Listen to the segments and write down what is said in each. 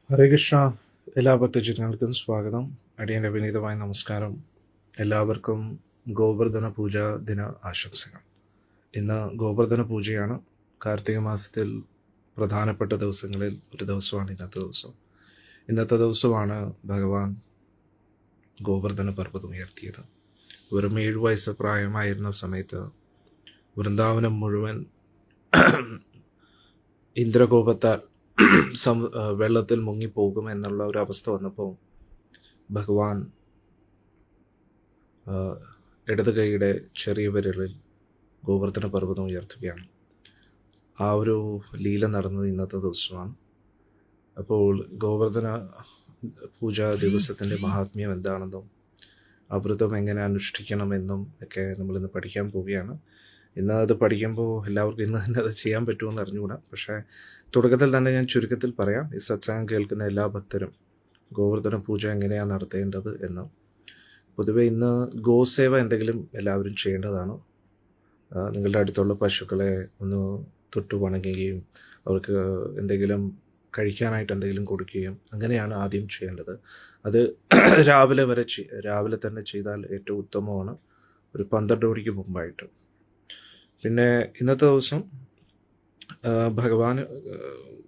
ഹരേ കൃഷ്ണ. എല്ലാ ഭക്തജനങ്ങൾക്കും സ്വാഗതം. അടിയൻ്റെ വിനീതമായ നമസ്കാരം. എല്ലാവർക്കും ഗോവർദ്ധന പൂജ ദിന ആശംസകൾ. ഇന്ന് ഗോവർദ്ധന പൂജയാണ്. കാർത്തിക മാസത്തിൽ പ്രധാനപ്പെട്ട ദിവസങ്ങളിൽ ഒരു ദിവസമാണ് ഇന്നത്തെ ദിവസം. ഇന്നത്തെ ദിവസമാണ് ഭഗവാൻ ഗോവർദ്ധന പർവ്വതം ഉയർത്തിയത്. വെറും 7 വയസ്സ് പ്രായമായിരുന്ന സമയത്ത് വൃന്ദാവനം മുഴുവൻ ഇന്ദ്രകോപത്താൽ വെള്ളത്തിൽ മുങ്ങിപ്പോകും എന്നുള്ള ഒരു അവസ്ഥ വന്നപ്പോൾ ഭഗവാൻ ഇടത് കൈയുടെ ചെറിയ വിരലിൽ ഗോവർദ്ധന പർവ്വതം ഉയർത്തുകയാണ്. ആ ഒരു ലീല നടന്നത് ഇന്നത്തെ ദിവസമാണ്. അപ്പോൾ ഗോവർദ്ധന പൂജ ദിവസത്തിൻ്റെ മഹാത്മ്യം എന്താണെന്നും ആ വ്രതം എങ്ങനെ അനുഷ്ഠിക്കണമെന്നും ഒക്കെ നമ്മളിന്ന് പഠിക്കാൻ പോവുകയാണ്. ഇന്ന് അത് പഠിക്കുമ്പോൾ എല്ലാവർക്കും ഇന്ന് തന്നെ അത് ചെയ്യാൻ പറ്റുമെന്ന് അറിഞ്ഞുകൂടാ. പക്ഷേ തുടക്കത്തിൽ തന്നെ ഞാൻ ചുരുക്കത്തിൽ പറയാം. ഈ സത്സംഗം കേൾക്കുന്ന എല്ലാ ഭക്തരും ഗോവർദ്ധന പൂജ എങ്ങനെയാണ് നടത്തേണ്ടത് എന്ന്. പൊതുവെ ഇന്ന് ഗോസേവ എന്തെങ്കിലും എല്ലാവരും ചെയ്യേണ്ടതാണ്. നിങ്ങളുടെ അടുത്തുള്ള പശുക്കളെ ഒന്ന് തൊട്ട് വണങ്ങുകയും അവർക്ക് എന്തെങ്കിലും കഴിക്കാനായിട്ട് എന്തെങ്കിലും കൊടുക്കുകയും അങ്ങനെയാണ് ആദ്യം ചെയ്യേണ്ടത്. അത് രാവിലെ തന്നെ ചെയ്താൽ ഏറ്റവും ഉത്തമമാണ്, ഒരു 12 മണിക്ക് മുമ്പായിട്ട്. പിന്നെ ഇന്നത്തെ ദിവസം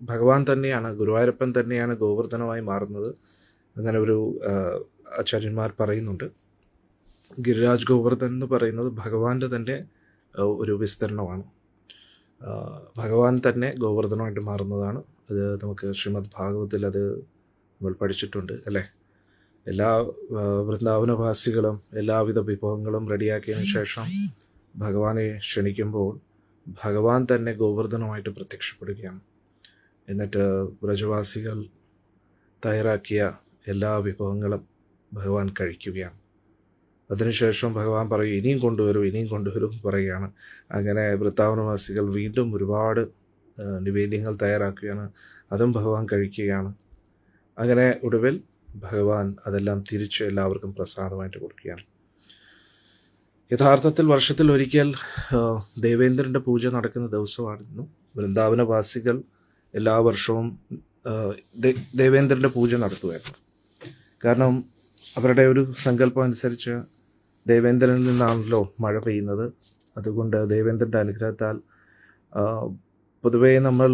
ഭഗവാൻ തന്നെയാണ്, ഗുരുവായൂരപ്പൻ തന്നെയാണ് ഗോവർദ്ധനമായി മാറുന്നത്. അങ്ങനെ ഒരു ആചാര്യന്മാർ പറയുന്നുണ്ട്. ഗിരിരാജ് ഗോവർദ്ധൻ എന്ന് പറയുന്നത് ഭഗവാന്റെ തന്നെ ഒരു വിസ്തരണമാണ്. ഭഗവാൻ തന്നെ ഗോവർദ്ധനമായിട്ട് മാറുന്നതാണ്. അത് നമുക്ക് ശ്രീമദ് ഭാഗവതത്തിൽ അത് നമ്മൾ പഠിച്ചിട്ടുണ്ട് അല്ലേ. എല്ലാ വൃന്ദാവനവാസികളും എല്ലാവിധ വിഭവങ്ങളും റെഡിയാക്കിയതിനു ശേഷം ഭഗവാനെ ക്ഷണിക്കുമ്പോൾ ഭഗവാൻ തന്നെ ഗോവർദ്ധനമായിട്ട് പ്രത്യക്ഷപ്പെടുകയാണ്. എന്നിട്ട് വ്രജവാസികൾ തയ്യാറാക്കിയ എല്ലാ വിഭവങ്ങളും ഭഗവാൻ കഴിക്കുകയാണ്. അതിനുശേഷം ഭഗവാൻ പറയും, ഇനിയും കൊണ്ടുവരും പറയുകയാണ്. അങ്ങനെ വൃന്ദാവനവാസികൾ വീണ്ടും ഒരുപാട് നിവേദ്യങ്ങൾ തയ്യാറാക്കുകയാണ്. അതും ഭഗവാൻ കഴിക്കുകയാണ്. അങ്ങനെ ഒടുവിൽ ഭഗവാൻ അതെല്ലാം തിരിച്ച് എല്ലാവർക്കും പ്രസാദമായിട്ട് കൊടുക്കുകയാണ്. യഥാർത്ഥത്തിൽ വർഷത്തിൽ ഒരിക്കൽ ദേവേന്ദ്രൻ്റെ പൂജ നടക്കുന്ന ദിവസമായിരുന്നു. വൃന്ദാവനവാസികൾ എല്ലാ വർഷവും ദേവേന്ദ്രൻ്റെ പൂജ നടത്തുമായിരുന്നു. കാരണം അവരുടെ ഒരു സങ്കല്പം അനുസരിച്ച് ദേവേന്ദ്രനിൽ നിന്നാണല്ലോ മഴ പെയ്യുന്നത്. അതുകൊണ്ട് ദേവേന്ദ്രൻ്റെ അനുഗ്രഹത്താൽ പൊതുവേ നമ്മൾ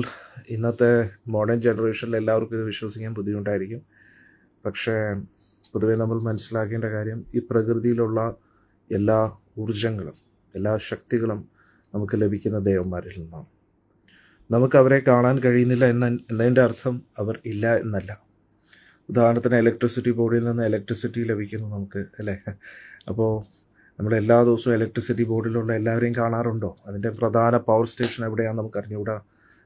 ഇന്നത്തെ മോഡേൺ ജനറേഷനിൽ എല്ലാവർക്കും ഇത് വിശ്വസിക്കാൻ ബുദ്ധിമുട്ടായിരിക്കും. പക്ഷേ പൊതുവേ നമ്മൾ മനസ്സിലാക്കേണ്ട കാര്യം, ഈ പ്രകൃതിയിലുള്ള എല്ലാ ഊർജങ്ങളും എല്ലാ ശക്തികളും നമുക്ക് ലഭിക്കുന്ന ദേവന്മാരിൽ നിന്നാണ്. നമുക്ക് അവരെ കാണാൻ കഴിയുന്നില്ല എന്നതിൻ്റെ അർത്ഥം അവർ ഇല്ല എന്നല്ല. ഉദാഹരണത്തിന് ഇലക്ട്രിസിറ്റി ബോർഡിൽ നിന്ന് ഇലക്ട്രിസിറ്റി ലഭിക്കുന്നു നമുക്ക് അല്ലേ. അപ്പോൾ നമ്മൾ എല്ലാ ദിവസവും ഇലക്ട്രിസിറ്റി ബോർഡിലുള്ള എല്ലാവരെയും കാണാറുണ്ടോ? അതിൻ്റെ പ്രധാന പവർ സ്റ്റേഷൻ എവിടെയാണെന്ന് നമുക്ക് അറിഞ്ഞുകൂടാ.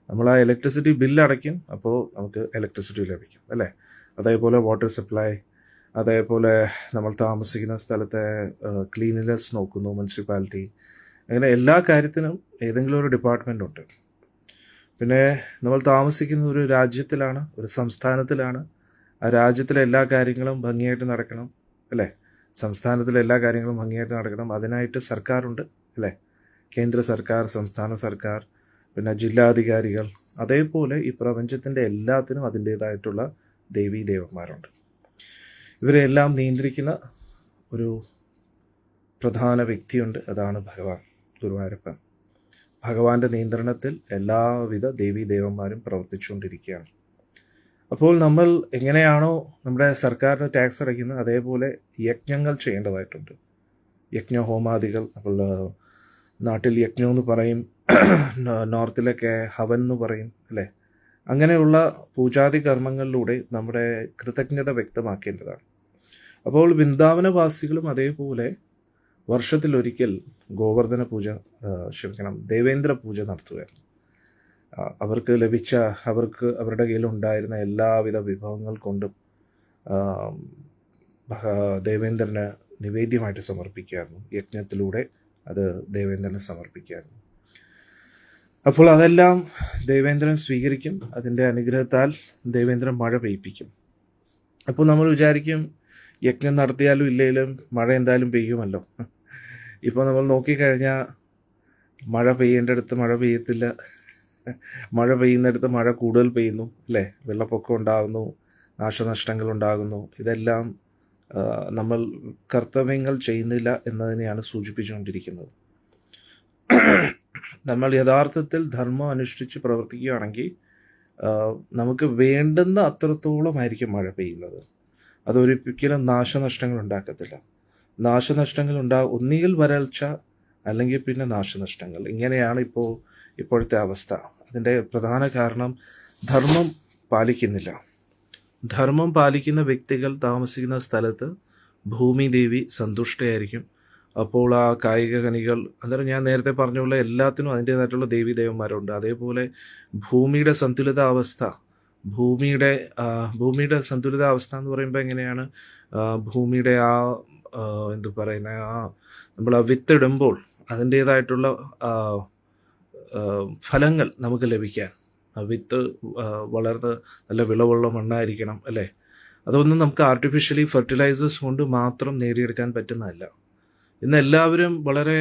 നമ്മൾ ആ ഇലക്ട്രിസിറ്റി ബില്ലടയ്ക്കും, അപ്പോൾ നമുക്ക് ഇലക്ട്രിസിറ്റി ലഭിക്കും അല്ലേ. അതേപോലെ വാട്ടർ സപ്ലൈ, അതേപോലെ നമ്മൾ താമസിക്കുന്ന സ്ഥലത്തെ ക്ലീനിനെസ് നോക്കുന്നു മുനിസിപ്പാലിറ്റി. അങ്ങനെ എല്ലാ കാര്യത്തിനും ഏതെങ്കിലും ഒരു ഡിപ്പാർട്ട്മെൻ്റ് ഉണ്ട്. പിന്നെ നമ്മൾ താമസിക്കുന്ന ഒരു രാജ്യത്തിലാണ്, ഒരു സംസ്ഥാനത്തിലാണ്. ആ രാജ്യത്തിലെ എല്ലാ കാര്യങ്ങളും ഭംഗിയായിട്ട് നടക്കണം അല്ലേ. സംസ്ഥാനത്തിലെ എല്ലാ കാര്യങ്ങളും ഭംഗിയായിട്ട് നടക്കണം. അതിനായിട്ട് സർക്കാരുണ്ട് അല്ലേ. കേന്ദ്ര സർക്കാർ, സംസ്ഥാന സർക്കാർ, പിന്നെ ജില്ലാധികാരികൾ. അതേപോലെ ഈ പ്രപഞ്ചത്തിൻ്റെ എല്ലാത്തിനും അതിൻ്റേതായിട്ടുള്ള ദേവീദേവന്മാരുണ്ട്. ഇവരെല്ലാം നിയന്ത്രിക്കുന്ന ഒരു പ്രധാന വ്യക്തിയുണ്ട്. അതാണ് ഭഗവാൻ ഗുരുവായൂരപ്പൻ. ഭഗവാന്റെ നിയന്ത്രണത്തിൽ എല്ലാവിധ ദേവീദേവന്മാരും പ്രവർത്തിച്ചുകൊണ്ടിരിക്കുകയാണ്. അപ്പോൾ നമ്മൾ എങ്ങനെയാണോ നമ്മുടെ സർക്കാരിന് ടാക്സ് അടയ്ക്കുന്നത്, അതേപോലെ യജ്ഞങ്ങൾ ചെയ്യേണ്ടതായിട്ടുണ്ട്. യജ്ഞഹോമാദികൾ. അപ്പോൾ നാട്ടിൽ യജ്ഞം എന്ന് പറയും, നോർത്തിലൊക്കെ ഹവൻ എന്ന് പറയും അല്ലേ. അങ്ങനെയുള്ള പൂജാതി കർമ്മങ്ങളിലൂടെ നമ്മുടെ കൃതജ്ഞത വ്യക്തമാക്കേണ്ടതാണ്. അപ്പോൾ വൃന്ദാവനവാസികളും അതേപോലെ വർഷത്തിലൊരിക്കൽ ഗോവർദ്ധന പൂജ ദേവേന്ദ്ര പൂജ നടത്തുകയായിരുന്നു. അവർക്ക് അവരുടെ കയ്യിലുണ്ടായിരുന്ന എല്ലാവിധ വിഭവങ്ങൾ കൊണ്ടും ദേവേന്ദ്രന് നിവേദ്യമായിട്ട് സമർപ്പിക്കുകയായിരുന്നു. യജ്ഞത്തിലൂടെ അത് ദേവേന്ദ്രന് സമർപ്പിക്കുകയായിരുന്നു. അപ്പോൾ അതെല്ലാം ദേവേന്ദ്രൻ സ്വീകരിക്കും. അതിൻ്റെ അനുഗ്രഹത്താൽ ദേവേന്ദ്രൻ മഴ പെയ്യിപ്പിക്കും. അപ്പോൾ നമ്മൾ വിചാരിക്കും, യജ്ഞം നടത്തിയാലും ഇല്ലെങ്കിലും മഴ എന്തായാലും പെയ്യുമല്ലോ. ഇപ്പോൾ നമ്മൾ നോക്കിക്കഴിഞ്ഞാൽ മഴ പെയ്യേണ്ടടുത്ത് മഴ പെയ്യത്തില്ല, മഴ പെയ്യുന്നിടത്ത് മഴ കൂടുതൽ പെയ്യുന്നു അല്ലേ. വെള്ളപ്പൊക്കം ഉണ്ടാകുന്നു, നാശനഷ്ടങ്ങൾ ഉണ്ടാകുന്നു. ഇതെല്ലാം നമ്മൾ കർത്തവ്യങ്ങൾ ചെയ്യുന്നില്ല എന്നതിനെയാണ് സൂചിപ്പിച്ചുകൊണ്ടിരിക്കുന്നത്. നമ്മൾ യഥാർത്ഥത്തിൽ ധർമ്മം അനുഷ്ഠിച്ച് പ്രവർത്തിക്കുകയാണെങ്കിൽ നമുക്ക് വേണ്ടുന്ന അത്രത്തോളമായിരിക്കും മഴ പെയ്യുന്നത്. അതൊരിക്കലും നാശനഷ്ടങ്ങൾ ഉണ്ടാക്കത്തില്ല. നാശനഷ്ടങ്ങൾ ഒന്നുകിൽ വരൾച്ച, അല്ലെങ്കിൽ പിന്നെ നാശനഷ്ടങ്ങൾ. ഇങ്ങനെയാണ് ഇപ്പോഴത്തെ അവസ്ഥ. അതിൻ്റെ പ്രധാന കാരണം ധർമ്മം പാലിക്കുന്നില്ല. ധർമ്മം പാലിക്കുന്ന വ്യക്തികൾ താമസിക്കുന്ന സ്ഥലത്ത് ഭൂമി ദേവി സന്തുഷ്ടയായിരിക്കും. അപ്പോൾ ആ കായിക കനികൾ, അന്നേരം ഞാൻ നേരത്തെ പറഞ്ഞ പോലെ എല്ലാത്തിനും അതിൻ്റേതായിട്ടുള്ള ദേവീ ദേവന്മാരുണ്ട്. അതേപോലെ ഭൂമിയുടെ സന്തുലിതാവസ്ഥ ഭൂമിയുടെ സന്തുലിതാവസ്ഥ എന്ന് പറയുമ്പോൾ എങ്ങനെയാണ്, ഭൂമിയുടെ എന്തു പറയുന്ന നമ്മൾ ആ വിത്തിടുമ്പോൾ അതിൻ്റേതായിട്ടുള്ള ഫലങ്ങൾ നമുക്ക് ലഭിക്കാൻ, ആ വിത്ത് വളർന്ന് നല്ല വിളവുള്ള മണ്ണായിരിക്കണം അല്ലേ. അതൊന്നും നമുക്ക് ആർട്ടിഫിഷ്യലി ഫെർട്ടിലൈസേഴ്സ് കൊണ്ട് മാത്രം നേടിയെടുക്കാൻ പറ്റുന്നതല്ല. ഇന്ന് എല്ലാവരും വളരെ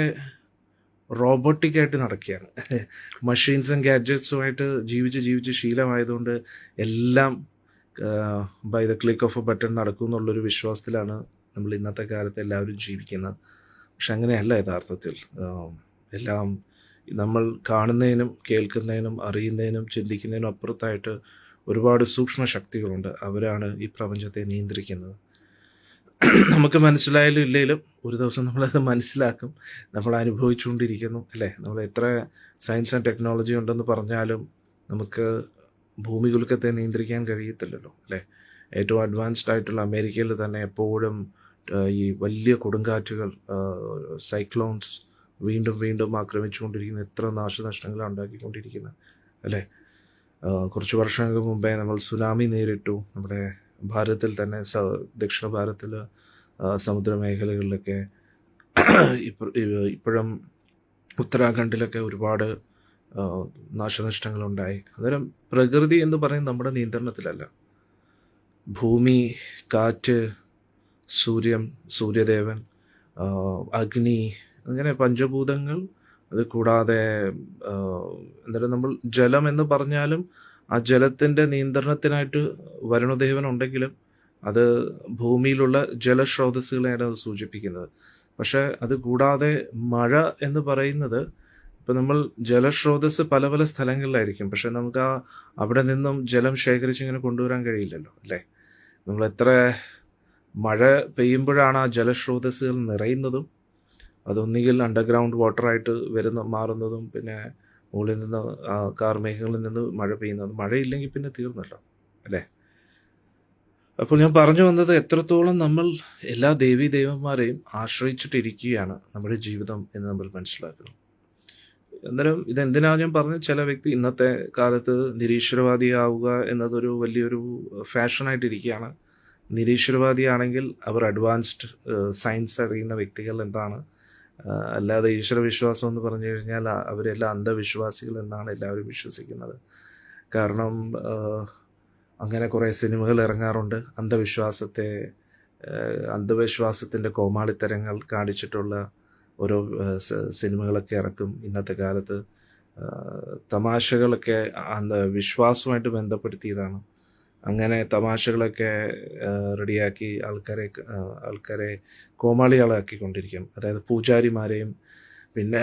റോബോട്ടിക്കായിട്ട് നടക്കുകയാണ്. മെഷീൻസും ഗാഡ്ജറ്റ്സുമായിട്ട് ജീവിച്ച് ശീലമായതുകൊണ്ട് എല്ലാം by the click of a button നടക്കും എന്നുള്ളൊരു വിശ്വാസത്തിലാണ് നമ്മൾ ഇന്നത്തെ കാലത്ത് എല്ലാവരും ജീവിക്കുന്നത്. പക്ഷെ അങ്ങനെയല്ല യഥാർത്ഥത്തിൽ. എല്ലാം നമ്മൾ കാണുന്നതിനും കേൾക്കുന്നതിനും അറിയുന്നതിനും ചിന്തിക്കുന്നതിനും അപ്പുറത്തായിട്ട് ഒരുപാട് സൂക്ഷ്മ ശക്തികളുണ്ട്. അവരാണ് ഈ പ്രപഞ്ചത്തെ നിയന്ത്രിക്കുന്നത്. നമുക്ക് മനസ്സിലായാലും ഇല്ലെങ്കിലും ഒരു ദിവസം നമ്മളത് മനസ്സിലാക്കും. നമ്മൾ അനുഭവിച്ചുകൊണ്ടിരിക്കുന്നു അല്ലേ. നമ്മൾ എത്ര സയൻസ് ആൻഡ് ടെക്നോളജി ഉണ്ടെന്ന് പറഞ്ഞാലും നമുക്ക് ഭൂമികുലുക്കത്തെ നിയന്ത്രിക്കാൻ കഴിയത്തില്ലല്ലോ അല്ലേ. ഏറ്റവും അഡ്വാൻസ്ഡ് ആയിട്ടുള്ള അമേരിക്കയിൽ തന്നെ എപ്പോഴും ഈ വലിയ കൊടുങ്കാറ്റുകൾ, സൈക്ലോൺസ് വീണ്ടും ആക്രമിച്ചുകൊണ്ടിരിക്കുന്ന എത്ര നാശനഷ്ടങ്ങളാണ് ഉണ്ടാക്കിക്കൊണ്ടിരിക്കുന്നത് അല്ലേ. കുറച്ച് വർഷങ്ങൾക്ക് മുമ്പേ നമ്മൾ സുനാമി നേരിട്ടു. നമ്മുടെ ഭാരതത്തിൽ തന്നെ ദക്ഷിണ ഭാരതത്തിൽ സമുദ്രമേഖലകളിലൊക്കെ ഇപ്പോഴും ഉത്തരാഖണ്ഡിലൊക്കെ ഒരുപാട് നാശനഷ്ടങ്ങളുണ്ടായി. അന്നേരം പ്രകൃതി എന്ന് പറയുന്നത് നമ്മുടെ നിയന്ത്രണത്തിലല്ല. ഭൂമി, കാറ്റ്, സൂര്യദേവൻ, അഗ്നി, അങ്ങനെ പഞ്ചഭൂതങ്ങൾ, അത് കൂടാതെ എന്തായാലും നമ്മൾ ജലം എന്ന് പറഞ്ഞാലും ആ ജലത്തിൻ്റെ നിയന്ത്രണത്തിനായിട്ട് വരുണദേവൻ ഉണ്ടെങ്കിലും അത് ഭൂമിയിലുള്ള ജലസ്രോതസ്സുകളെയാണ് അത് സൂചിപ്പിക്കുന്നത്. പക്ഷെ അത് കൂടാതെ മഴ എന്ന് പറയുന്നത്, ഇപ്പം നമ്മൾ ജലസ്രോതസ് പല പല സ്ഥലങ്ങളിലായിരിക്കും, പക്ഷെ നമുക്ക് അവിടെ നിന്നും ജലം ശേഖരിച്ച് ഇങ്ങനെ കൊണ്ടുവരാൻ കഴിയില്ലല്ലോ അല്ലേ. നമ്മൾ എത്ര മഴ പെയ്യുമ്പോഴാണ് ആ ജലസ്രോതസ്സുകൾ നിറയുന്നതും, അതൊന്നുകിൽ അണ്ടർഗ്രൗണ്ട് വാട്ടറായിട്ട് മാറുന്നതും, പിന്നെ മുകളിൽ നിന്ന് കാർമേഘങ്ങളിൽ നിന്ന് മഴ പെയ്യുന്നത്. മഴയില്ലെങ്കിൽ പിന്നെ തീർന്നല്ലോ അല്ലേ. അപ്പോൾ ഞാൻ പറഞ്ഞു വന്നത്, എത്രത്തോളം നമ്മൾ എല്ലാ ദേവന്മാരെയും ആശ്രയിച്ചിട്ടിരിക്കുകയാണ് നമ്മുടെ ജീവിതം എന്ന് നമ്മൾ മനസ്സിലാക്കണം. അന്നേരം ഇതെന്തിനാണ് ഞാൻ പറഞ്ഞത്, ചില വ്യക്തി ഇന്നത്തെ കാലത്ത് നിരീശ്വരവാദിയാവുക എന്നതൊരു വലിയൊരു ഫാഷനായിട്ടിരിക്കുകയാണ്. നിരീശ്വരവാദിയാണെങ്കിൽ അവർ അഡ്വാൻസ്ഡ് സയൻസ് അറിയുന്ന വ്യക്തികൾ എന്താണ്. അല്ലാതെ ഈശ്വരവിശ്വാസം എന്ന് പറഞ്ഞു കഴിഞ്ഞാൽ അവരെല്ലാം അന്ധവിശ്വാസികൾ എന്നാണ് എല്ലാവരും വിശ്വസിക്കുന്നത്. കാരണം അങ്ങനെ കുറേ സിനിമകൾ ഇറങ്ങാറുണ്ട്. അന്ധവിശ്വാസത്തിൻ്റെ കോമാളിത്തരങ്ങൾ കാണിച്ചിട്ടുള്ള ഓരോ സിനിമകളൊക്കെ ഇറക്കും ഇന്നത്തെ കാലത്ത്. തമാശകളൊക്കെ വിശ്വാസവുമായിട്ട് ബന്ധപ്പെടുത്തിയതാണ്. അങ്ങനെ തമാശകളൊക്കെ റെഡിയാക്കി ആൾക്കാരെ കോമാളികളാക്കിക്കൊണ്ടിരിക്കും. അതായത് പൂജാരിമാരെയും പിന്നെ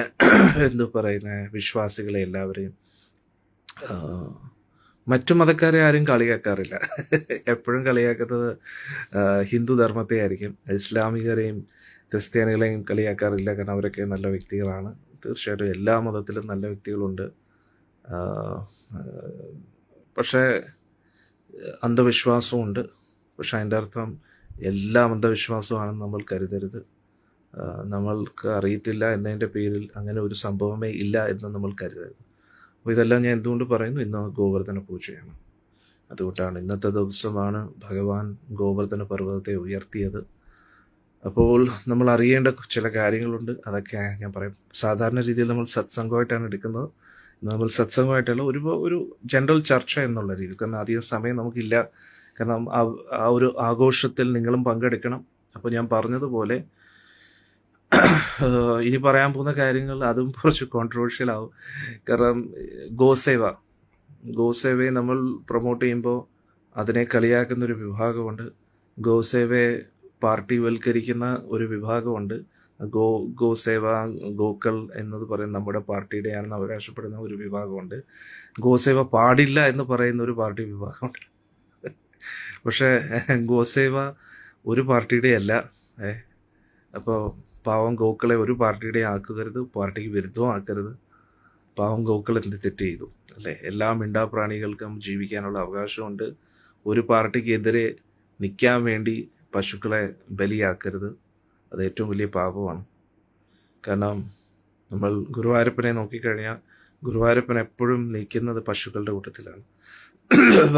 എന്തു പറയുന്ന വിശ്വാസികളെ എല്ലാവരെയും. മറ്റു മതക്കാരെ ആരും കളിയാക്കാറില്ല. എപ്പോഴും കളിയാക്കുന്നത് ഹിന്ദു ധർമ്മത്തെ ആയിരിക്കും. ഇസ്ലാമികരെയും ക്രിസ്ത്യാനികളെയും കളിയാക്കാറില്ല, കാരണം അവരൊക്കെ നല്ല വ്യക്തികളാണ്. തീർച്ചയായിട്ടും എല്ലാ മതത്തിലും നല്ല വ്യക്തികളുണ്ട്. പക്ഷേ അന്ധവിശ്വാസമുണ്ട്. പക്ഷെ അതിൻ്റെ അർത്ഥം എല്ലാം അന്ധവിശ്വാസമാണെന്ന് നമ്മൾ കരുതരുത്. നമ്മൾക്ക് അറിയത്തില്ല എന്നതിൻ്റെ പേരിൽ അങ്ങനെ ഒരു സംഭവമേ ഇല്ല എന്ന് നമ്മൾ കരുതരുത്. അപ്പോൾ ഇതെല്ലാം ഞാൻ എന്തുകൊണ്ട് പറയുന്നു, ഇന്ന് ഗോവർദ്ധന പൂജയാണ്. അതുകൊണ്ടാണ് ഇന്നത്തെ ദിവസമാണ് ഭഗവാൻ ഗോവർദ്ധന പർവ്വതത്തെ ഉയർത്തിയത്. അപ്പോൾ നമ്മൾ അറിയേണ്ട ചില കാര്യങ്ങളുണ്ട്, അതൊക്കെ ഞാൻ പറയും. സാധാരണ രീതിയിൽ നമ്മൾ സത്സംഗമായിട്ടാണ് എടുക്കുന്നത്. നമ്മൾ സത്സംഗമായിട്ടുള്ള ഒരു ജനറൽ ചർച്ച എന്നുള്ള രീതിയിൽ, കാരണം അധികം സമയം നമുക്കില്ല. കാരണം ആ ഒരു ആഘോഷത്തിൽ നിങ്ങളും പങ്കെടുക്കണം. അപ്പോൾ ഞാൻ പറഞ്ഞതുപോലെ ഇനി പറയാൻ പോകുന്ന കാര്യങ്ങൾ അതും കുറച്ച് കോൺട്രവേഴ്ഷ്യൽ ആവും. കാരണം ഗോസേവയെ നമ്മൾ പ്രൊമോട്ട് ചെയ്യുമ്പോൾ അതിനെ കളിയാക്കുന്ന ഒരു വിഭാഗമുണ്ട്. ഗോസേവയെ പാർട്ടിവൽക്കരിക്കുന്ന ഒരു വിഭാഗമുണ്ട്. ഗോസേവ, ഗോക്കൾ എന്നത് പറയുന്ന നമ്മുടെ പാർട്ടിയുടെയാണെന്ന് അവകാശപ്പെടുന്ന ഒരു വിഭാഗമുണ്ട്. ഗോസേവ പാടില്ല എന്ന് പറയുന്ന ഒരു പാർട്ടി വിഭാഗമുണ്ട്. പക്ഷേ ഗോസേവ ഒരു പാർട്ടിയുടെ അല്ല. അപ്പോൾ പാവം ഗോക്കളെ ഒരു പാർട്ടിയുടെ ആക്കരുത്, പാർട്ടിക്ക് വിരുദ്ധവും ആക്കരുത്. പാവം ഗോക്കൾ എന്ത് തെറ്റ് ചെയ്തു അല്ലേ? എല്ലാ മിണ്ടാപ്രാണികൾക്കും ജീവിക്കാനുള്ള അവകാശമുണ്ട്. ഒരു പാർട്ടിക്കെതിരെ നിൽക്കാൻ വേണ്ടി പശുക്കളെ ബലിയാക്കരുത്. അത് ഏറ്റവും വലിയ പാപമാണ്. കാരണം നമ്മൾ ഗുരുവായൂരപ്പനെ നോക്കിക്കഴിഞ്ഞാൽ ഗുരുവായൂരപ്പൻ എപ്പോഴും നിൽക്കുന്നത് പശുക്കളുടെ കൂട്ടത്തിലാണ്.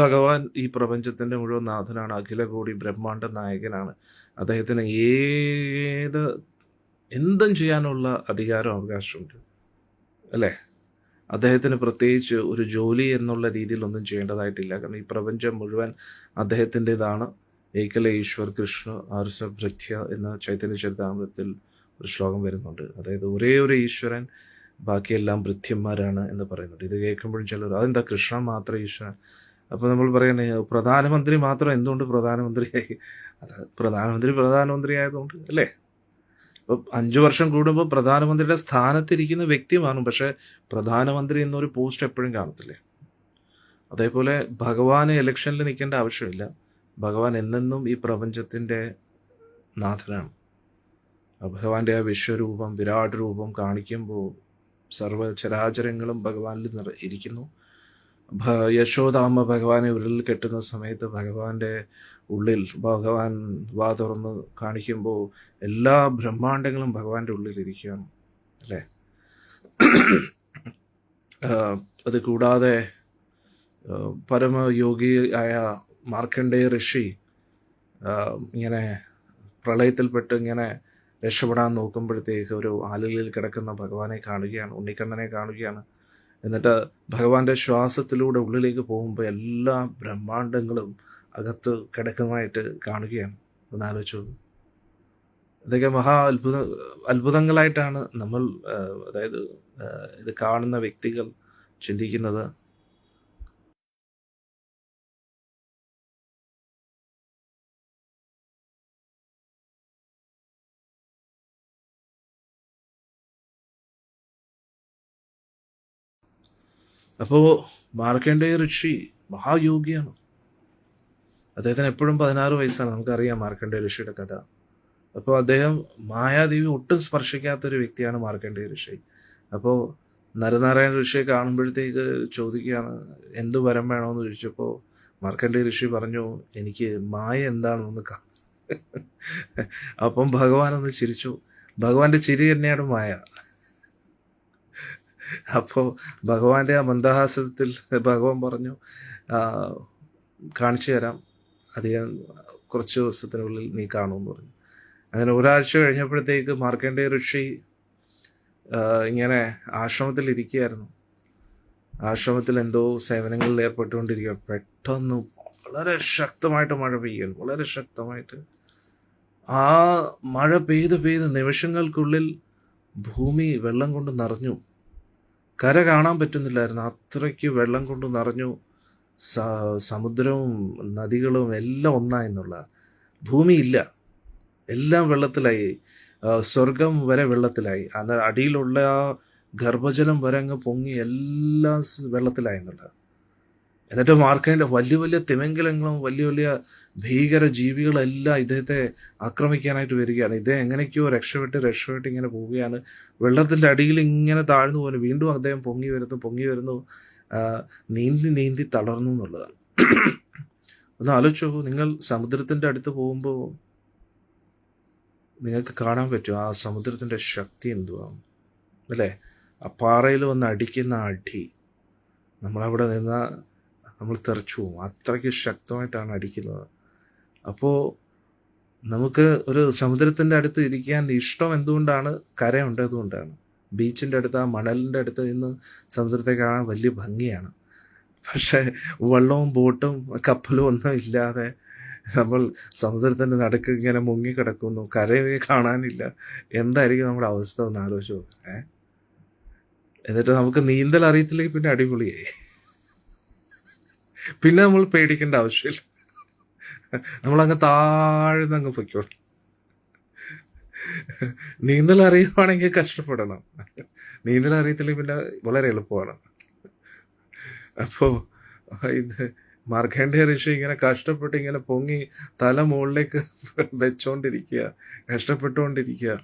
ഭഗവാൻ ഈ പ്രപഞ്ചത്തിൻ്റെ മുഴുവൻ നാഥനാണ്, അഖില കോടി ബ്രഹ്മാണ്ഡ നായകനാണ്. അദ്ദേഹത്തിന് എന്തും ചെയ്യാനുള്ള അധികാരം അവകാശമുണ്ട് അല്ലേ? അദ്ദേഹത്തിന് പ്രത്യേകിച്ച് ഒരു ജോലി എന്നുള്ള രീതിയിൽ ഒന്നും ചെയ്യേണ്ടതായിട്ടില്ല. കാരണം ഈ പ്രപഞ്ചം മുഴുവൻ അദ്ദേഹത്തിൻ്റെതാണ്. ഏകല ഈശ്വർ കൃഷ്ണ ആർസഭൃത്യ എന്ന ചൈതന്യ ചരിതാമൃതത്തിൽ ഒരു ശ്ലോകം വരുന്നുണ്ട്. അതായത് ഒരേ ഒരു ഈശ്വരൻ, ബാക്കിയെല്ലാം ഭൃത്യന്മാരാണ് എന്ന് പറയുന്നുണ്ട്. ഇത് കേൾക്കുമ്പോഴും ചിലർ അതെന്താ കൃഷ്ണൻ മാത്രം ഈശ്വരൻ? അപ്പോൾ നമ്മൾ പറയണേ പ്രധാനമന്ത്രി മാത്രം എന്തുകൊണ്ട് പ്രധാനമന്ത്രിയായി? അത് പ്രധാനമന്ത്രി ആയതുകൊണ്ട് അല്ലേ? ഇപ്പം 5 വർഷം കൂടുമ്പോൾ പ്രധാനമന്ത്രിയുടെ സ്ഥാനത്തിരിക്കുന്ന വ്യക്തിയാണ്. പക്ഷേ പ്രധാനമന്ത്രി എന്നൊരു പോസ്റ്റ് എപ്പോഴും കാണത്തില്ലേ? അതേപോലെ ഭഗവാന് ഇലക്ഷനിൽ നിൽക്കേണ്ട ആവശ്യമില്ല. ഭഗവാൻ എന്നെന്നും ഈ പ്രപഞ്ചത്തിൻ്റെ നാഥനാണ്. ഭഗവാന്റെ ആ വിശ്വരൂപം, വിരാട് രൂപം കാണിക്കുമ്പോൾ സർവ്വചരാചരങ്ങളും ഭഗവാനിൽ ഇരിക്കുന്നു. യശോദാമ്മ ഭഗവാനെ ഉരുളിൽ കെട്ടുന്ന സമയത്ത് ഭഗവാന്റെ ഉള്ളിൽ ഭഗവാൻ വാ തുറന്ന് കാണിക്കുമ്പോൾ എല്ലാ ബ്രഹ്മാണ്ടങ്ങളും ഭഗവാന്റെ ഉള്ളിലിരിക്കുകയാണ് അല്ലേ? അത് കൂടാതെ പരമയോഗിയായ മാർക്കണ്ഡേയ ഋഷി ഇങ്ങനെ പ്രളയത്തിൽപ്പെട്ട് ഇങ്ങനെ രക്ഷപ്പെടാൻ നോക്കുമ്പോഴത്തേക്ക് ഒരു ആലുകളിൽ കിടക്കുന്ന ഭഗവാനെ കാണുകയാണ്, ഉണ്ണിക്കണ്ണനെ കാണുകയാണ്. എന്നിട്ട് ഭഗവാന്റെ ശ്വാസത്തിലൂടെ ഉള്ളിലേക്ക് പോകുമ്പോൾ എല്ലാ ബ്രഹ്മാണ്ടങ്ങളും അകത്ത് കിടക്കുന്നതായിട്ട് കാണുകയാണ്. ഒന്ന് ആലോചിച്ചു. ഇതൊക്കെ അത്ഭുതങ്ങളായിട്ടാണ് നമ്മൾ അതായത് ഇത് കാണുന്ന വ്യക്തികൾ ചിന്തിക്കുന്നത്. അപ്പോൾ മാർക്കണ്ഡേയ ഋഷി മഹായോഗിയാണ്. അദ്ദേഹത്തിന് എപ്പോഴും 16 വയസ്സാണ്. നമുക്കറിയാം മാർക്കണ്ഡേയ ഋഷിയുടെ കഥ. അപ്പോൾ അദ്ദേഹം മായാദേവി ഒട്ടും സ്പർശിക്കാത്തൊരു വ്യക്തിയാണ് മാർക്കണ്ഡേയ ഋഷി. അപ്പോൾ നരനാരായണ ഋഷിയെ കാണുമ്പോഴത്തേക്ക് ചോദിക്കുകയാണ് എന്ത് വരം വേണമെന്ന് ചോദിച്ചപ്പോൾ മാർക്കണ്ഡേയ ഋഷി പറഞ്ഞു, എനിക്ക് മായ എന്താണെന്ന് അപ്പം ഭഗവാൻ ഒന്ന് ചിരിച്ചു. ഭഗവാന്റെ ചിരി തന്നെയാണ് മായ. അപ്പോൾ ഭഗവാന്റെ ആ മന്ദഹാസത്തിൽ ഭഗവാൻ പറഞ്ഞു, കാണിച്ചു തരാം, അധികം കുറച്ച് ദിവസത്തിനുള്ളിൽ നീ കാണുമെന്ന് പറഞ്ഞു. അങ്ങനെ ഒരാഴ്ച കഴിഞ്ഞപ്പോഴത്തേക്ക് മാർക്കണ്ഡേയ ഋഷി ഇങ്ങനെ ആശ്രമത്തിൽ ഇരിക്കുകയായിരുന്നു. ആശ്രമത്തിൽ എന്തോ സേവനങ്ങളിൽ ഏർപ്പെട്ടുകൊണ്ടിരിക്കുക. പെട്ടെന്ന് വളരെ ശക്തമായിട്ട് മഴ പെയ്യുന്നു, വളരെ ശക്തമായിട്ട്. ആ മഴ പെയ്ത് നിമിഷങ്ങൾക്കുള്ളിൽ ഭൂമി വെള്ളം കൊണ്ട് നിറഞ്ഞു. കര കാണാൻ പറ്റുന്നില്ലായിരുന്നു, അത്രയ്ക്ക് വെള്ളം കൊണ്ട് നിറഞ്ഞു. സമുദ്രവും നദികളും എല്ലാം ഒന്നായെന്നുള്ള. ഭൂമിയില്ല, എല്ലാം വെള്ളത്തിലായി. സ്വർഗം വരെ വെള്ളത്തിലായി. അത് അടിയിലുള്ള ആ ഗർഭജലം വരെ അങ്ങ് പൊങ്ങി എല്ലാം വെള്ളത്തിലായെന്നുള്ള. എന്നിട്ട് മാർക്കണ്ഡ വലിയ തിമിംഗലങ്ങളും വലിയ ഭീകര ജീവികളെല്ലാം ഇദ്ദേഹത്തെ ആക്രമിക്കാനായിട്ട് വരികയാണ്. ഇദ്ദേഹം എങ്ങനെയൊക്കെയോ രക്ഷപ്പെട്ട് ഇങ്ങനെ പോവുകയാണ്. വെള്ളത്തിൻ്റെ അടിയിൽ ഇങ്ങനെ താഴ്ന്നു പോകുന്നു. വീണ്ടും അദ്ദേഹം പൊങ്ങി വരുന്നു, നീന്തി തളർന്നു എന്നുള്ളതാണ്. ഒന്ന് ആലോചിച്ച് നോക്കൂ, നിങ്ങൾ സമുദ്രത്തിൻ്റെ അടുത്ത് പോകുമ്പോൾ നിങ്ങൾക്ക് കാണാൻ പറ്റും ആ സമുദ്രത്തിൻ്റെ ശക്തി എന്തുവാണ് അല്ലേ? ആ പാറയിൽ വന്ന് അടിക്കുന്ന അടി, നമ്മളവിടെ നിന്നാൽ നമ്മൾ തെറിച്ചു പോകും. അത്രയ്ക്ക് ശക്തമായിട്ടാണ് അടിക്കുന്നത്. അപ്പോൾ നമുക്ക് ഒരു സമുദ്രത്തിൻ്റെ അടുത്ത് ഇരിക്കാൻ ഇഷ്ടം എന്തുകൊണ്ടാണ്? കരയുണ്ട്, അതുകൊണ്ടാണ്. ബീച്ചിൻ്റെ അടുത്ത്, ആ മണലിൻ്റെ അടുത്ത് നിന്ന് സമുദ്രത്തെ കാണാൻ വലിയ ഭംഗിയാണ്. പക്ഷേ വെള്ളവും ബോട്ടും കപ്പലും ഒന്നും ഇല്ലാതെ നമ്മൾ സമുദ്രത്തിൻ്റെ നടുക്ക് ഇങ്ങനെ മുങ്ങിക്കിടക്കുന്നു, കരയെ കാണാനില്ല. എന്തായിരിക്കും നമ്മുടെ അവസ്ഥ ഒന്ന് ആലോചിച്ച് നോക്കാം. എന്നിട്ട് നമുക്ക് നീന്തൽ അറിയത്തില്ലെങ്കിൽ പിന്നെ അടിപൊളിയായി. പിന്നെ നമ്മൾ പേടിക്കേണ്ട ആവശ്യമില്ല. നമ്മളങ്ങ് താഴ്ന്നങ്ങ് പൊയ്ക്കോളും. നീന്തൽ അറിയുവാണെങ്കിൽ കഷ്ടപ്പെടണം, നീന്തൽ അറിയത്തില്ലെങ്കിൽ പിന്നെ വളരെ എളുപ്പമാണ്. അപ്പോൾ ഇത് മാർക്കണ്ഡേയ ഋഷി ഇങ്ങനെ കഷ്ടപ്പെട്ട് ഇങ്ങനെ പൊങ്ങി തല മുകളിലേക്ക് വെച്ചോണ്ടിരിക്കുക, കഷ്ടപ്പെട്ടുകൊണ്ടിരിക്കുക.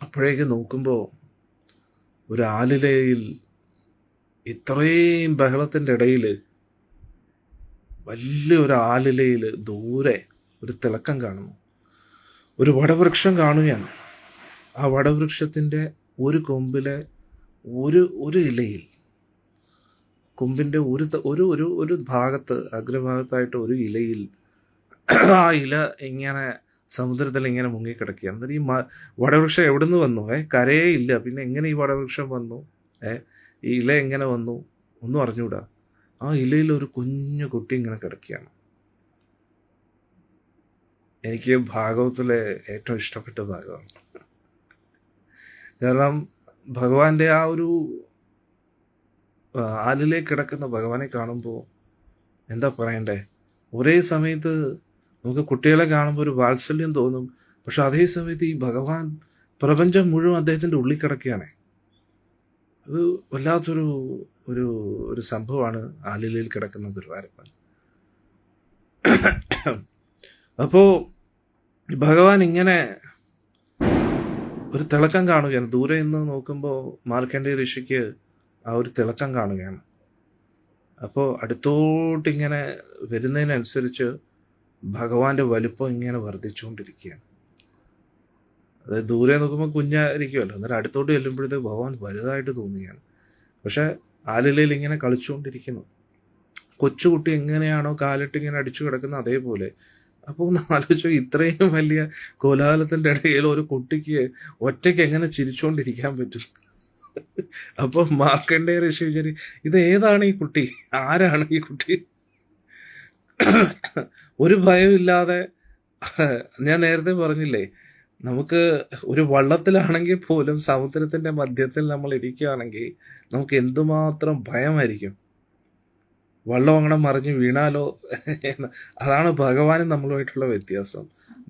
അപ്പോഴേക്ക് നോക്കുമ്പോൾ ഒരു ആലിലയിൽ ഇത്രയും ബഹളത്തിൻ്റെ ഇടയിൽ വലിയൊരു ആലിലയിൽ ദൂരെ ഒരു തിളക്കം കാണുന്നു. ഒരു വടവൃക്ഷം കാണുകയാണ്. ആ വടവൃക്ഷത്തിൻ്റെ ഒരു കൊമ്പിലെ ഒരു ഇലയിൽ, കൊമ്പിൻ്റെ ഒരു ഭാഗത്ത്, അഗ്രഭാഗത്തായിട്ട് ഒരു ഇലയിൽ ആ ഇല ഇങ്ങനെ സമുദ്രത്തിൽ ഇങ്ങനെ മുങ്ങിക്കിടക്കുകയാണ്. എന്നിട്ട് ഈ വടവൃക്ഷം എവിടെ നിന്ന് വന്നു? കരയേ ഇല്ല, പിന്നെ എങ്ങനെ ഈ വടവൃക്ഷം വന്നു? ഈ ഇല എങ്ങനെ വന്നു? ഒന്നും അറിഞ്ഞൂടാ. ആ ഇലയിൽ ഒരു കുഞ്ഞു കുട്ടി ഇങ്ങനെ കിടക്കുകയാണ്. എനിക്ക് ഭാഗവത്തിലെ ഏറ്റവും ഇഷ്ടപ്പെട്ട ഭാഗമാണ്. കാരണം ഭഗവാന്റെ ആ ഒരു ആലിലേക്ക് കിടക്കുന്ന ഭഗവാനെ കാണുമ്പോൾ എന്താ പറയണ്ടേ, ഒരേ സമയത്ത് നമുക്ക് കുട്ടികളെ കാണുമ്പോൾ ഒരു വാത്സല്യം തോന്നും, പക്ഷെ അതേ സമയത്ത് ഈ ഭഗവാൻ പ്രപഞ്ചം മുഴുവൻ അദ്ദേഹത്തിൻ്റെ ഉള്ളിൽ കിടക്കുകയാണ്. അത് വല്ലാത്തൊരു ഒരു ഒരു സംഭവമാണ് ആലിലയിൽ കിടക്കുന്ന ഗുരുവായൂരപ്പൻ. അപ്പോൾ ഭഗവാൻ ഇങ്ങനെ ഒരു തിളക്കം കാണുകയാണ്. ദൂരെ നിന്ന് നോക്കുമ്പോൾ മാർക്കണ്ഡേയ ഋഷിക്ക് ആ ഒരു തിളക്കം കാണുകയാണ്. അപ്പോൾ അടുത്തോട്ടിങ്ങനെ വരുന്നതിനനുസരിച്ച് ഭഗവാന്റെ വലുപ്പം ഇങ്ങനെ വർദ്ധിച്ചുകൊണ്ടിരിക്കുകയാണ്. അതായത് ദൂരെ നോക്കുമ്പോൾ കുഞ്ഞായിരിക്കുമല്ലോ, അന്നേരം അടുത്തോട്ട് ചെല്ലുമ്പോഴത്തേക്ക് ഭഗവാൻ വലുതായിട്ട് തോന്നുകയാണ്. പക്ഷെ ആലിലയിൽ ഇങ്ങനെ കളിച്ചുകൊണ്ടിരിക്കുന്നു. കൊച്ചുകുട്ടി എങ്ങനെയാണോ കാലിട്ട് ഇങ്ങനെ അടിച്ചു കിടക്കുന്നത് അതേപോലെ. അപ്പോൾ ഒന്ന് ആലോചിച്ചു, ഇത്രയും വലിയ കോലാഹലത്തിൻ്റെ ഇടയിൽ ഒരു കുട്ടിക്ക് ഒറ്റയ്ക്ക് എങ്ങനെ ചിരിച്ചുകൊണ്ടിരിക്കാൻ പറ്റും? അപ്പോൾ മാർക്കണ്ഡേയ ഋഷി വിചാരി, ഇത് ഏതാണ് ഈ കുട്ടി, ആരാണ് ഈ കുട്ടി? ഒരു ഭയമില്ലാതെ, ഞാൻ നേരത്തെ പറഞ്ഞില്ലേ, നമുക്ക് ഒരു വള്ളത്തിലാണെങ്കിൽ പോലും സമുദ്രത്തിന്റെ മധ്യത്തിൽ നമ്മൾ ഇരിക്കുകയാണെങ്കിൽ നമുക്ക് എന്തുമാത്രം ഭയമായിരിക്കും. വള്ളം അങ്ങനെ മറിഞ്ഞ് വീണാലോ അതാണ് ഭഗവാനും നമ്മളുമായിട്ടുള്ള വ്യത്യാസം.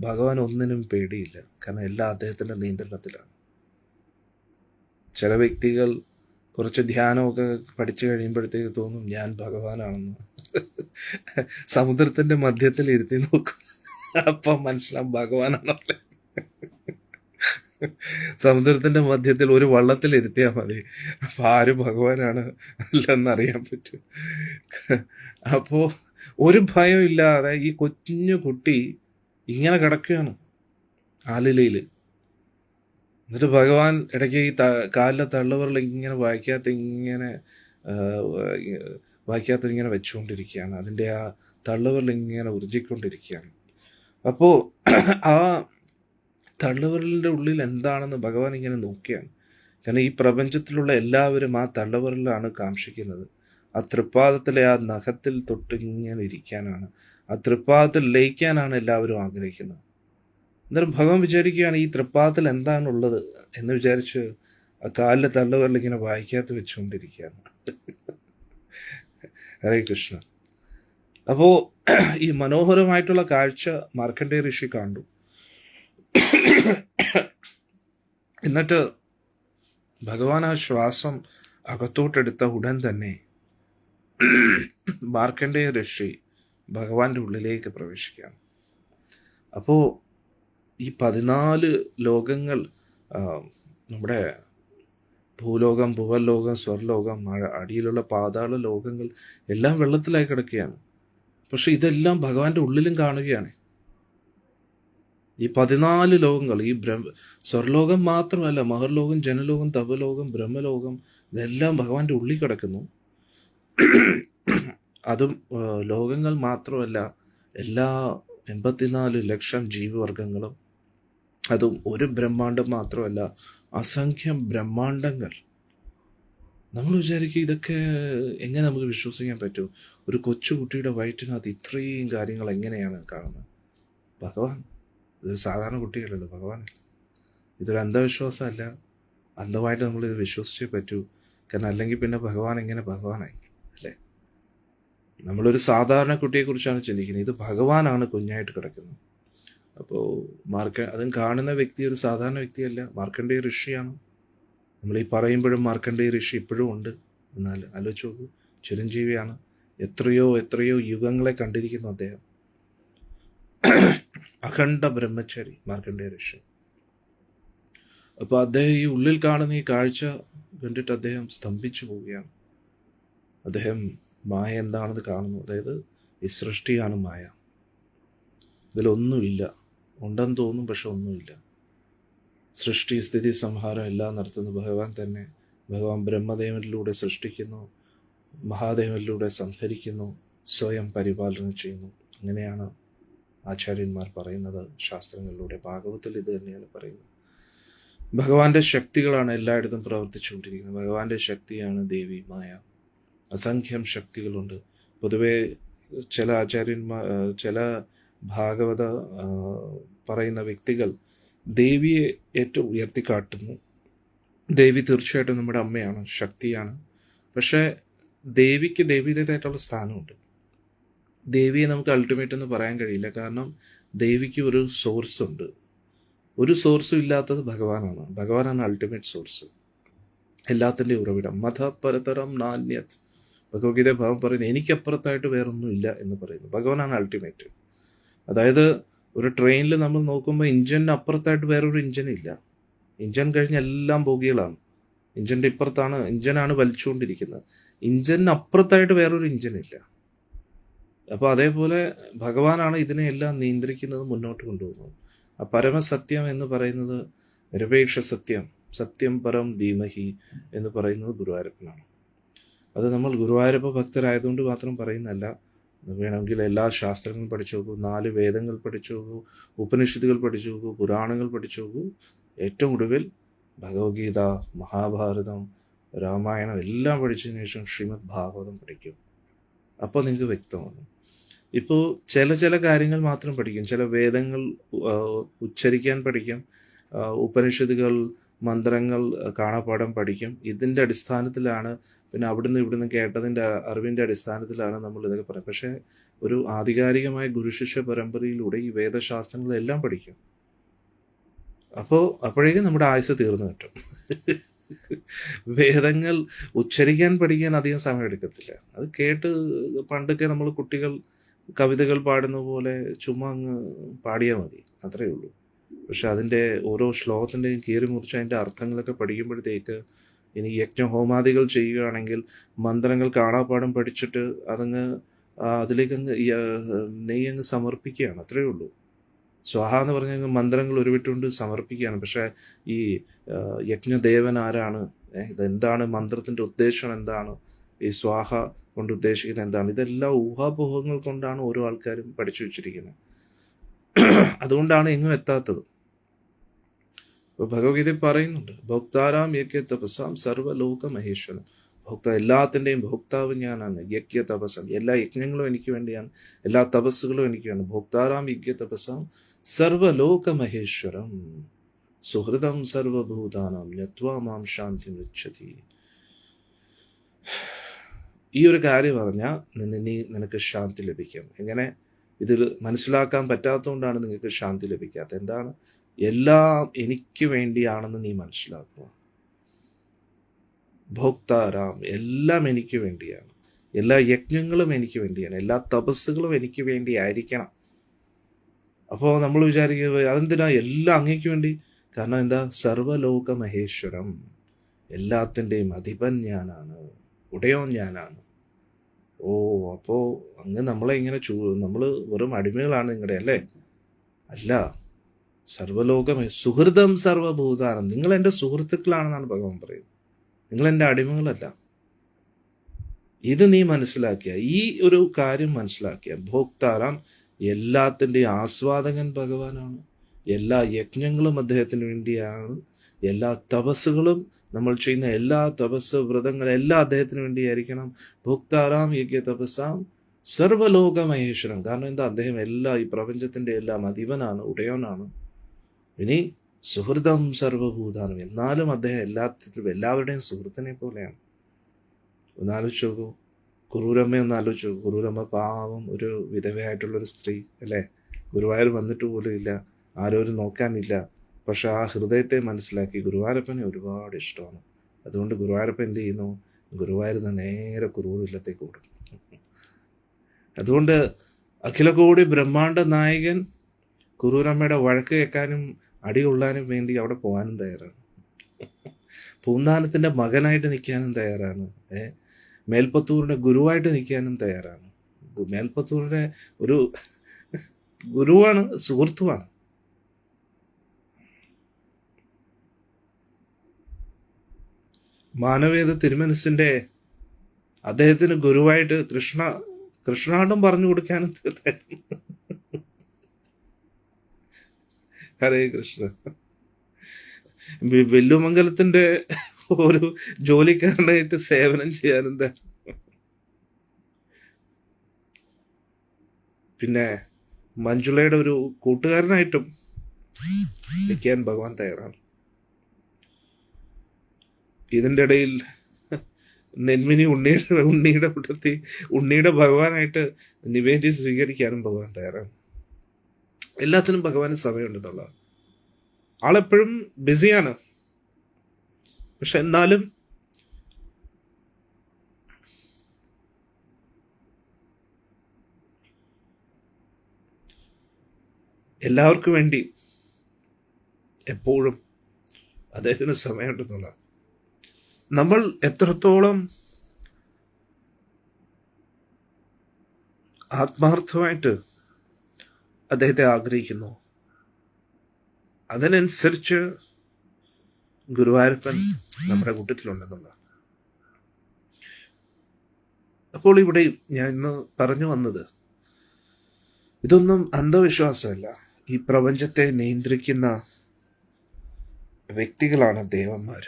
ഭഗവാൻ ഒന്നിനും പേടിയില്ല, കാരണം എല്ലാം അദ്ദേഹത്തിന്റെ നിയന്ത്രണത്തിലാണ്. ചില വ്യക്തികൾ കുറച്ച് ധ്യാനമൊക്കെ പഠിച്ചു കഴിയുമ്പോഴത്തേക്ക് തോന്നും ഞാൻ ഭഗവാനാണെന്ന്. സമുദ്രത്തിന്റെ മധ്യത്തിൽ ഇരുത്തി നോക്കും, അപ്പം മനസ്സിലാവും ഭഗവാനാണല്ലേ. സമുദ്രത്തിന്റെ മധ്യത്തിൽ ഒരു വള്ളത്തിൽ ഇരുത്തിയാൽ മതി, അപ്പൊ ആര് ഭഗവാനാണ് അല്ലെന്നറിയാൻ പറ്റും. അപ്പോ ഒരു ഭയം ഇല്ലാതെ ഈ കുഞ്ഞു കുട്ടി ഇങ്ങനെ കിടക്കുകയാണ് ആലിലയിൽ. എന്നിട്ട് ഭഗവാൻ ഇടയ്ക്ക് ഈ കാലിലെ തള്ളുവറിൽ ഇങ്ങനെ വായിക്കാത്ത ഇങ്ങനെ വെച്ചുകൊണ്ടിരിക്കുകയാണ്. അതിൻ്റെ ആ തള്ളുവറിൽ ഇങ്ങനെ ഉർജിക്കൊണ്ടിരിക്കുകയാണ്. അപ്പോൾ ആ തള്ളുവരലിൻ്റെ ഉള്ളിൽ എന്താണെന്ന് ഭഗവാൻ ഇങ്ങനെ നോക്കിയാണ്. കാരണം ഈ പ്രപഞ്ചത്തിലുള്ള എല്ലാവരും ആ തള്ളുവരലാണ് കാംക്ഷിക്കുന്നത്. ആ തൃപ്പാദത്തിലെ ആ നഖത്തിൽ തൊട്ട് ഇങ്ങനെ ഇരിക്കാനാണ്, ആ തൃപ്പാദത്തിൽ ലയിക്കാനാണ് എല്ലാവരും ആഗ്രഹിക്കുന്നത്. അന്നേരം ഭഗവാൻ വിചാരിക്കുകയാണ് ഈ തൃപ്പാദത്തിൽ എന്താണുള്ളത് എന്ന് വിചാരിച്ച് ആ കാലിലെ തള്ളുവരൽ ഇങ്ങനെ വായിക്കാത്ത വെച്ചുകൊണ്ടിരിക്കുകയാണ്. ഹരേ കൃഷ്ണ. അപ്പോൾ ഈ മനോഹരമായിട്ടുള്ള കാഴ്ച മാർക്കണ്ഡേയ ഋഷി കണ്ടു. എന്നിട്ട് ഭഗവാൻ ആ ശ്വാസം അകത്തോട്ടെടുത്ത ഉടൻ തന്നെ മാർക്കണ്ഡേയ ഋഷി ഭഗവാന്റെ ഉള്ളിലേക്ക് പ്രവേശിക്കുകയാണ്. അപ്പോൾ ഈ 14 ലോകങ്ങൾ, നമ്മുടെ ഭൂലോകം, ഭുവലോകം, സ്വർലോകം, അടിയിലുള്ള പാതാള ലോകങ്ങൾ എല്ലാം വെള്ളത്തിലായി കിടക്കുകയാണ്. പക്ഷെ ഇതെല്ലാം ഭഗവാന്റെ ഉള്ളിലും കാണുകയാണ്. ഈ 14 ലോകങ്ങൾ, ഈ സ്വർലോകം മാത്രമല്ല, മഹർലോകം, ജനലോകം, തപലോകം, ബ്രഹ്മലോകം, ഇതെല്ലാം ഭഗവാന്റെ ഉള്ളിൽ കിടക്കുന്നു. അതും ലോകങ്ങൾ മാത്രമല്ല, എല്ലാ 84 ലക്ഷം ജീവിവർഗങ്ങളും, അതും ഒരു ബ്രഹ്മാണ്ടം മാത്രമല്ല, അസംഖ്യം ബ്രഹ്മാണ്ടങ്ങൾ. നമ്മൾ വിചാരിക്കും ഇതൊക്കെ എങ്ങനെ നമുക്ക് വിശ്വസിക്കാൻ പറ്റും? ഒരു കൊച്ചുകുട്ടിയുടെ വയറ്റിനകത്ത് ഇത്രയും കാര്യങ്ങൾ എങ്ങനെയാണ് കാണുന്നത്? ഭഗവാൻ, ഇതൊരു സാധാരണ കുട്ടികളല്ലോ, ഭഗവാനല്ല. ഇതൊരു അന്ധവിശ്വാസമല്ല, അന്ധമായിട്ട് നമ്മളിത് വിശ്വസിച്ചേ പറ്റൂ. കാരണം അല്ലെങ്കിൽ പിന്നെ ഭഗവാൻ എങ്ങനെ ഭഗവാനായി, അല്ലേ? നമ്മളൊരു സാധാരണ കുട്ടിയെക്കുറിച്ചാണ് ചിന്തിക്കുന്നത്. ഇത് ഭഗവാനാണ് കുഞ്ഞായിട്ട് കിടക്കുന്നത്. അപ്പോൾ അതും കാണുന്ന വ്യക്തി ഒരു സാധാരണ വ്യക്തിയല്ല, മാർക്കണ്ഡേയ ഋഷിയാണ്. നമ്മൾ ഈ പറയുമ്പോഴും മാർക്കണ്ഡേയ ഋഷി ഇപ്പോഴും ഉണ്ട്. എന്നാൽ ആലോചിച്ച് നോക്കൂ, ചിരഞ്ജീവിയാണ്. എത്രയോ എത്രയോ യുഗങ്ങളെ കണ്ടിരിക്കുന്നു അദ്ദേഹം. അഖണ്ഡ ബ്രഹ്മചാരി മാർക്കണ്ഡേയ ഋഷി. അപ്പോൾ അദ്ദേഹം ഈ ഉള്ളിൽ കാണുന്ന ഈ കാഴ്ച കണ്ടിട്ട് അദ്ദേഹം സ്തംഭിച്ചു പോവുകയാണ്. അദ്ദേഹം മായ എന്താണെന്ന് കാണുന്നു. അതായത് ഈ സൃഷ്ടിയാണ് മായ. ഇതിലൊന്നുമില്ല, ഉണ്ടെന്ന് തോന്നും, പക്ഷെ ഒന്നുമില്ല. സൃഷ്ടി, സ്ഥിതി, സംഹാരം എല്ലാം നടത്തുന്ന ഭഗവാൻ തന്നെ. ഭഗവാൻ ബ്രഹ്മദേവനിലൂടെ സൃഷ്ടിക്കുന്നു, മഹാദേവനിലൂടെ സംഹരിക്കുന്നു, സ്വയം പരിപാലനം ചെയ്യുന്നു. അങ്ങനെയാണ് ആചാര്യന്മാർ പറയുന്നത് ശാസ്ത്രങ്ങളിലൂടെ. ഭാഗവത്തിൽ ഇത് തന്നെയാണ് പറയുന്നത്. ഭഗവാന്റെ ശക്തികളാണ് എല്ലായിടത്തും പ്രവർത്തിച്ചുകൊണ്ടിരിക്കുന്നത്. ഭഗവാന്റെ ശക്തിയാണ് ദേവി മായ. അസംഖ്യം ശക്തികളുണ്ട്. പൊതുവെ ചില ആചാര്യന്മാർ, ചില ഭാഗവത പറയുന്ന വ്യക്തികൾ ദേവിയെ ഏറ്റവും ഉയർത്തിക്കാട്ടുന്നു. ദേവി തീർച്ചയായിട്ടും നമ്മുടെ അമ്മയാണ്, ശക്തിയാണ്. പക്ഷേ ദേവിക്ക് ദേവിയുടേതായിട്ടുള്ള സ്ഥാനമുണ്ട്. ദേവിയെ നമുക്ക് അൾട്ടിമേറ്റ് എന്ന് പറയാൻ കഴിയില്ല. കാരണം ദേവിക്ക് ഒരു സോഴ്സ് ഉണ്ട്. ഒരു സോഴ്സും ഇല്ലാത്തത് ഭഗവാനാണ്. ഭഗവാനാണ് അൾട്ടിമേറ്റ് സോഴ്സ്, എല്ലാത്തിൻ്റെ ഉറവിടം. മത പരതരം നാന്യത്. ഭഗവത്ഗീത ഭാവം പറയുന്നത് എനിക്കപ്പുറത്തായിട്ട് വേറൊന്നും ഇല്ല എന്ന് പറയുന്നു. ഭഗവാനാണ് അൾട്ടിമേറ്റ്. അതായത് ഒരു ട്രെയിനിൽ നമ്മൾ നോക്കുമ്പോൾ ഇഞ്ചിന് അപ്പുറത്തായിട്ട് വേറൊരു ഇഞ്ചിൻ ഇല്ല. ഇഞ്ചിൻ കഴിഞ്ഞ് എല്ലാം ബോഗികളാണ്. ഇഞ്ചിൻ്റെ ഇപ്പുറത്താണ്, ഇഞ്ചിനാണ് വലിച്ചുകൊണ്ടിരിക്കുന്നത്. ഇഞ്ചിന് അപ്പുറത്തായിട്ട് വേറൊരു ഇഞ്ചിനില്ല. അപ്പോൾ അതേപോലെ ഭഗവാനാണ് ഇതിനെയെല്ലാം നിയന്ത്രിക്കുന്നത്, മുന്നോട്ട് കൊണ്ടുപോകുന്നത്. ആ പരമസത്യം എന്ന് പറയുന്നത് നിരപേക്ഷ സത്യം, സത്യം പരം ധീമഹി എന്ന് പറയുന്നത് ഗുരുവായൂരപ്പനാണ്. അത് നമ്മൾ ഗുരുവായൂരപ്പ ഭക്തരായതുകൊണ്ട് മാത്രം പറയുന്നതല്ല. വേണമെങ്കിൽ എല്ലാ ശാസ്ത്രങ്ങളും പഠിച്ചു നോക്കൂ, 4 വേദങ്ങൾ പഠിച്ചു നോക്കൂ, ഉപനിഷത്തുകൾ പഠിച്ചു നോക്കൂ, പുരാണങ്ങൾ പഠിച്ചു നോക്കൂ. ഏറ്റവും ഒടുവിൽ ഭഗവത്ഗീത, മഹാഭാരതം, രാമായണം എല്ലാം പഠിച്ചതിന് ശേഷം ശ്രീമദ് ഭാഗവതം പഠിക്കും. അപ്പോൾ നിങ്ങൾക്ക് വ്യക്തമാണ്. ഇപ്പോൾ ചില കാര്യങ്ങൾ മാത്രം പഠിക്കും. ചില വേദങ്ങൾ ഉച്ചരിക്കാൻ പഠിക്കും, ഉപനിഷത്തുകൾ, മന്ത്രങ്ങൾ കാണാപ്പാഠം പഠിക്കും. ഇതിൻ്റെ അടിസ്ഥാനത്തിലാണ്, പിന്നെ അവിടുന്ന് ഇവിടുന്ന് കേട്ടതിൻ്റെ അറിവിൻ്റെ അടിസ്ഥാനത്തിലാണ് നമ്മൾ ഇതൊക്കെ പറയുന്നത്. പക്ഷേ ഒരു ആധികാരികമായ ഗുരുശിഷ്യ പരമ്പരയിലൂടെ ഈ വേദശാസ്ത്രങ്ങളെല്ലാം പഠിക്കും. അപ്പോഴേക്കും നമ്മുടെ ആയുസ് തീർന്നു കിട്ടും. വേദങ്ങൾ ഉച്ചരിക്കാൻ പഠിക്കാൻ അധികം സമയം എടുക്കത്തില്ല. അത് കേട്ട് പണ്ടൊക്കെ നമ്മൾ കുട്ടികൾ കവിതകൾ പാടുന്ന പോലെ ചുമ്മാ അങ്ങ് പാടിയാൽ മതി, അത്രയേ ഉള്ളൂ. പക്ഷെ അതിൻ്റെ ഓരോ ശ്ലോകത്തിൻ്റെയും കീറി മുറിച്ച് അതിൻ്റെ അർത്ഥങ്ങളൊക്കെ പഠിക്കുമ്പോഴത്തേക്ക്, ഇനി യജ്ഞഹോമാദികൾ ചെയ്യുകയാണെങ്കിൽ മന്ത്രങ്ങൾ കാണാപ്പാഠം പഠിച്ചിട്ട് അതങ്ങ് അതിലേക്കങ്ങ് നെയ്യങ്ങ് സമർപ്പിക്കുകയാണ്, അത്രയേ ഉള്ളൂ. സ്വാഹ എന്ന് പറഞ്ഞ മന്ത്രങ്ങൾ ഉരുവിട്ടുകൊണ്ട് സമർപ്പിക്കുകയാണ്. പക്ഷേ ഈ യജ്ഞദേവൻ ആരാണ്, ഇതെന്താണ്, മന്ത്രത്തിൻ്റെ ഉദ്ദേശം എന്താണ്, ഈ സ്വാഹ കൊണ്ട് ഉദ്ദേശിക്കുന്നത് എന്താണ്, ഇതെല്ലാം ഊഹാപോഹങ്ങൾ കൊണ്ടാണ് ഓരോ ആൾക്കാരും പഠിച്ചു വെച്ചിരിക്കുന്നത്. അതുകൊണ്ടാണ് എങ്ങും എത്താത്തത്. ഇപ്പോൾ ഭഗവത്ഗീത പറയുന്നുണ്ട്, ഭോക്താരാം യജ്ഞ തപസാം സർവ്വലോക മഹേശ്വരം. എല്ലാത്തിൻ്റെയും ഭോക്താവ് ഞാനാണ്. യജ്ഞ തപസം, എല്ലാ യജ്ഞങ്ങളും എനിക്ക് വേണ്ടിയാണ്, എല്ലാ തപസ്സുകളും എനിക്ക് വേണം. ഭോക്താരാം യജ്ഞ തപസാം സർവലോക മഹേശ്വരം സുഹൃതം സർവഭൂതാനാം യത്വാ മാം ശാന്തി മൃച്ഛതി. ഈ ഒരു കാര്യം പറഞ്ഞാൽ നിനക്ക് ശാന്തി ലഭിക്കും. എങ്ങനെ? ഇതിൽ മനസ്സിലാക്കാൻ പറ്റാത്തതുകൊണ്ടാണ് നിങ്ങൾക്ക് ശാന്തി ലഭിക്കാത്തത്. എന്താണ്? എല്ലാം എനിക്ക് വേണ്ടിയാണെന്ന് നീ മനസ്സിലാക്കുക. ഭോക്താരാം, എല്ലാം എനിക്ക് വേണ്ടിയാണ്, എല്ലാ യജ്ഞങ്ങളും എനിക്ക് വേണ്ടിയാണ്, എല്ലാ തപസ്സുകളും എനിക്ക് വേണ്ടി ആയിരിക്കണം. അപ്പോൾ നമ്മൾ വിചാരിക്കുക അതെന്തിനാ എല്ലാം അങ്ങേക്ക് വേണ്ടി? കാരണം എന്താ? സർവലോക മഹേശ്വരം, എല്ലാത്തിൻ്റെയും അധിപൻ ഞാനാണ്, ഉടയോൻ ഞാനാണ്. അപ്പോൾ അങ്ങ് നമ്മളെ ഇങ്ങനെ നമ്മൾ വെറും അടിമകളാണ് നിങ്ങളുടെ, അല്ലേ? അല്ല, സർവലോകം സുഹൃതം സർവഭൂതാനം, നിങ്ങൾ എൻ്റെ സുഹൃത്തുക്കളാണെന്നാണ് ഭഗവാൻ പറയുന്നത്. നിങ്ങൾ എൻ്റെ അടിമകളല്ല. ഇത് നീ മനസ്സിലാക്കിയ, ഈ ഒരു കാര്യം മനസ്സിലാക്കിയ, ഭോക്താറാം, എല്ലാത്തിൻ്റെയും ആസ്വാദകൻ ഭഗവാനാണ്. എല്ലാ യജ്ഞങ്ങളും അദ്ദേഹത്തിന് വേണ്ടിയാണ്. എല്ലാ തപസ്സുകളും, നമ്മൾ ചെയ്യുന്ന എല്ലാ തപസ് വ്രതങ്ങളും എല്ലാം അദ്ദേഹത്തിന് വേണ്ടിയായിരിക്കണം. ഭോക്താറാം യജ്ഞ തപസ്സാം സർവലോക മഹേശ്വരം. കാരണം എന്താ? അദ്ദേഹം ഈ പ്രപഞ്ചത്തിൻ്റെ എല്ലാം അധിപനാണ്, ഉടയോനാണ്. ഇനി സുഹൃതം സർവഭൂതാനം, എന്നാലും അദ്ദേഹം എല്ലാവരുടെയും സുഹൃത്തിനെ പോലെയാണ്. ഒന്നാലോചിച്ച് നോക്കൂ. കുറൂരമ്മ ഒന്ന് ആലോചിച്ചു. കുറൂരമ്മ പാവം ഒരു വിധവയായിട്ടുള്ളൊരു സ്ത്രീ അല്ലേ, ഗുരുവായൂർ വന്നിട്ട് പോലും ഇല്ല, ആരോരും നോക്കാനില്ല. പക്ഷെ ആ ഹൃദയത്തെ മനസ്സിലാക്കി ഗുരുവായൂരപ്പനെ ഒരുപാട് ഇഷ്ടമാണ്. അതുകൊണ്ട് ഗുരുവായൂരപ്പൻ എന്ത് ചെയ്യുന്നു, ഗുരുവായൂരിൽ നിന്ന് നേരെ കുറൂരില്ലത്തേക്ക് ഓടും. അതുകൊണ്ട് അഖിലകോടി ബ്രഹ്മാണ്ട നായകൻ കുറൂരമ്മയുടെ വഴക്ക് കേൾക്കാനും അടി കൊള്ളാനും വേണ്ടി അവിടെ പോകാനും തയ്യാറാണ്. പൂന്താനത്തിൻ്റെ മകനായിട്ട് നിൽക്കാനും തയ്യാറാണ്. മേൽപ്പത്തൂരിൻ്റെ ഗുരുവായിട്ട് നിൽക്കാനും തയ്യാറാണ്. മേൽപ്പത്തൂരിൻ്റെ ഒരു ഗുരുവാണ്, സുഹൃത്തുമാണ്. മാനവേദ തിരുമനസിൻ്റെ അദ്ദേഹത്തിന് ഗുരുവായിട്ട് കൃഷ്ണാണ്ടും പറഞ്ഞു കൊടുക്കാനും ഹരേ കൃഷ്ണ. വെല്ലുമംഗലത്തിന്റെ ഒരു ജോലിക്കാരനായിട്ട് സേവനം ചെയ്യാനെന്താ. പിന്നെ മഞ്ജുളയുടെ ഒരു കൂട്ടുകാരനായിട്ടും നിൽക്കാൻ ഭഗവാൻ തയ്യാറാണ്. ഇതിൻ്റെ ഇടയിൽ നെന്മിനി ഉണ്ണിയുടെ കൂട്ടത്തിൽ ഉണ്ണിയുടെ ഭഗവാനായിട്ട് നിവേദ്യം സ്വീകരിക്കാനും ഭഗവാൻ തയ്യാറാണ്. എല്ലാത്തിനും ഭഗവാന് സമയമുണ്ടെന്നുള്ള ആളെപ്പോഴും ബിസിയാണ്. പക്ഷെ എന്നാലും എല്ലാവർക്കും വേണ്ടി എപ്പോഴും അദ്ദേഹത്തിന് സമയമുണ്ടെന്നുള്ള നമ്മൾ എത്രത്തോളം ആത്മാർത്ഥമായിട്ട് അദ്ദേഹത്തെ ആഗ്രഹിക്കുന്നു, അതിനനുസരിച്ച് ഗുരുവായൂരപ്പൻ നമ്മുടെ കൂട്ടത്തിലുണ്ടെന്നുള്ള. അപ്പോൾ ഇവിടെ ഞാൻ ഇന്ന് പറഞ്ഞു വന്നത്, ഇതൊന്നും അന്ധവിശ്വാസമല്ല. ഈ പ്രപഞ്ചത്തെ നിയന്ത്രിക്കുന്ന വ്യക്തികളാണ് ദേവന്മാർ.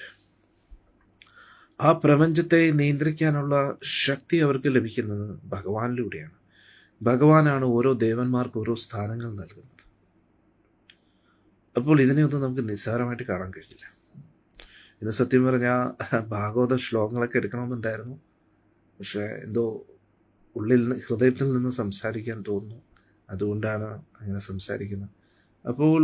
ആ പ്രപഞ്ചത്തെ നിയന്ത്രിക്കാനുള്ള ശക്തി അവർക്ക് ലഭിക്കുന്നത് ഭഗവാനിലൂടെയാണ്. ഭഗവാനാണ് ഓരോ ദേവന്മാർക്ക് ഓരോ സ്ഥാനങ്ങൾ നൽകുന്നത്. അപ്പോൾ ഇതിനെയൊന്നും നമുക്ക് നിസ്സാരമായിട്ട് കാണാൻ കഴിയില്ല. ഇന്ന് സത്യം പറഞ്ഞാൽ ഭാഗവത ശ്ലോകങ്ങളൊക്കെ എടുക്കണമെന്നുണ്ടായിരുന്നു. പക്ഷെ എന്തോ ഹൃദയത്തിൽ നിന്ന് സംസാരിക്കാൻ തോന്നുന്നു. അതുകൊണ്ടാണ് അങ്ങനെ സംസാരിക്കുന്നത്. അപ്പോൾ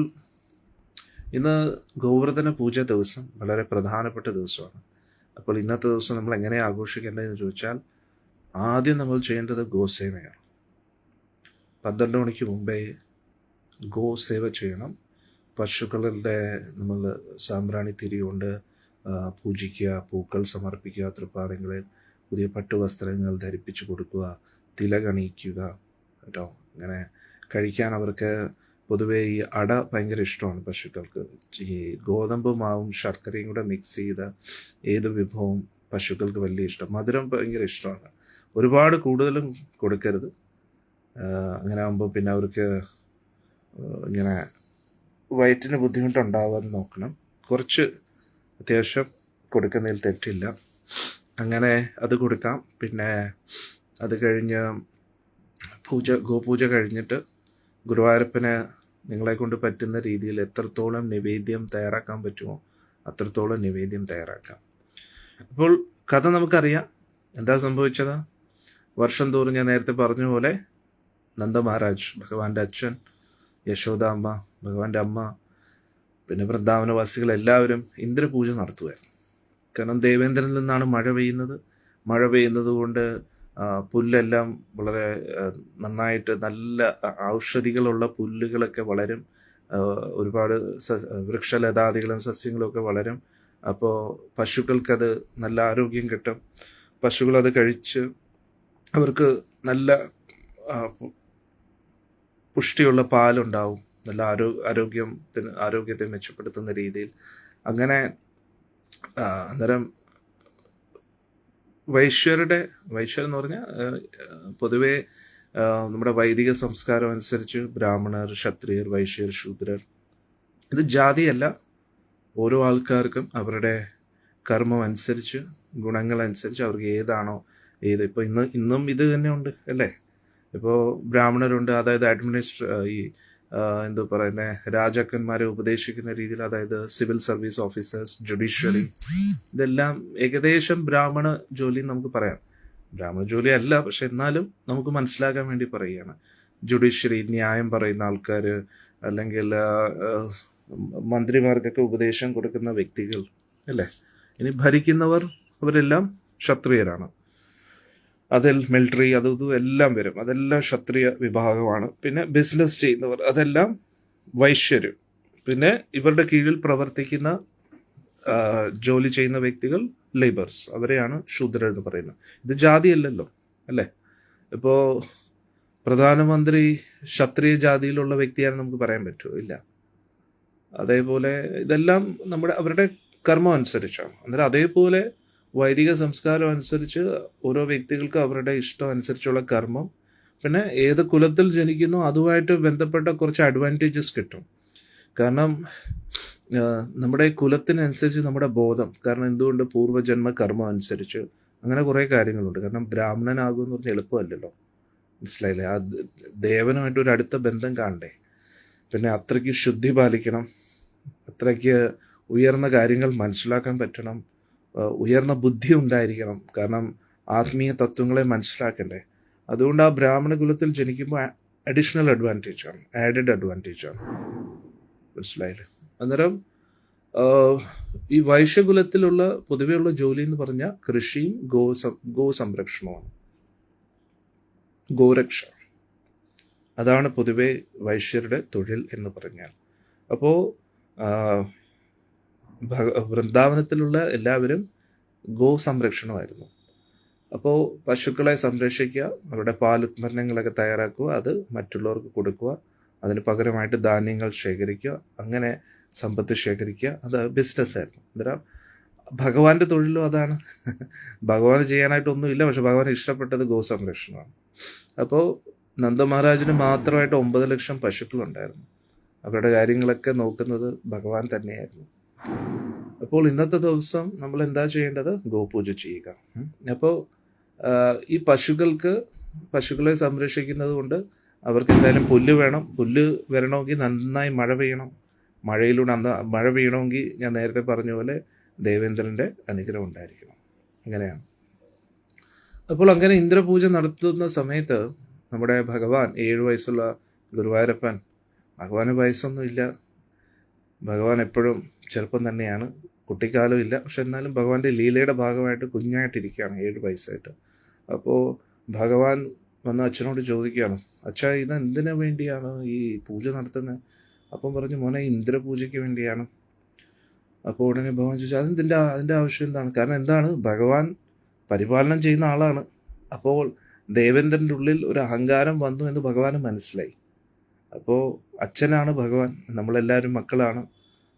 ഇന്ന് ഗോവർദ്ധന പൂജ ദിവസം വളരെ പ്രധാനപ്പെട്ട ദിവസമാണ്. അപ്പോൾ ഇന്നത്തെ ദിവസം നമ്മൾ എങ്ങനെ ആഘോഷിക്കേണ്ടതെന്ന് ചോദിച്ചാൽ, ആദ്യം നമ്മൾ ചെയ്യേണ്ടത് ഗോസേവയാണ്. 12 മണിക്ക് മുമ്പേ ഗോസേവ ചെയ്യണം. പശുക്കളുടെ നമ്മൾ സാമ്പ്രാണി തിരി കൊണ്ട് പൂജിക്കുക, പൂക്കൾ സമർപ്പിക്കുക, തൃപ്പാദങ്ങളിൽ പുതിയ പട്ടുവസ്ത്രങ്ങൾ ധരിപ്പിച്ചു കൊടുക്കുക, തിലകണിയിക്കുക കേട്ടോ. അങ്ങനെ കഴിക്കാൻ അവർക്ക് പൊതുവേ ഈ അട ഭയങ്കര ഇഷ്ടമാണ് പശുക്കൾക്ക്. ഈ ഗോതമ്പ് മാവും ശർക്കരയും കൂടെ മിക്സ് ചെയ്ത ഏത് വിഭവവും പശുക്കൾക്ക് വലിയ ഇഷ്ടം. മധുരം ഭയങ്കര ഇഷ്ടമാണ്. ഒരുപാട് കൂടുതലും കൊടുക്കരുത്. അങ്ങനെ ആകുമ്പോൾ പിന്നെ അവർക്ക് ഇങ്ങനെ വയറ്റിന് ബുദ്ധിമുട്ടുണ്ടാവാതെ നോക്കണം. കുറച്ച് അത്യാവശ്യം കൊടുക്കുന്നതിൽ തെറ്റില്ല. അങ്ങനെ അത് കൊടുക്കാം. പിന്നെ അത് കഴിഞ്ഞ് ഗോപൂജ കഴിഞ്ഞിട്ട് ഗുരുവായൂരപ്പന് നിങ്ങളെ കൊണ്ട് പറ്റുന്ന രീതിയിൽ എത്രത്തോളം നിവേദ്യം തയ്യാറാക്കാൻ പറ്റുമോ അത്രത്തോളം നിവേദ്യം തയ്യാറാക്കാം. അപ്പോൾ കഥ നമുക്കറിയാം. എന്താ സംഭവിച്ചത്? വർഷം തോറും ഞാൻ നേരത്തെ പറഞ്ഞ പോലെ നന്ദ മഹാരാജ്, ഭഗവാന്റെ അച്ഛൻ, യശോദാമ്മ, ഭഗവാന്റെ അമ്മ, പിന്നെ വൃന്ദാവനവാസികളെല്ലാവരും ഇന്ദ്രപൂജ നടത്തുമായിരുന്നു. കാരണം ദേവേന്ദ്രനിൽ നിന്നാണ് മഴ പെയ്യുന്നത് കൊണ്ട് പുല്ലെല്ലാം വളരെ നന്നായിട്ട് നല്ല ഔഷധികളുള്ള പുല്ലുകളൊക്കെ വളരും. ഒരുപാട് വൃക്ഷലതാദികളും സസ്യങ്ങളും ഒക്കെ വളരും. അപ്പോൾ പശുക്കൾക്കത് നല്ല ആരോഗ്യം കിട്ടും. പശുക്കളത് കഴിച്ച് അവർക്ക് നല്ല പുഷ്ടിയുള്ള പാലുണ്ടാവും. നല്ല ആരോഗ്യത്തെ മെച്ചപ്പെടുത്തുന്ന രീതിയിൽ. അങ്ങനെ അന്നേരം വൈശ്യരെന്ന് പറഞ്ഞാൽ പൊതുവെ നമ്മുടെ വൈദിക സംസ്കാരം അനുസരിച്ച് ബ്രാഹ്മണർ, ക്ഷത്രിയർ, വൈശ്യർ, ശൂദ്രർ, ഇത് ജാതിയല്ല. ഓരോ ആൾക്കാർക്കും അവരുടെ കർമ്മം അനുസരിച്ച്, ഗുണങ്ങളനുസരിച്ച് അവർക്ക് ഏതാണോ ഇപ്പോൾ ഇന്നും ഇത് തന്നെ ഉണ്ട് അല്ലേ. ഇപ്പോൾ ബ്രാഹ്മണരുണ്ട്, അതായത് രാജാക്കന്മാരെ ഉപദേശിക്കുന്ന രീതിയിൽ, അതായത് സിവിൽ സർവീസ് ഓഫീസേഴ്സ്, ജുഡീഷ്യറി, ഇതെല്ലാം ഏകദേശം ബ്രാഹ്മണ ജോലി നമുക്ക് പറയാം. ബ്രാഹ്മണ ജോലി അല്ല, പക്ഷെ എന്നാലും നമുക്ക് മനസ്സിലാക്കാൻ വേണ്ടി പറയുകയാണ്. ജുഡീഷ്യറി, ന്യായം പറയുന്ന ആൾക്കാർ, അല്ലെങ്കിൽ മന്ത്രിമാർക്കൊക്കെ ഉപദേശം കൊടുക്കുന്ന വ്യക്തികൾ, അല്ലേ? ഇനി ഭരിക്കുന്നവർ, അവരെല്ലാം ക്ഷത്രിയരാണ്. അതിൽ മിലിറ്ററി അതും ഇതും എല്ലാം വരും, അതെല്ലാം ക്ഷത്രിയ വിഭാഗമാണ്. പിന്നെ ബിസിനസ് ചെയ്യുന്നവർ, അതെല്ലാം വൈശ്യര്. പിന്നെ ഇവരുടെ കീഴിൽ പ്രവർത്തിക്കുന്ന ജോലി ചെയ്യുന്ന വ്യക്തികൾ ലേബേഴ്സ്, അവരെയാണ് ശൂദ്രർ എന്ന് പറയുന്നത്. ഇത് ജാതിയല്ലല്ലോ, അല്ലേ? ഇപ്പോൾ പ്രധാനമന്ത്രി ക്ഷത്രിയ ജാതിയിലുള്ള വ്യക്തിയാണെന്ന് നമുക്ക് പറയാൻ പറ്റുമോ? ഇല്ല. അതേപോലെ ഇതെല്ലാം അവരുടെ കർമ്മം അനുസരിച്ചാണ്. അന്നേരം അതേപോലെ വൈദിക സംസ്കാരം അനുസരിച്ച് ഓരോ വ്യക്തികൾക്ക് അവരുടെ ഇഷ്ടം അനുസരിച്ചുള്ള കർമ്മം, പിന്നെ ഏത് കുലത്തിൽ ജനിക്കുന്നോ അതുമായിട്ട് ബന്ധപ്പെട്ട കുറച്ച് അഡ്വാൻറ്റേജസ് കിട്ടും. കാരണം നമ്മുടെ കുലത്തിനനുസരിച്ച് നമ്മുടെ ബോധം, കാരണം എന്തുകൊണ്ട് പൂർവ്വജന്മ കർമ്മം അനുസരിച്ച് അങ്ങനെ കുറേ കാര്യങ്ങളുണ്ട്. കാരണം ബ്രാഹ്മണനാകുമെന്ന് പറഞ്ഞാൽ എളുപ്പമല്ലല്ലോ, മനസ്സിലായില്ലേ? ആ ദേവനുമായിട്ട് ഒരു അടുത്ത ബന്ധം കാണണ്ടേ. പിന്നെ അത്രയ്ക്ക് ശുദ്ധി പാലിക്കണം, അത്രയ്ക്ക് ഉയർന്ന കാര്യങ്ങൾ മനസ്സിലാക്കാൻ പറ്റണം, ഉയർന്ന ബുദ്ധി ഉണ്ടായിരിക്കണം. കാരണം ആത്മീയ തത്വങ്ങളെ മനസ്സിലാക്കണ്ടേ. അതുകൊണ്ട് ആ ബ്രാഹ്മണ കുലത്തിൽ ജനിക്കുമ്പോൾ അഡീഷണൽ അഡ്വാൻറ്റേജാണ്, ആഡഡ് അഡ്വാൻറ്റേജാണ്, മനസ്സിലായില്ലേ? അന്നേരം ഈ വൈശ്യകുലത്തിലുള്ള പൊതുവെയുള്ള ജോലി എന്ന് പറഞ്ഞാൽ കൃഷിയും ഗോ സംരക്ഷണമാണ്, ഗോരക്ഷ. അതാണ് പൊതുവെ വൈശ്യരുടെ തൊഴിൽ എന്ന് പറഞ്ഞാൽ. അപ്പോൾ വൃന്ദാവനത്തിലുള്ള എല്ലാവരും ഗോ സംരക്ഷണമായിരുന്നു. അപ്പോൾ പശുക്കളെ സംരക്ഷിക്കുക, അവരുടെ പാലുത്പന്നങ്ങളൊക്കെ തയ്യാറാക്കുക, അത് മറ്റുള്ളവർക്ക് കൊടുക്കുക, അതിന് പകരമായിട്ട് ധാന്യങ്ങൾ ശേഖരിക്കുക, അങ്ങനെ സമ്പത്ത് ശേഖരിക്കുക. അത് ബിസിനസ്സായിരുന്നു. അന്നേരം ഭഗവാന്റെ തൊഴിലും അതാണ്. ഭഗവാന് ചെയ്യാനായിട്ടൊന്നുമില്ല, പക്ഷെ ഭഗവാൻ ഇഷ്ടപ്പെട്ടത് ഗോ സംരക്ഷണമാണ്. അപ്പോൾ നന്ദമഹാരാജിന് മാത്രമായിട്ട് 9 ലക്ഷം പശുക്കളുണ്ടായിരുന്നു. അവരുടെ കാര്യങ്ങളൊക്കെ നോക്കുന്നത് ഭഗവാൻ തന്നെയായിരുന്നു. അപ്പോൾ ഇന്നത്തെ ദിവസം നമ്മൾ എന്താ ചെയ്യേണ്ടത്? ഗോപൂജ ചെയ്യുക. അപ്പോൾ ഈ പശുക്കളെ സംരക്ഷിക്കുന്നത് കൊണ്ട് അവർക്ക് എന്തായാലും പുല്ല് വേണം. പുല്ല് വരണമെങ്കിൽ നന്നായി മഴ പെയ്യണം. മഴ പെയ്യണമെങ്കിൽ ഞാൻ നേരത്തെ പറഞ്ഞ പോലെ ദേവേന്ദ്രൻ്റെ അനുഗ്രഹം ഉണ്ടായിരിക്കണം. അങ്ങനെയാണ്. അപ്പോൾ അങ്ങനെ ഇന്ദ്രപൂജ നടത്തുന്ന സമയത്ത് നമ്മുടെ ഭഗവാൻ, 7 വയസ്സുള്ള ഗുരുവായൂരപ്പൻ, ഭഗവാന് വയസ്സൊന്നുമില്ല, ഭഗവാൻ എപ്പോഴും ചെറുപ്പം തന്നെയാണ്, കുട്ടിക്കാലം ഇല്ല. പക്ഷെ എന്നാലും ഭഗവാന്റെ ലീലയുടെ ഭാഗമായിട്ട് കുഞ്ഞായിട്ടിരിക്കുകയാണ്, 7 വയസ്സായിട്ട്. അപ്പോൾ ഭഗവാൻ വന്ന് അച്ഛനോട് ചോദിക്കുകയാണ്, അച്ഛാ ഇത് എന്തിനു വേണ്ടിയാണ് ഈ പൂജ നടത്തുന്നത്? അപ്പം പറഞ്ഞു, മോനെ ഇന്ദ്രപൂജയ്ക്ക് വേണ്ടിയാണ്. അപ്പോൾ ഉടനെ ഭഗവാൻ ചോദിച്ചു, അതിൻ്റെ ആവശ്യം എന്താണ്? കാരണം എന്താണ്? ഭഗവാൻ പരിപാലനം ചെയ്യുന്ന ആളാണ്. അപ്പോൾ ദേവേന്ദ്രൻ്റെ ഉള്ളിൽ ഒരു അഹങ്കാരം വന്നു എന്ന് ഭഗവാന് മനസ്സിലായി. അപ്പോൾ അച്ഛനാണ് ഭഗവാൻ, നമ്മളെല്ലാവരും മക്കളാണ്.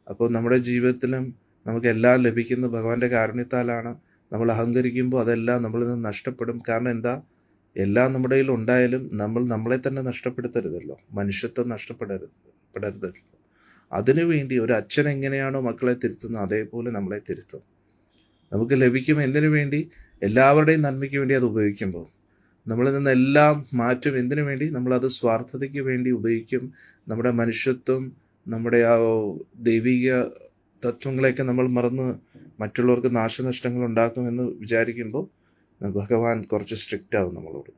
അപ്പോൾ നമ്മുടെ ജീവിതത്തിലും നമുക്ക് എല്ലാം ലഭിക്കുന്നത് ഭഗവാന്റെ കാരുണ്യത്താലാണ്. നമ്മൾ അഹങ്കരിക്കുമ്പോൾ അതെല്ലാം നമ്മളിൽ നിന്ന് നഷ്ടപ്പെടും. കാരണം എന്താ? എല്ലാം നമ്മുടെ കയ്യിൽ ഉണ്ടായാലും നമ്മൾ നമ്മളെ തന്നെ നഷ്ടപ്പെടുത്തരുതല്ലോ, മനുഷ്യത്വം നഷ്ടപ്പെടരുതല്ലോ. അതിനുവേണ്ടി ഒരു അച്ഛൻ എങ്ങനെയാണോ മക്കളെ തിരുത്തുന്നത്, അതേപോലെ നമ്മളെ തിരുത്തും. നമുക്ക് ലഭിക്കും എന്തിനു വേണ്ടി? എല്ലാവരുടെയും നന്മയ്ക്ക് വേണ്ടി അത് ഉപയോഗിക്കുമ്പോൾ നമ്മളിൽ നിന്ന് എല്ലാം മാറ്റും. എന്തിനു വേണ്ടി? നമ്മളത് സ്വാർത്ഥതയ്ക്ക് വേണ്ടി ഉപയോഗിക്കും. നമ്മുടെ മനുഷ്യത്വം, നമ്മുടെ ആ ദൈവിക തത്വങ്ങളെയൊക്കെ നമ്മൾ മറന്ന് മറ്റുള്ളവർക്ക് നാശനഷ്ടങ്ങൾ ഉണ്ടാക്കുമെന്ന് വിചാരിക്കുമ്പോൾ ഭഗവാൻ കുറച്ച് സ്ട്രിക്റ്റ് ആവും നമ്മളോട്.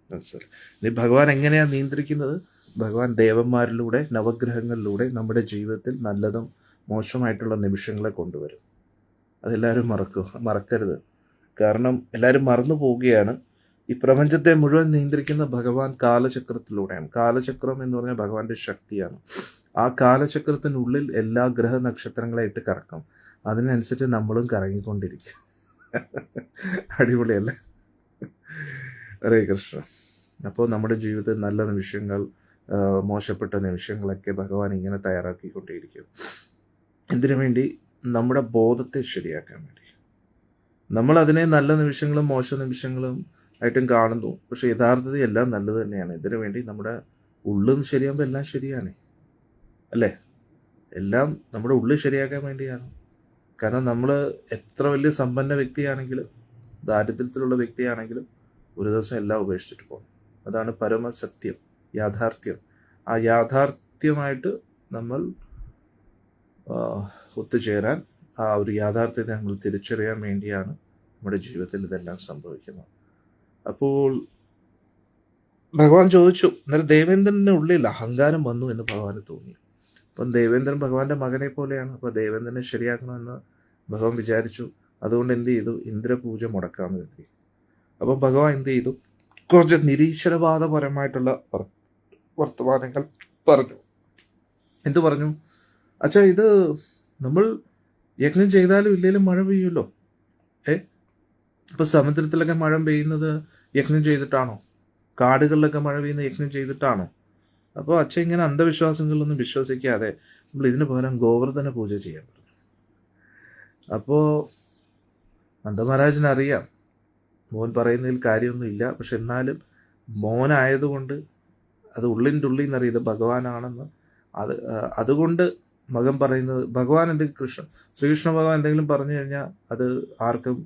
മനസ്സിലായി? ഇനി ഭഗവാൻ എങ്ങനെയാണ് നിയന്ത്രിക്കുന്നത്? ഭഗവാൻ ദേവന്മാരിലൂടെ, നവഗ്രഹങ്ങളിലൂടെ നമ്മുടെ ജീവിതത്തിൽ നല്ലതും മോശമായിട്ടുള്ള നിമിഷങ്ങളെ കൊണ്ടുവരും. അതെല്ലാവരും മറക്കരുത്. കാരണം എല്ലാവരും മറന്നു പോവുകയാണ്. ഈ പ്രപഞ്ചത്തെ മുഴുവൻ നിയന്ത്രിക്കുന്ന ഭഗവാൻ കാലചക്രത്തിലൂടെയാണ്. കാലചക്രം എന്ന് പറഞ്ഞാൽ ഭഗവാന്റെ ശക്തിയാണ്. ആ കാലചക്രത്തിനുള്ളിൽ എല്ലാ ഗ്രഹ നക്ഷത്രങ്ങളെ ഇട്ട് കറക്കും. അതിനനുസരിച്ച് നമ്മളും കറങ്ങിക്കൊണ്ടിരിക്കും. അടിപൊളിയല്ലേ? ഹരേ കൃഷ്ണ. അപ്പോൾ നമ്മുടെ ജീവിതത്തിൽ നല്ല നിമിഷങ്ങൾ, മോശപ്പെട്ട നിമിഷങ്ങളൊക്കെ ഭഗവാൻ ഇങ്ങനെ തയ്യാറാക്കിക്കൊണ്ടേയിരിക്കും. എന്തിനു വേണ്ടി? നമ്മുടെ ബോധത്തെ ശരിയാക്കാൻ വേണ്ടി. നമ്മളതിനെ നല്ല നിമിഷങ്ങളും മോശ നിമിഷങ്ങളും ആയിട്ടും കാണുന്നു, പക്ഷെ യഥാർത്ഥത്തിൽ എല്ലാം നല്ലത് തന്നെയാണ്. ഇതിനു വേണ്ടി നമ്മുടെ ഉള്ളും ശരിയാകുമ്പോൾ എല്ലാം ശരിയാണ്, അല്ലേ? എല്ലാം നമ്മുടെ ഉള്ളിൽ ശരിയാക്കാൻ വേണ്ടിയാണ്. കാരണം നമ്മൾ എത്ര വലിയ സമ്പന്ന വ്യക്തിയാണെങ്കിലും ദാരിദ്ര്യത്തിലുള്ള വ്യക്തിയാണെങ്കിലും ഒരു ദിവസം എല്ലാം ഉപേക്ഷിച്ചിട്ട് പോകും. അതാണ് പരമസത്യം, യാഥാർത്ഥ്യം. ആ യാഥാർത്ഥ്യമായിട്ട് നമ്മൾ ഒത്തുചേരാൻ, ആ ഒരു യാഥാർത്ഥ്യത്തെ നമ്മൾ തിരിച്ചറിയാൻ വേണ്ടിയാണ് നമ്മുടെ ജീവിതത്തിൽ ഇതെല്ലാം സംഭവിക്കുന്നത്. അപ്പോൾ ഭഗവാൻ ചോദിച്ചു, അന്നേരം ദേവേന്ദ്രൻ്റെ ഉള്ളിൽ അഹങ്കാരം വന്നു എന്ന് ഭഗവാന് തോന്നി. അപ്പം ദേവേന്ദ്രൻ ഭഗവാന്റെ മകനെ പോലെയാണ്. അപ്പോൾ ദേവേന്ദ്രനെ ശരിയാക്കണമെന്ന് ഭഗവാൻ വിചാരിച്ചു. അതുകൊണ്ട് എന്ത് ചെയ്തു, ഇന്ദ്രപൂജ മുടക്കാമെന്ന് കരുതി. അപ്പം ഭഗവാൻ എന്ത് ചെയ്തു, കുറച്ച് നിരീശ്വരവാദപരമായിട്ടുള്ള വർത്തമാനങ്ങൾ പറഞ്ഞു. എന്തു പറഞ്ഞു? അച്ഛാ, ഇത് നമ്മൾ യജ്ഞം ചെയ്താലും ഇല്ലെങ്കിലും മഴ പെയ്യുമല്ലോ. ഇപ്പൊ സമുദ്രത്തിലൊക്കെ മഴ പെയ്യുന്നത് യജ്ഞം ചെയ്തിട്ടാണോ? കാടുകളിലൊക്കെ മഴ പെയ്യുന്ന യജ്ഞം ചെയ്തിട്ടാണോ? അപ്പോൾ അച്ഛൻ ഇങ്ങനെ അന്ധവിശ്വാസങ്ങളിലൊന്നും വിശ്വസിക്കാതെ നമ്മൾ ഇതിന് പകരം ഗോവർദ്ധന പൂജ ചെയ്യാൻ പറഞ്ഞു. അപ്പോൾ നന്ദമഹാരാജിനറിയാം മോൻ പറയുന്നതിൽ കാര്യമൊന്നുമില്ല. പക്ഷെ എന്നാലും മോനായതുകൊണ്ട് അത് ഉള്ളിൻ്റെ ഉള്ളിൽ നിന്നറിയാം ഇത് ഭഗവാനാണെന്ന്. അതുകൊണ്ട് മകൻ പറയുന്നത്, ഭഗവാൻ എന്തെങ്കിലും ശ്രീകൃഷ്ണ ഭഗവാൻ എന്തെങ്കിലും പറഞ്ഞു കഴിഞ്ഞാൽ അത് ആർക്കും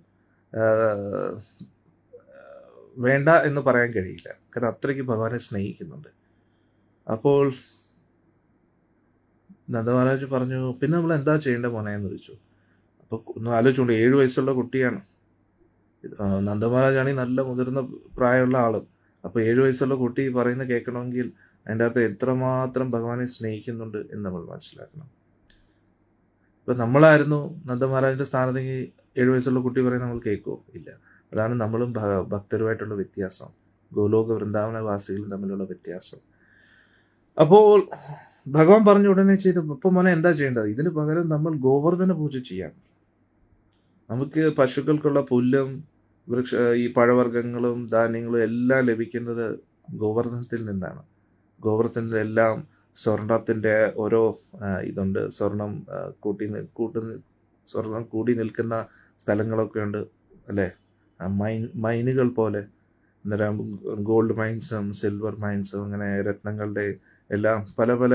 വേണ്ട എന്ന് പറയാൻ കഴിയില്ല. കാരണം അത്രയ്ക്ക് ഭഗവാനെ സ്നേഹിക്കുന്നുണ്ട്. അപ്പോൾ നന്ദമഹാരാജ് പറഞ്ഞു, പിന്നെ നമ്മൾ എന്താ ചെയ്യേണ്ട മോനെ എന്ന് ചോദിച്ചു. അപ്പോൾ ഒന്ന് ആലോചിച്ചുകൊണ്ട് 7 വയസ്സുള്ള കുട്ടിയാണ്. നന്ദമഹാരാജാണെങ്കിൽ നല്ല മുതിർന്ന പ്രായമുള്ള ആളും. അപ്പോൾ 7 വയസ്സുള്ള കുട്ടി പറയുന്നത് കേൾക്കണമെങ്കിൽ അതിൻ്റെ അർത്ഥം എത്രമാത്രം ഭഗവാനെ സ്നേഹിക്കുന്നുണ്ട് എന്ന് നമ്മൾ മനസ്സിലാക്കണം. ഇപ്പം നമ്മളായിരുന്നു നന്ദമഹാരാജിൻ്റെ സ്ഥാനത്തെങ്കിൽ 7 വയസ്സുള്ള കുട്ടി പറയുന്നത് നമ്മൾ കേൾക്കുമോ? ഇല്ല. അതാണ് നമ്മളും ഭക്തരുമായിട്ടുള്ള വ്യത്യാസം, ഗോലോക വൃന്ദാവനവാസികളും തമ്മിലുള്ള വ്യത്യാസം. അപ്പോൾ ഭഗവാൻ പറഞ്ഞു ഉടനെ ചെയ്തു, ഇപ്പം മോനെ എന്താ ചെയ്യേണ്ടത്? ഇതിന് പകരം നമ്മൾ ഗോവർദ്ധന പൂജ ചെയ്യാം. നമുക്ക് പശുക്കൾക്കുള്ള പുല്ലും ഈ പഴവർഗ്ഗങ്ങളും ധാന്യങ്ങളും എല്ലാം ലഭിക്കുന്നത് ഗോവർദ്ധനത്തിൽ നിന്നാണ്. ഗോവർദ്ധനത്തിൽ എല്ലാം സ്വർണത്തിൻ്റെ ഓരോ ഇതുണ്ട്. സ്വർണം കൂടി നിൽക്കുന്ന സ്ഥലങ്ങളൊക്കെ ഉണ്ട് അല്ലേ? മൈനുകൾ പോലെ. അന്നേരം ഗോൾഡ് മൈൻസും സിൽവർ മൈൻസും അങ്ങനെ രത്നങ്ങളുടെ എല്ലാം പല പല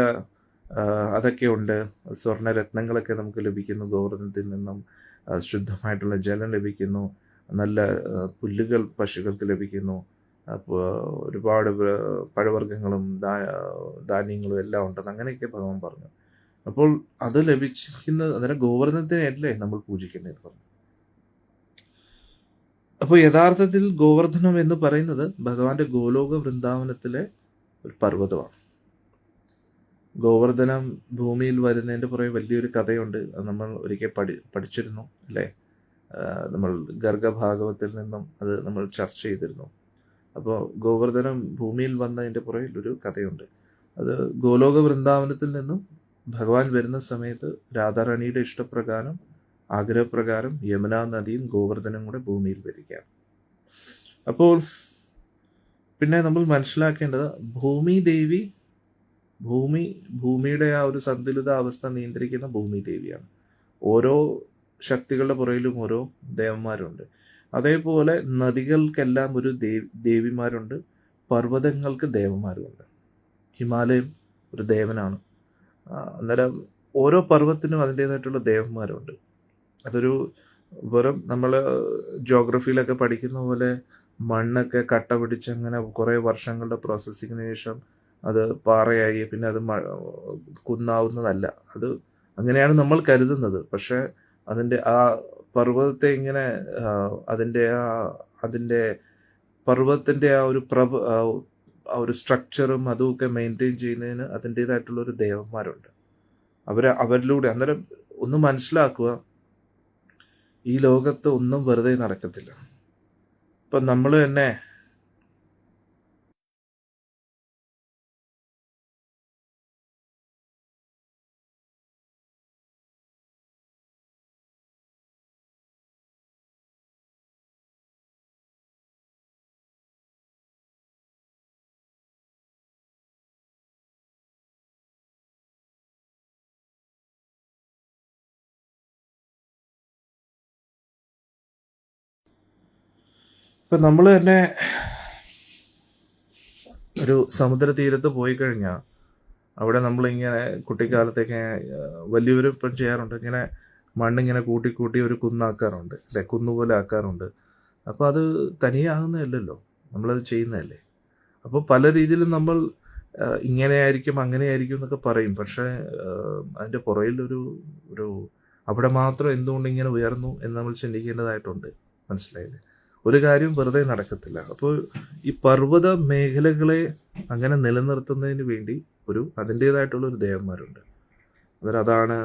അതൊക്കെ ഉണ്ട്. സ്വർണ്ണരത്നങ്ങളൊക്കെ നമുക്ക് ലഭിക്കുന്നു ഗോവർദ്ധനത്തിൽ നിന്നും. ശുദ്ധമായിട്ടുള്ള ജലം ലഭിക്കുന്നു. നല്ല പുല്ലുകൾ പശുക്കൾക്ക് ലഭിക്കുന്നു. അപ്പോൾ ഒരുപാട് പഴവർഗ്ഗങ്ങളും ധാന്യങ്ങളും എല്ലാം ഉണ്ടെന്ന് അങ്ങനെയൊക്കെ ഭഗവാൻ പറഞ്ഞു. അപ്പോൾ അത് ലഭിച്ചിരിക്കുന്നത് അന്നേരം ഗോവർദ്ധനത്തിനെയല്ലേ നമ്മൾ പൂജിക്കേണ്ടത് പറഞ്ഞു. അപ്പോൾ യഥാർത്ഥത്തിൽ ഗോവർദ്ധനം എന്ന് പറയുന്നത് ഭഗവാന്റെ ഗോലോക വൃന്ദാവനത്തിലെ ഒരു പർവ്വതമാണ്. ഗോവർദ്ധനം ഭൂമിയിൽ വരുന്നതിൻ്റെ പുറകെ വലിയൊരു കഥയുണ്ട്. അത് നമ്മൾ ഒരിക്കൽ പഠിച്ചിരുന്നു അല്ലേ? നമ്മൾ ഗർഗഭാഗവത്തിൽ നിന്നും അത് നമ്മൾ ചർച്ച ചെയ്തിരുന്നു. അപ്പോൾ ഗോവർദ്ധനം ഭൂമിയിൽ വന്നതിൻ്റെ പുറകിൽ ഒരു കഥയുണ്ട്. അത് ഗോലോക വൃന്ദാവനത്തിൽ നിന്നും ഭഗവാൻ വരുന്ന സമയത്ത് രാധാറാണിയുടെ ഇഷ്ടപ്രകാരം ആഗ്രഹപ്രകാരം യമുനാ നദിയും ഗോവർദ്ധനം കൂടെ ഭൂമിയിൽ വരികയാണ്. അപ്പോൾ പിന്നെ നമ്മൾ മനസ്സിലാക്കേണ്ടത് ഭൂമിയുടെ ആ ഒരു സന്തുലിത അവസ്ഥ നിയന്ത്രിക്കുന്ന ഭൂമി ദേവിയാണ്. ഓരോ ശക്തികളുടെ പുറകിലും ഓരോ ദേവന്മാരുണ്ട്. അതേപോലെ നദികൾക്കെല്ലാം ഒരു ദേവിമാരുണ്ട്, പർവ്വതങ്ങൾക്ക് ദേവന്മാരുമുണ്ട്. ഹിമാലയം ഒരു ദേവനാണ്. അന്നേരം ഓരോ പർവ്വതത്തിനും അതിൻ്റേതായിട്ടുള്ള ദേവന്മാരുണ്ട്. അതൊരു വെറും നമ്മൾ ജോഗ്രഫിയിലൊക്കെ പഠിക്കുന്ന പോലെ മണ്ണൊക്കെ കട്ട പിടിച്ച് അങ്ങനെ കുറേ വർഷങ്ങളുടെ പ്രോസസ്സിങ്ങിന് ശേഷം അത് പാറയായി പിന്നെ അത് കുന്നാവുന്നതല്ല. അത് അങ്ങനെയാണ് നമ്മൾ കരുതുന്നത്. പക്ഷേ അതിൻ്റെ ആ പർവ്വതത്തെ ഇങ്ങനെ അതിൻ്റെ പർവ്വതത്തിൻ്റെ ആ ഒരു സ്ട്രക്ചറും അതുമൊക്കെ മെയിൻറ്റെയിൻ ചെയ്യുന്നതിന് അതിൻ്റേതായിട്ടുള്ളൊരു ദേവന്മാരുണ്ട്. അവരിലൂടെ അന്നേരം ഒന്ന് മനസ്സിലാക്കുക, ഈ ലോകത്ത് ഒന്നും വെറുതെ നടക്കത്തില്ല. ഇപ്പം നമ്മൾ തന്നെ ഒരു സമുദ്ര തീരത്ത് പോയി കഴിഞ്ഞാൽ അവിടെ നമ്മളിങ്ങനെ കുട്ടിക്കാലത്തൊക്കെ വലിയവരും ഇപ്പം ചെയ്യാറുണ്ട്. ഇങ്ങനെ മണ്ണിങ്ങനെ കൂട്ടി ഒരു കുന്നാക്കാറുണ്ട് അല്ലേ? കുന്നുപോലെ ആക്കാറുണ്ട്. അപ്പോൾ അത് തനിയെ ആകുന്നതല്ലല്ലോ, നമ്മളത് ചെയ്യുന്നതല്ലേ. അപ്പോൾ പല രീതിയിലും നമ്മൾ ഇങ്ങനെയായിരിക്കും അങ്ങനെയായിരിക്കും എന്നൊക്കെ പറയും. പക്ഷേ അതിൻ്റെ പുറകിലൊരു അവിടെ മാത്രം എന്തുകൊണ്ട് ഇങ്ങനെ ഉയർന്നു എന്ന് നമ്മൾ ചിന്തിക്കേണ്ടതായിട്ടുണ്ട്. മനസ്സിലായില്ലേ? ഒരു കാര്യം വെറുതെ നടക്കത്തില്ല. അപ്പോൾ ഈ പർവ്വത മേഖലകളെ അങ്ങനെ നിലനിർത്തുന്നതിന് വേണ്ടി അതിൻ്റേതായിട്ടുള്ളൊരു ദേവന്മാരുണ്ട്. അതാണ്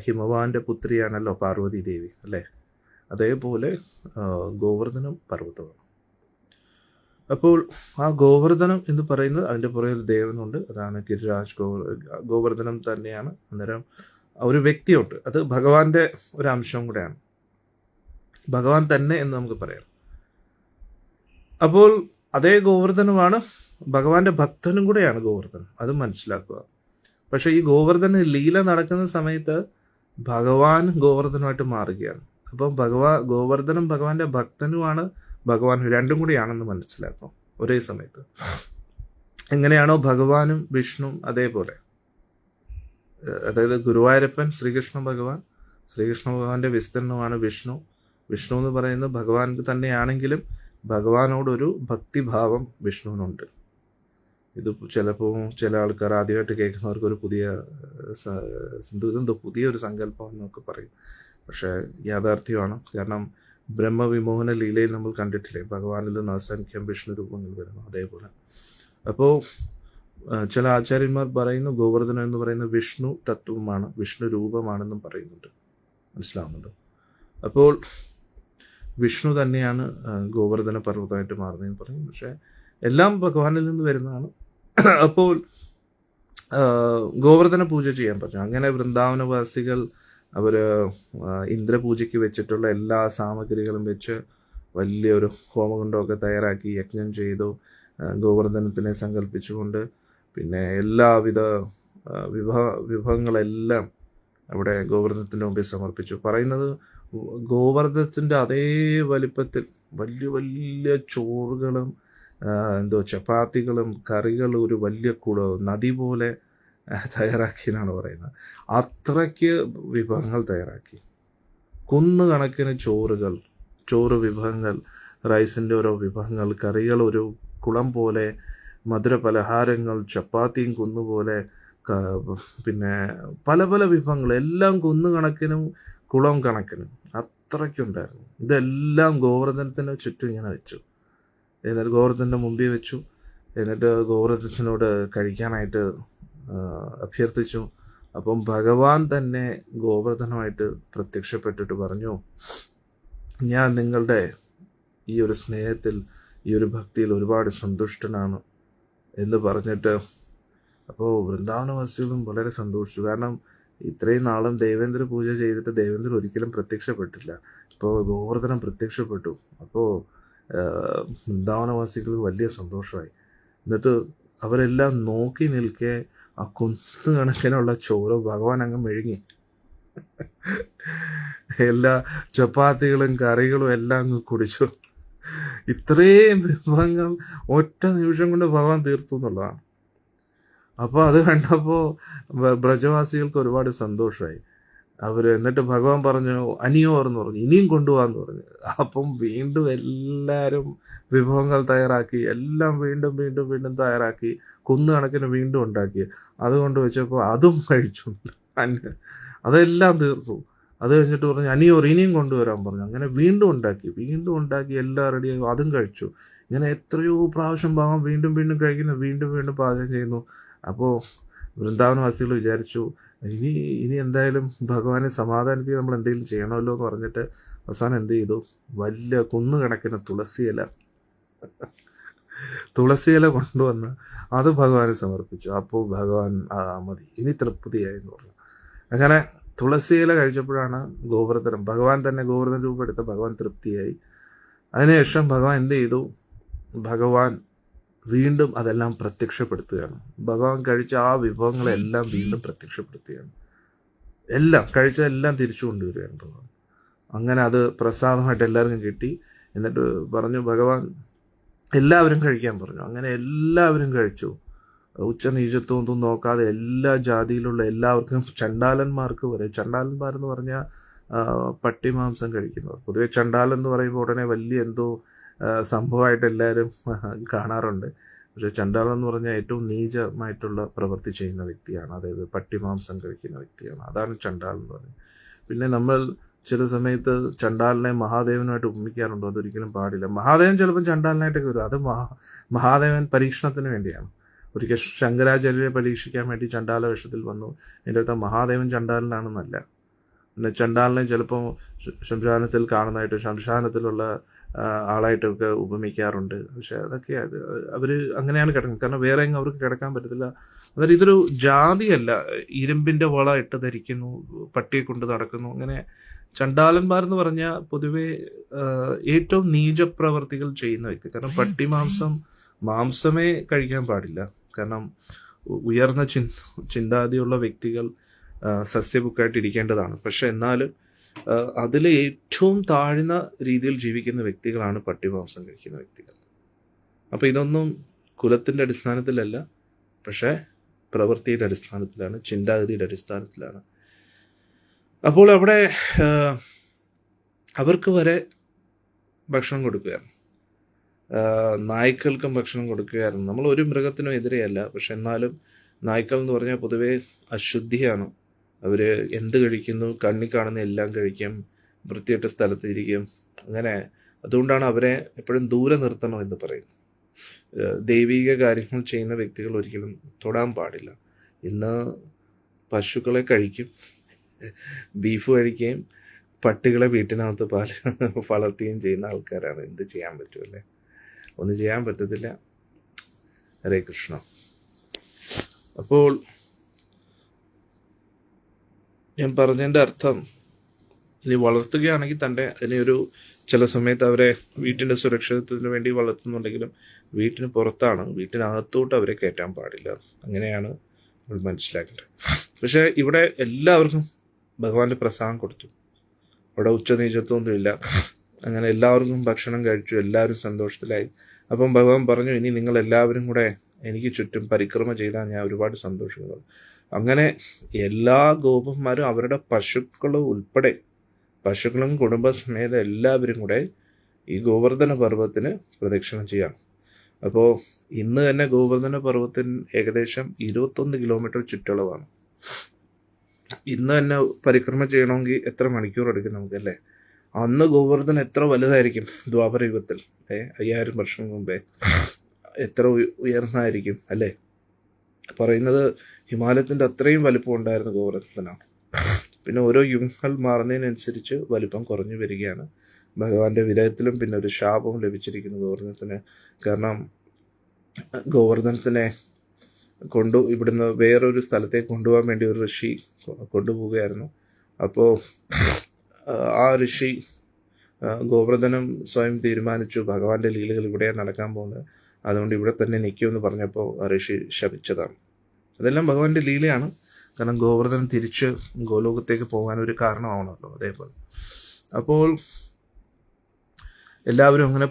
ഹിമവാന്റെ പുത്രിയാണല്ലോ പാർവതി ദേവി അല്ലേ. അതേപോലെ ഗോവർദ്ധനം പർവ്വതമാണ്. അപ്പോൾ ആ ഗോവർദ്ധനം എന്ന് പറയുന്നത് അതിൻ്റെ പുറകിൽ ദേവനുണ്ട്. അതാണ് ഗിരിരാജ് ഗോവർദ്ധനം തന്നെയാണ്. അന്നേരം ഒരു വ്യക്തിയുണ്ട്, അത് ഭഗവാന്റെ ഒരു അംശം കൂടെയാണ്, ഭഗവാൻ തന്നെ എന്ന് നമുക്ക് പറയാം. അപ്പോൾ അതേ ഗോവർദ്ധനമാണ്, ഭഗവാന്റെ ഭക്തനും കൂടെയാണ് ഗോവർദ്ധനം, അത് മനസ്സിലാക്കുക. പക്ഷെ ഈ ഗോവർദ്ധന ലീല നടക്കുന്ന സമയത്ത് ഭഗവാൻ ഗോവർദ്ധനമായിട്ട് മാറുകയാണ്. അപ്പം ഗോവർദ്ധനം ഭഗവാന്റെ ഭക്തനുമാണ്, ഭഗവാൻ രണ്ടും കൂടിയാണെന്ന് മനസ്സിലാക്കും ഒരേ സമയത്ത്. എങ്ങനെയാണോ ഭഗവാനും വിഷ്ണു അതേപോലെ, അതായത് ഗുരുവായൂരപ്പൻ ശ്രീകൃഷ്ണ ഭഗവാന്റെ വിസ്തീർണമാണ് വിഷ്ണു. വിഷ്ണു എന്ന് പറയുന്നത് ഭഗവാൻ തന്നെയാണെങ്കിലും ഭഗവാനോടൊരു ഭക്തിഭാവം വിഷ്ണുവിനുണ്ട്. ഇത് ചിലപ്പോൾ ചില ആൾക്കാർ ആദ്യമായിട്ട് കേൾക്കുന്നവർക്ക് ഒരു പുതിയൊരു സങ്കല്പം എന്നൊക്കെ പറയും. പക്ഷേ യാഥാർത്ഥ്യമാണ്. കാരണം ബ്രഹ്മവിമോഹന ലീലയിൽ നമ്മൾ കണ്ടിട്ടില്ലേ, ഭഗവാനിൽ നിന്ന് അസംഖ്യം വിഷ്ണു രൂപങ്ങൾ വരുന്നു. അതേപോലെ അപ്പോൾ ചില ആചാര്യന്മാർ പറയുന്നു ഗോവർദ്ധനം എന്ന് പറയുന്ന വിഷ്ണു തത്വമാണ്, വിഷ്ണു രൂപമാണെന്നും പറയുന്നുണ്ട്. മനസ്സിലാവുന്നുണ്ടോ? അപ്പോൾ വിഷ്ണു തന്നെയാണ് ഗോവർദ്ധന പർവ്വതമായിട്ട് മാറുന്നതെന്ന് പറയും. പക്ഷേ എല്ലാം ഭഗവാനിൽ നിന്ന് വരുന്നതാണ്. അപ്പോൾ ഗോവർദ്ധന പൂജ ചെയ്യാൻ പറഞ്ഞു. അങ്ങനെ വൃന്ദാവനവാസികൾ അവർ ഇന്ദ്രപൂജയ്ക്ക് വെച്ചിട്ടുള്ള എല്ലാ സാമഗ്രികളും വെച്ച് വലിയൊരു ഹോമകുണ്ടമൊക്കെ തയ്യാറാക്കി യജ്ഞം ചെയ്തു, ഗോവർദ്ധനത്തിനെ സങ്കല്പിച്ചുകൊണ്ട്. പിന്നെ എല്ലാവിധ വിഭവങ്ങളെല്ലാം അവിടെ ഗോവർദ്ധനത്തിൻ്റെ മുമ്പിൽ സമർപ്പിച്ചു. പറയുന്നത് ഗോവർദ്ധനത്തിൻ്റെ അതേ വലിപ്പത്തിൽ വലിയ വലിയ ചോറുകളും ചപ്പാത്തികളും കറികളും ഒരു വലിയ നദി പോലെ തയ്യാറാക്കി എന്നാണ് പറയുന്നത്. അത്രയ്ക്ക് വിഭവങ്ങൾ തയ്യാറാക്കി, കുന്നുകണക്കിന് ചോറ് വിഭവങ്ങൾ, റൈസിൻ്റെ ഓരോ വിഭവങ്ങൾ, കറികൾ ഒരു കുളം പോലെ, മധുര പലഹാരങ്ങൾ, ചപ്പാത്തിയും കുന്നുപോലെ, പിന്നെ പല പല വിഭവങ്ങൾ, എല്ലാം കുന്നുകണക്കിനും കുളം കണക്കിനും അത്രയ്ക്കുണ്ടായിരുന്നു. ഇതെല്ലാം ഗോവർദ്ധനത്തിന് ചുറ്റും ഇങ്ങനെ വെച്ചു. എന്നിട്ട് ഗോവർദ്ധൻ്റെ മുമ്പിൽ വെച്ചു. എന്നിട്ട് ഗോവർദ്ധനോട് കഴിക്കാനായിട്ട് അഭ്യർത്ഥിച്ചു. അപ്പം ഭഗവാൻ തന്നെ ഗോവർദ്ധനമായിട്ട് പ്രത്യക്ഷപ്പെട്ടിട്ട് പറഞ്ഞു, ഞാൻ നിങ്ങളുടെ ഈ ഒരു സ്നേഹത്തിൽ, ഈ ഒരു ഭക്തിയിൽ ഒരുപാട് സന്തുഷ്ടനാണ് എന്ന് പറഞ്ഞിട്ട്. അപ്പോൾ വൃന്ദാവനവാസികളും വളരെ സന്തോഷിച്ചു. കാരണം ഇത്രയും നാളും ദേവേന്ദ്ര പൂജ ചെയ്തിട്ട് ദേവേന്ദ്രൻ ഒരിക്കലും പ്രത്യക്ഷപ്പെട്ടില്ല. ഇപ്പോൾ ഗോവർദ്ധനം പ്രത്യക്ഷപ്പെട്ടു. അപ്പോൾ വൃന്ദാവനവാസികൾക്ക് വലിയ സന്തോഷമായി. എന്നിട്ട് അവരെല്ലാം നോക്കി നിൽക്കെ ആ കണക്കിനുള്ള ചോറ് ഭഗവാൻ അങ്ങ് മെഴുങ്ങി. എല്ലാ ചപ്പാത്തികളും കറികളും എല്ലാം അങ്ങ് കുടിച്ചു. ഇത്രയും വിഭവങ്ങൾ ഒറ്റ നിമിഷം കൊണ്ട് ഭഗവാൻ തീർത്തു എന്നുള്ളതാണ്. അപ്പോൾ അത് കണ്ടപ്പോൾ ബ്രജവാസികൾക്ക് ഒരുപാട് സന്തോഷമായി. എന്നിട്ട് ഭഗവാൻ പറഞ്ഞു, അനിയോർന്ന് പറഞ്ഞു, ഇനിയും കൊണ്ടുപോകാന്ന് പറഞ്ഞു. അപ്പം വീണ്ടും എല്ലാവരും വിഭവങ്ങൾ തയ്യാറാക്കി, എല്ലാം വീണ്ടും വീണ്ടും വീണ്ടും തയ്യാറാക്കി, കുന്നുകണക്കിന് വീണ്ടും ഉണ്ടാക്കി. അതുകൊണ്ട് വെച്ചപ്പോൾ അതും കഴിച്ചു, അതെല്ലാം തീർത്തു. അത് കഴിഞ്ഞിട്ട് പറഞ്ഞു ഇനിയും കൊണ്ടുവരാൻ പറഞ്ഞു. അങ്ങനെ വീണ്ടും ഉണ്ടാക്കി എല്ലാം റെഡിയായി, അതും കഴിച്ചു. ഇങ്ങനെ എത്രയോ പ്രാവശ്യം ഭഗവാൻ വീണ്ടും വീണ്ടും കഴിക്കുന്നു, വീണ്ടും വീണ്ടും പാചകം ചെയ്യുന്നു. അപ്പോൾ വൃന്ദാവനവാസികൾ വിചാരിച്ചു, ഇനി എന്തായാലും ഭഗവാനെ സമാധാനിപ്പിക്കാൻ നമ്മൾ എന്തെങ്കിലും ചെയ്യണമല്ലോ എന്ന് പറഞ്ഞിട്ട് അവസാനം എന്ത് ചെയ്തു, വലിയ കുന്നുകണക്കിന് തുളസിയില കൊണ്ടുവന്ന് അത് ഭഗവാനെ സമർപ്പിച്ചു. അപ്പോൾ ഭഗവാൻ മതി, ഇനി തൃപ്തിയായി എന്ന് പറഞ്ഞു. അങ്ങനെ തുളസിയില കഴിച്ചപ്പോഴാണ് ഭഗവാൻ തന്നെ ഗോവർദ്ധന രൂപം എടുത്ത ഭഗവാൻ തൃപ്തിയായി. അതിനുശേഷം ഭഗവാൻ എന്ത് ചെയ്തു, ഭഗവാൻ വീണ്ടും അതെല്ലാം പ്രത്യക്ഷപ്പെടുത്തുകയാണ്. ഭഗവാൻ കഴിച്ച ആ വിഭവങ്ങളെല്ലാം വീണ്ടും പ്രത്യക്ഷപ്പെടുത്തുകയാണ്. എല്ലാം കഴിച്ചതെല്ലാം തിരിച്ചു കൊണ്ടുവരികയാണ് ഭഗവാൻ. അങ്ങനെ അത് പ്രസാദമായിട്ട് എല്ലാവർക്കും കിട്ടി. എന്നിട്ട് പറഞ്ഞു ഭഗവാൻ എല്ലാവരും കഴിക്കാൻ പറഞ്ഞു. അങ്ങനെ എല്ലാവരും കഴിച്ചു. ഉച്ചനീചത്വം നോക്കാതെ എല്ലാ ജാതിയിലുള്ള എല്ലാവർക്കും, ചണ്ടാലന്മാർക്ക് വരെ. ചണ്ടാലന്മാരെന്ന് പറഞ്ഞാൽ പട്ടിമാംസം കഴിക്കുന്നവർ. പൊതുവെ ചണ്ടാലൻ എന്ന് പറയുമ്പോൾ ഉടനെ വലിയ എന്തോ സംഭവമായിട്ട് എല്ലാവരും കാണാറുണ്ട്. പക്ഷേ ചണ്ടാലൻ എന്ന് പറഞ്ഞാൽ ഏറ്റവും നീചമായിട്ടുള്ള പ്രവൃത്തി ചെയ്യുന്ന വ്യക്തിയാണ്. അതായത് പട്ടിമാംസം കഴിക്കുന്ന വ്യക്തിയാണ്. അതാണ് ചണ്ടാലൻ എന്ന് പറയുന്നത്. പിന്നെ നമ്മൾ ചില സമയത്ത് ചണ്ടാലിനെ മഹാദേവനുമായിട്ട് ഉപമിക്കാറുണ്ടോ? അതൊരിക്കലും പാടില്ല. മഹാദേവൻ ചിലപ്പോൾ ചണ്ടാലിനായിട്ടൊക്കെ വരും. അത് മഹാദേവൻ പരീക്ഷണത്തിന് വേണ്ടിയാണ്. ഒരിക്കൽ ശങ്കരാചാര്യരെ പരീക്ഷിക്കാൻ വേണ്ടി ചണ്ടാല വേഷത്തിൽ വന്നു. എൻ്റെ അടുത്ത മഹാദേവൻ ചണ്ടാലനാണെന്നല്ല. പിന്നെ ചണ്ടാലിനെ ചിലപ്പോൾ ശ്മശാനത്തിൽ കാണുന്നതായിട്ട്, ശ്മശാനത്തിലുള്ള ആളായിട്ടൊക്കെ ഉപമിക്കാറുണ്ട്. പക്ഷെ അതൊക്കെ അവർ അങ്ങനെയാണ് കിടക്കുന്നത്. കാരണം വേറെ എങ്ങും അവർക്ക് കിടക്കാൻ പറ്റത്തില്ല. അതായത് ഇതൊരു ജാതിയല്ല. ഇരുമ്പിൻ്റെ വള ഇട്ട് ധരിക്കുന്നു, പട്ടിയെ കൊണ്ട് നടക്കുന്നു. അങ്ങനെ ചണ്ടാലന്മാരെന്ന് പറഞ്ഞാൽ പൊതുവെ ഏറ്റവും നീചപ്രവർത്തികൾ ചെയ്യുന്ന വ്യക്തി. കാരണം പട്ടി മാംസമേ കഴിക്കാൻ പാടില്ല. കാരണം ഉയർന്ന ചിന്താഗതിയുള്ള വ്യക്തികൾ സസ്യബുക്കായിട്ട് ഇരിക്കേണ്ടതാണ്. പക്ഷെ എന്നാലും അതിൽ ഏറ്റവും താഴ്ന്ന രീതിയിൽ ജീവിക്കുന്ന വ്യക്തികളാണ് പട്ടിമാംസം കഴിക്കുന്ന വ്യക്തികൾ. അപ്പോൾ ഇതൊന്നും കുലത്തിൻ്റെ അടിസ്ഥാനത്തിലല്ല, പക്ഷേ പ്രവൃത്തിയുടെ അടിസ്ഥാനത്തിലാണ്, ചിന്താഗതിയുടെ അടിസ്ഥാനത്തിലാണ്. അപ്പോൾ അവിടെ അവർക്ക് വരെ ഭക്ഷണം കൊടുക്കുകയാണ്, നായ്ക്കൾക്കും ഭക്ഷണം കൊടുക്കുകയായിരുന്നു. നമ്മൾ ഒരു മൃഗത്തിനും എതിരെയല്ല, പക്ഷെ എന്നാലും നായ്ക്കൾ എന്ന് പറഞ്ഞാൽ പൊതുവേ അശുദ്ധിയാണ്. അവർ എന്ത് കഴിക്കുന്നു, കണ്ണി കാണുന്ന എല്ലാം കഴിക്കും, വൃത്തിയിട്ട സ്ഥലത്ത് ഇരിക്കും. അങ്ങനെ അതുകൊണ്ടാണ് അവരെ എപ്പോഴും ദൂരെ നിർത്തണം എന്ന് പറയുന്നത്. ദൈവിക കാര്യങ്ങൾ ചെയ്യുന്ന വ്യക്തികൾ ഒരിക്കലും തൊടാൻ പാടില്ല. ഇന്ന് പശുക്കളെ കഴിക്കും, ബീഫ് കഴിക്കുകയും പട്ടികളെ വീട്ടിനകത്ത് വളർത്തുകയും ചെയ്യുന്ന ആൾക്കാരാണ്. എന്ത് ചെയ്യാൻ പറ്റുമല്ലേ? ഒന്നും ചെയ്യാൻ പറ്റത്തില്ല. ഹരേ കൃഷ്ണ. അപ്പോൾ ഞാൻ പറഞ്ഞതിൻ്റെ അർത്ഥം, ഇനി വളർത്തുകയാണെങ്കിൽ തന്നെ അതിനൊരു ചില സമയത്ത് അവരെ വീട്ടിൻ്റെ സുരക്ഷിതത്വത്തിന് വേണ്ടി വളർത്തുന്നുണ്ടെങ്കിലും വീട്ടിന് പുറത്താണ്, വീട്ടിനകത്തോട്ട് അവരെ കയറ്റാൻ പാടില്ല. അങ്ങനെയാണ് നമ്മൾ മനസ്സിലാക്കേണ്ടത്. പക്ഷേ ഇവിടെ എല്ലാവർക്കും ഭഗവാന്റെ പ്രസാദം കൊടുത്തു. അവിടെ ഉച്ചനീചത്വമൊന്നുമില്ല. അങ്ങനെ എല്ലാവർക്കും ഭക്ഷണം കഴിച്ചു, എല്ലാവരും സന്തോഷത്തിലായി. അപ്പം ഭഗവാൻ പറഞ്ഞു, ഇനി നിങ്ങൾ എല്ലാവരും കൂടെ എനിക്ക് ചുറ്റും പരിക്രമ ചെയ്താൽ ഞാൻ ഒരുപാട് സന്തോഷിക്കുന്നു. അങ്ങനെ എല്ലാ ഗോപന്മാരും അവരുടെ പശുക്കളും ഉൾപ്പെടെ, പശുക്കളും കുടുംബസമേതം എല്ലാവരും കൂടെ ഈ ഗോവർദ്ധന പർവ്വതത്തിന് പ്രദക്ഷിണം ചെയ്യാം. അപ്പോൾ ഇന്ന് തന്നെ ഗോവർദ്ധന പർവ്വതത്തിന് ഏകദേശം 21 കിലോമീറ്റർ ചുറ്റളവാണ്. ഇന്ന് തന്നെ പരിക്രമ ചെയ്യണമെങ്കിൽ എത്ര മണിക്കൂർ എടുക്കും നമുക്കല്ലേ? അന്ന് ഗോവർദ്ധന എത്ര വലുതായിരിക്കും? ദ്വാപര യുഗത്തിൽ 5000 വർഷം മുമ്പേ എത്ര ഉയർന്നതായിരിക്കും അല്ലേ? പറയുന്നത് ഹിമാലയത്തിൻ്റെ അത്രയും വലിപ്പം ഉണ്ടായിരുന്ന ഗോവർദ്ധനാണ്. പിന്നെ ഓരോ യുഗങ്ങൾ മാറുന്നതിനനുസരിച്ച് വലിപ്പം കുറഞ്ഞു വരികയാണ്. ഭഗവാന്റെ വിരഹത്തിലും പിന്നെ ഒരു ശാപവും ലഭിച്ചിരിക്കുന്നു ഗോവർദ്ധനത്തിന്. കാരണം ഗോവർദ്ധനത്തിനെ ഇവിടുന്ന് വേറൊരു സ്ഥലത്തേക്ക് കൊണ്ടുപോകാൻ വേണ്ടി ഒരു ഋഷി കൊണ്ടുപോവുകയായിരുന്നു. അപ്പോൾ ആ ഋഷി ഗോവർദ്ധനം സ്വയം തീരുമാനിച്ചു, ഭഗവാന്റെ ലീലകൾ ഇവിടെയാണ് നടക്കാൻ പോകുന്നത്, അതുകൊണ്ട് ഇവിടെ തന്നെ നിൽക്കുമെന്ന് പറഞ്ഞപ്പോൾ ഋഷി ശപിച്ചതാണ്. അതെല്ലാം ഭഗവാന്റെ ലീലയാണ്. കാരണം ഗോവർദ്ധനം തിരിച്ച് ഗോലോകത്തേക്ക് പോകാൻ ഒരു കാരണമാവണമല്ലോ. അതേപോലെ അപ്പോൾ എല്ലാവരും അങ്ങനെ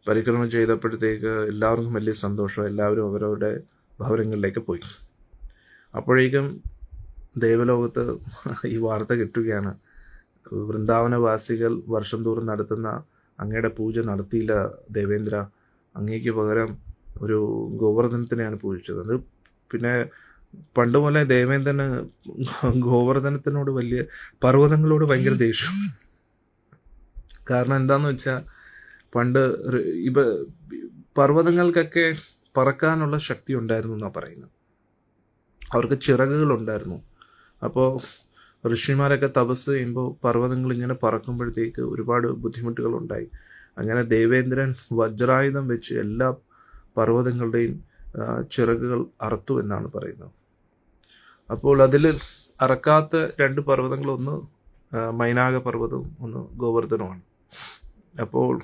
പരിക്രമ ചെയ്തപ്പോഴത്തേക്ക് എല്ലാവർക്കും വലിയ സന്തോഷം. എല്ലാവരും അവരവരുടെ ഭവനങ്ങളിലേക്ക് പോയി. അപ്പോഴേക്കും ദേവലോകത്ത് ഈ വാർത്ത കിട്ടുകയാണ്, വൃന്ദാവനവാസികൾ വർഷം തോറും നടത്തുന്ന അങ്ങയുടെ പൂജ നടത്തിയില്ല ദേവേന്ദ്ര, അങ്ങേക്ക് പകരം ഒരു ഗോവർദ്ധനത്തിനെയാണ് പൂജിച്ചത്. അത് പിന്നെ പണ്ട് പോലെ ദേവേന്ദ്രന് ഗോവർദ്ധനത്തിനോട് പർവ്വതങ്ങളോട് ഭയങ്കര ദേഷ്യം. കാരണം എന്താണെന്ന് വെച്ചാൽ പണ്ട് പർവ്വതങ്ങൾക്കൊക്കെ പറക്കാനുള്ള ശക്തി ഉണ്ടായിരുന്നു എന്നാണ് പറയുന്നത്. അവർക്ക് ചിറകുകളുണ്ടായിരുന്നു. അപ്പോൾ ഋഷിമാരൊക്കെ തപസ് ചെയ്യുമ്പോൾ പർവ്വതങ്ങൾ ഇങ്ങനെ പറക്കുമ്പോഴത്തേക്ക് ഒരുപാട് ബുദ്ധിമുട്ടുകളുണ്ടായി. അങ്ങനെ ദേവേന്ദ്രൻ വജ്രായുധം വെച്ച് എല്ലാ പർവ്വതങ്ങളുടെയും ചിറകുകൾ അറുത്തു എന്നാണ് പറയുന്നത്. അപ്പോൾ അതിൽ അറക്കാത്ത 2 പർവ്വതങ്ങൾ, ഒന്ന് മൈനാക പർവ്വതവും ഒന്ന് ഗോവർദ്ധനവുമാണ്. അപ്പോൾ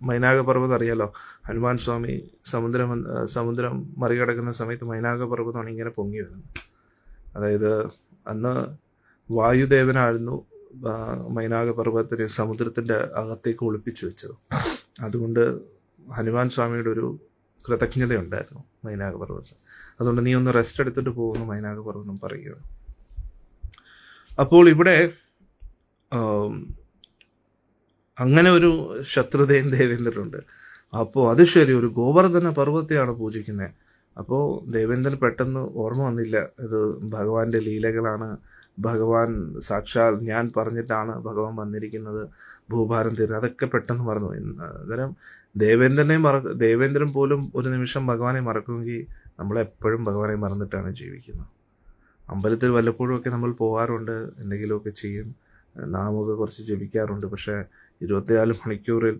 മൈനാക പർവ്വതം അറിയാലോ, ഹനുമാൻ സ്വാമി സമുദ്രം മറികടക്കുന്ന സമയത്ത് മൈനാക പർവ്വതമാണ് ഇങ്ങനെ പൊങ്ങി വരുന്നത്. അതായത് അന്ന് വായുദേവനായിരുന്നു മൈനാക പർവ്വതത്തിനെ സമുദ്രത്തിൻ്റെ അകത്തേക്ക് ഒളിപ്പിച്ചു വെച്ചത്. അതുകൊണ്ട് ഹനുമാൻ സ്വാമിയുടെ ഒരു കൃതജ്ഞതയുണ്ടായിരുന്നു മൈനാക പർവ്വതം. അതുകൊണ്ട് നീ ഒന്ന് റെസ്റ്റ് എടുത്തിട്ട് പോകുന്നു മൈനാക പർവ്വതം പറയുകയാണ്. അപ്പോൾ ഇവിടെ അങ്ങനെ ഒരു ശത്രുതയും ദേവേന്ദ്രനുണ്ട്. അപ്പോൾ അത് ശരി, ഒരു ഗോവർദ്ധന പർവ്വതത്തെയാണ് പൂജിക്കുന്നത്. അപ്പോൾ ദേവേന്ദ്രൻ പെട്ടെന്ന് ഓർമ്മ വന്നില്ല, ഇത് ഭഗവാന്റെ ലീലകളാണ്, ഭഗവാൻ സാക്ഷാൽ ഞാൻ പറഞ്ഞിട്ടാണ് ഭഗവാൻ വന്നിരിക്കുന്നത്, ഭൂഭാരം തീർന്നത്, അതൊക്കെ പെട്ടെന്ന് മറന്നു. അന്നേരം ദേവേന്ദ്രൻ പോലും ഒരു നിമിഷം ഭഗവാനെ മറക്കുമെങ്കിൽ നമ്മളെപ്പോഴും ഭഗവാനെ മറന്നിട്ടാണ് ജീവിക്കുന്നത്. അമ്പലത്തിൽ വല്ലപ്പോഴും ഒക്കെ നമ്മൾ പോകാറുണ്ട്, എന്തെങ്കിലുമൊക്കെ ചെയ്യും, നാമൊക്കെ കുറച്ച് ജപിക്കാറുണ്ട്. പക്ഷേ 24 മണിക്കൂറിൽ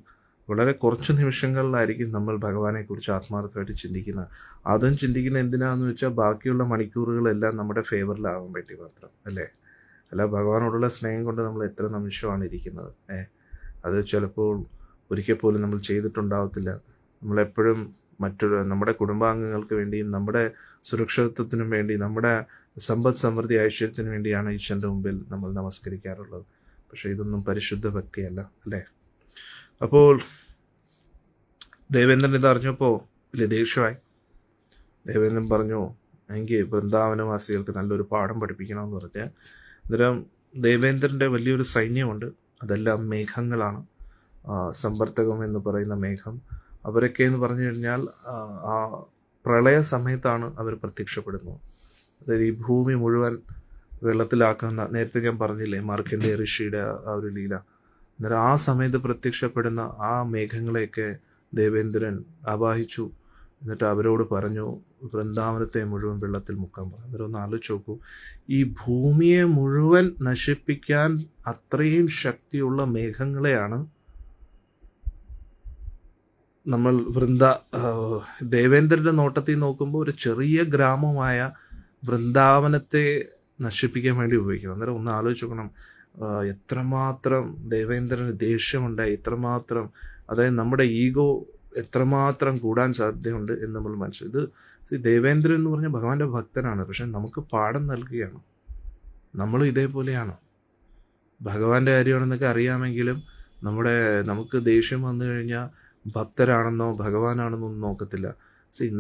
വളരെ കുറച്ച് നിമിഷങ്ങളിലായിരിക്കും നമ്മൾ ഭഗവാനെക്കുറിച്ച് ആത്മാർത്ഥമായിട്ട് ചിന്തിക്കുന്നത്. അതും ചിന്തിക്കുന്ന എന്തിനാണെന്ന് വെച്ചാൽ ബാക്കിയുള്ള മണിക്കൂറുകളെല്ലാം നമ്മുടെ ഫേവറിലാകാൻ വേണ്ടി മാത്രം, അല്ലേ? അല്ല, ഭഗവാനോടുള്ള സ്നേഹം കൊണ്ട് നമ്മൾ എത്ര നിമിഷമാണ് ഇരിക്കുന്നത്. അത് ചിലപ്പോൾ ഒരിക്കൽ പോലും നമ്മൾ ചെയ്തിട്ടുണ്ടാവത്തില്ല. നമ്മളെപ്പോഴും നമ്മുടെ കുടുംബാംഗങ്ങൾക്ക് വേണ്ടിയും നമ്മുടെ സുരക്ഷിതത്വത്തിനും വേണ്ടി, നമ്മുടെ സമ്പദ് സമൃദ്ധി ഐശ്വര്യത്തിന് വേണ്ടിയാണ് ഈശ്വരൻ്റെ മുമ്പിൽ നമ്മൾ നമസ്കരിക്കാറുള്ളത്. പക്ഷേ ഇതൊന്നും പരിശുദ്ധ ഭക്തിയല്ല, അല്ലേ? അപ്പോൾ ദേവേന്ദ്രൻ ഇതറിഞ്ഞപ്പോൾ വലിയ ദേഷ്യമായി. ദേവേന്ദ്രൻ പറഞ്ഞു, എനിക്ക് വൃന്ദാവനവാസികൾക്ക് നല്ലൊരു പാഠം പഠിപ്പിക്കണമെന്ന് പറഞ്ഞ്, അന്നേരം ദേവേന്ദ്രൻ്റെ വലിയൊരു സൈന്യമുണ്ട്. അതെല്ലാം മേഘങ്ങളാണ്. സമ്പർത്തകം എന്ന് പറയുന്ന മേഘം. അവരൊക്കെ എന്ന് പറഞ്ഞു കഴിഞ്ഞാൽ ആ പ്രളയ സമയത്താണ് അവർ പ്രത്യക്ഷപ്പെടുന്നത്. അതായത് ഈ ഭൂമി മുഴുവൻ വെള്ളത്തിലാക്കുന്ന, നേരത്തെ ഞാൻ പറഞ്ഞില്ലേ മാർക്കണ്ഡേയ ഋഷിയുടെ ആ ഒരു ലീല. അന്നേരം ആ സമയത്ത് പ്രത്യക്ഷപ്പെടുന്ന ആ മേഘങ്ങളെയൊക്കെ ദേവേന്ദ്രൻ ആവാഹിച്ചു. എന്നിട്ട് അവരോട് പറഞ്ഞു, വൃന്ദാവനത്തെ മുഴുവൻ വെള്ളത്തിൽ മുക്കാൻ പറഞ്ഞു. അന്നേരം ഒന്ന് ആലോചിച്ച് നോക്കൂ, ഈ ഭൂമിയെ മുഴുവൻ നശിപ്പിക്കാൻ അത്രയും ശക്തിയുള്ള മേഘങ്ങളെയാണ് നമ്മൾ ദേവേന്ദ്രൻ്റെ നോട്ടത്തിൽ നോക്കുമ്പോൾ ഒരു ചെറിയ ഗ്രാമമായ വൃന്ദാവനത്തെ നശിപ്പിക്കാൻ വേണ്ടി ഉപയോഗിക്കുന്നത്. അന്നേരം ഒന്ന് ആലോചിച്ച് നോക്കണം, എത്രമാത്രം ദേവേന്ദ്രന് ദേഷ്യമുണ്ടായി, എത്രമാത്രം, അതായത് നമ്മുടെ ഈഗോ എത്രമാത്രം കൂടാൻ സാധ്യതയുണ്ട് എന്ന് നമ്മൾ മനസ്സിലാക്കി. ദേവേന്ദ്രൻ എന്ന് പറഞ്ഞാൽ ഭഗവാന്റെ ഭക്തനാണ്, പക്ഷെ നമുക്ക് പാഠം നൽകുകയാണ്. നമ്മളും ഇതേപോലെയാണ്. ഭഗവാന്റെ കാര്യമാണെന്നൊക്കെ അറിയാമെങ്കിലും നമുക്ക് ദേഷ്യം വന്നു കഴിഞ്ഞാൽ ഭക്തരാണെന്നോ ഭഗവാനാണെന്നോ ഒന്നും നോക്കത്തില്ല.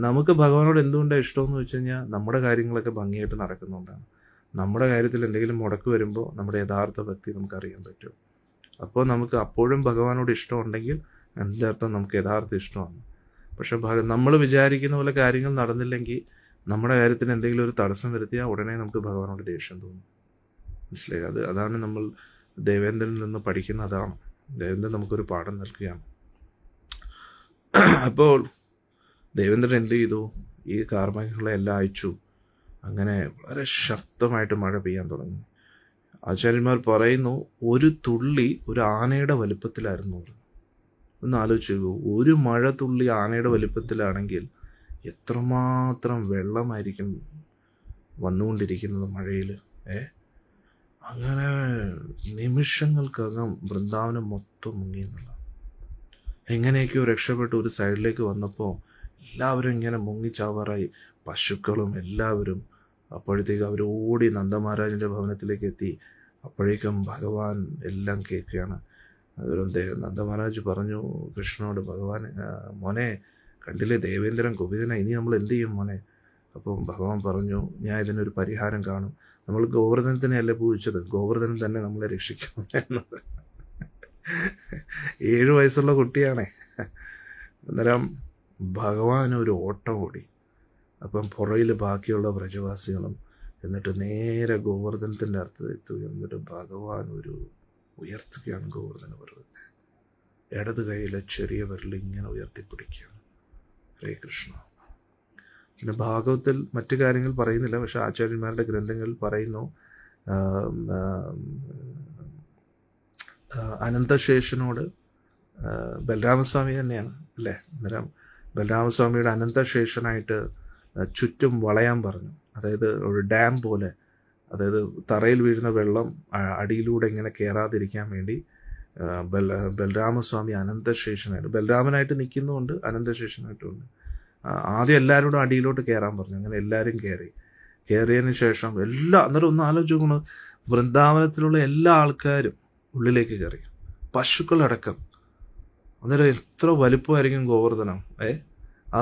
നമുക്ക് ഭഗവാനോട് എന്തുകൊണ്ടാണ് ഇഷ്ടമെന്ന് വെച്ച് കഴിഞ്ഞാൽ നമ്മുടെ കാര്യങ്ങളൊക്കെ ഭംഗിയായിട്ട് നടക്കുന്നുണ്ടാണ്. നമ്മുടെ കാര്യത്തിൽ എന്തെങ്കിലും മുടക്ക് വരുമ്പോൾ നമ്മുടെ യഥാർത്ഥ ഭക്തി നമുക്കറിയാൻ പറ്റും. അപ്പോൾ നമുക്ക് അപ്പോഴും ഭഗവാനോട് ഇഷ്ടമുണ്ടെങ്കിൽ അതിൻ്റെ അർത്ഥം നമുക്ക് യഥാർത്ഥ ഇഷ്ടമാണ്. പക്ഷെ നമ്മൾ വിചാരിക്കുന്ന പോലെ കാര്യങ്ങൾ നടന്നില്ലെങ്കിൽ, നമ്മുടെ കാര്യത്തിന് എന്തെങ്കിലും ഒരു തടസ്സം വരുത്തിയാൽ ഉടനെ നമുക്ക് ഭഗവാനോട് ദേഷ്യം തോന്നും. മനസ്സിലായി? അതാണ് നമ്മൾ ദേവേന്ദ്രനിൽ നിന്ന് പഠിക്കുന്ന. അതാണ് ദേവേന്ദ്രൻ നമുക്കൊരു പാഠം നൽകുകയാണ്. അപ്പോൾ ദേവേന്ദ്രൻ എന്ത് ചെയ്തു? ഈ കാർമേഘങ്ങളെ എല്ലാം അയച്ചു. അങ്ങനെ വളരെ ശക്തമായിട്ട് മഴ പെയ്യാൻ തുടങ്ങി. ആചാര്യന്മാർ പറയുന്നു, ഒരു തുള്ളി ഒരു ആനയുടെ വലുപ്പത്തിലായിരുന്നു. ഒന്ന് ആലോചിച്ച് നോക്കൂ, ഒരു മഴ തുള്ളി ആനയുടെ വലുപ്പത്തിലാണെങ്കിൽ എത്രമാത്രം വെള്ളമായിരിക്കും വന്നുകൊണ്ടിരിക്കുന്നത് മഴയിൽ. അങ്ങനെ നിമിഷങ്ങൾക്കകം വൃന്ദാവനം മൊത്തം മുങ്ങി എന്നുള്ള. എങ്ങനെയൊക്കെയോ രക്ഷപ്പെട്ട് ഒരു സൈഡിലേക്ക് വന്നപ്പോൾ എല്ലാവരും ഇങ്ങനെ മുങ്ങിച്ചാവാറായി, പശുക്കളും എല്ലാവരും. അപ്പോഴത്തേക്ക് അവർ ഓടി നന്ദമഹാരാജൻ്റെ ഭവനത്തിലേക്ക് എത്തി. അപ്പോഴേക്കും ഭഗവാൻ എല്ലാം കേൾക്കുകയാണ്. നന്ദമഹാരാജ് പറഞ്ഞു കൃഷ്ണനോട്, മോനെ കണ്ടില്ലേ ദേവേന്ദ്രൻ കുപിതന, ഇനി നമ്മൾ എന്ത് ചെയ്യും മോനെ? അപ്പം ഭഗവാൻ പറഞ്ഞു, ഞാൻ ഇതിനൊരു പരിഹാരം കാണും. നമ്മൾ ഗോവർദ്ധനത്തിനെയല്ലേ പൂജിച്ചത്, ഗോവർദ്ധനൻ തന്നെ നമ്മളെ രക്ഷിക്കും എന്നത്. 7 വയസ്സുള്ള കുട്ടിയാണേ. അന്നേരം ഭഗവാൻ ഒരു ഓട്ടം ഓടി. അപ്പം പുറയിൽ ബാക്കിയുള്ള വ്രജവാസികളും. എന്നിട്ട് നേരെ ഗോവർദ്ധനത്തിൻ്റെ അടുത്തെത്തുക. എന്നിട്ട് ഭഗവാൻ ഉയർത്തുകയാണ് ഗോവർദ്ധന പർവ്വതത്തെ. ഇടത് കൈയിലെ ചെറിയ വിരൽ ഇങ്ങനെ ഉയർത്തിപ്പിടിക്കുകയാണ്. ഹരേ കൃഷ്ണ. പിന്നെ ഭാഗവത്തിൽ മറ്റു കാര്യങ്ങൾ പറയുന്നില്ല, പക്ഷെ ആചാര്യന്മാരുടെ ഗ്രന്ഥങ്ങളിൽ പറയുന്നു, അനന്തശേഷനോട് ബലരാമസ്വാമി തന്നെയാണ് അല്ലേ? അന്നേരം ബലരാമസ്വാമിയുടെ അനന്തശേഷനായിട്ട് ചുറ്റും വളയാൻ പറഞ്ഞു. അതായത് ഒരു ഡാം പോലെ, അതായത് തറയിൽ വീഴുന്ന വെള്ളം അടിയിലൂടെ ഇങ്ങനെ കയറാതിരിക്കാൻ വേണ്ടി ബലരാമസ്വാമി അനന്തശേഷനായിട്ട്, ബലരാമനായിട്ട് നിൽക്കുന്നുമുണ്ട്, അനന്തശേഷനായിട്ടുമുണ്ട്. ആദ്യം എല്ലാവരോടും അടിയിലോട്ട് കയറാൻ പറഞ്ഞു. അങ്ങനെ എല്ലാവരും കയറിയതിന് ശേഷം അന്നേരം ഒന്ന് ആലോചിക്കണം, വൃന്ദാവനത്തിലുള്ള എല്ലാ ആൾക്കാരും ഉള്ളിലേക്ക് കയറി, പശുക്കളടക്കം. അന്നേരം എത്ര വലിപ്പമായിരിക്കും ഗോവർദ്ധനം.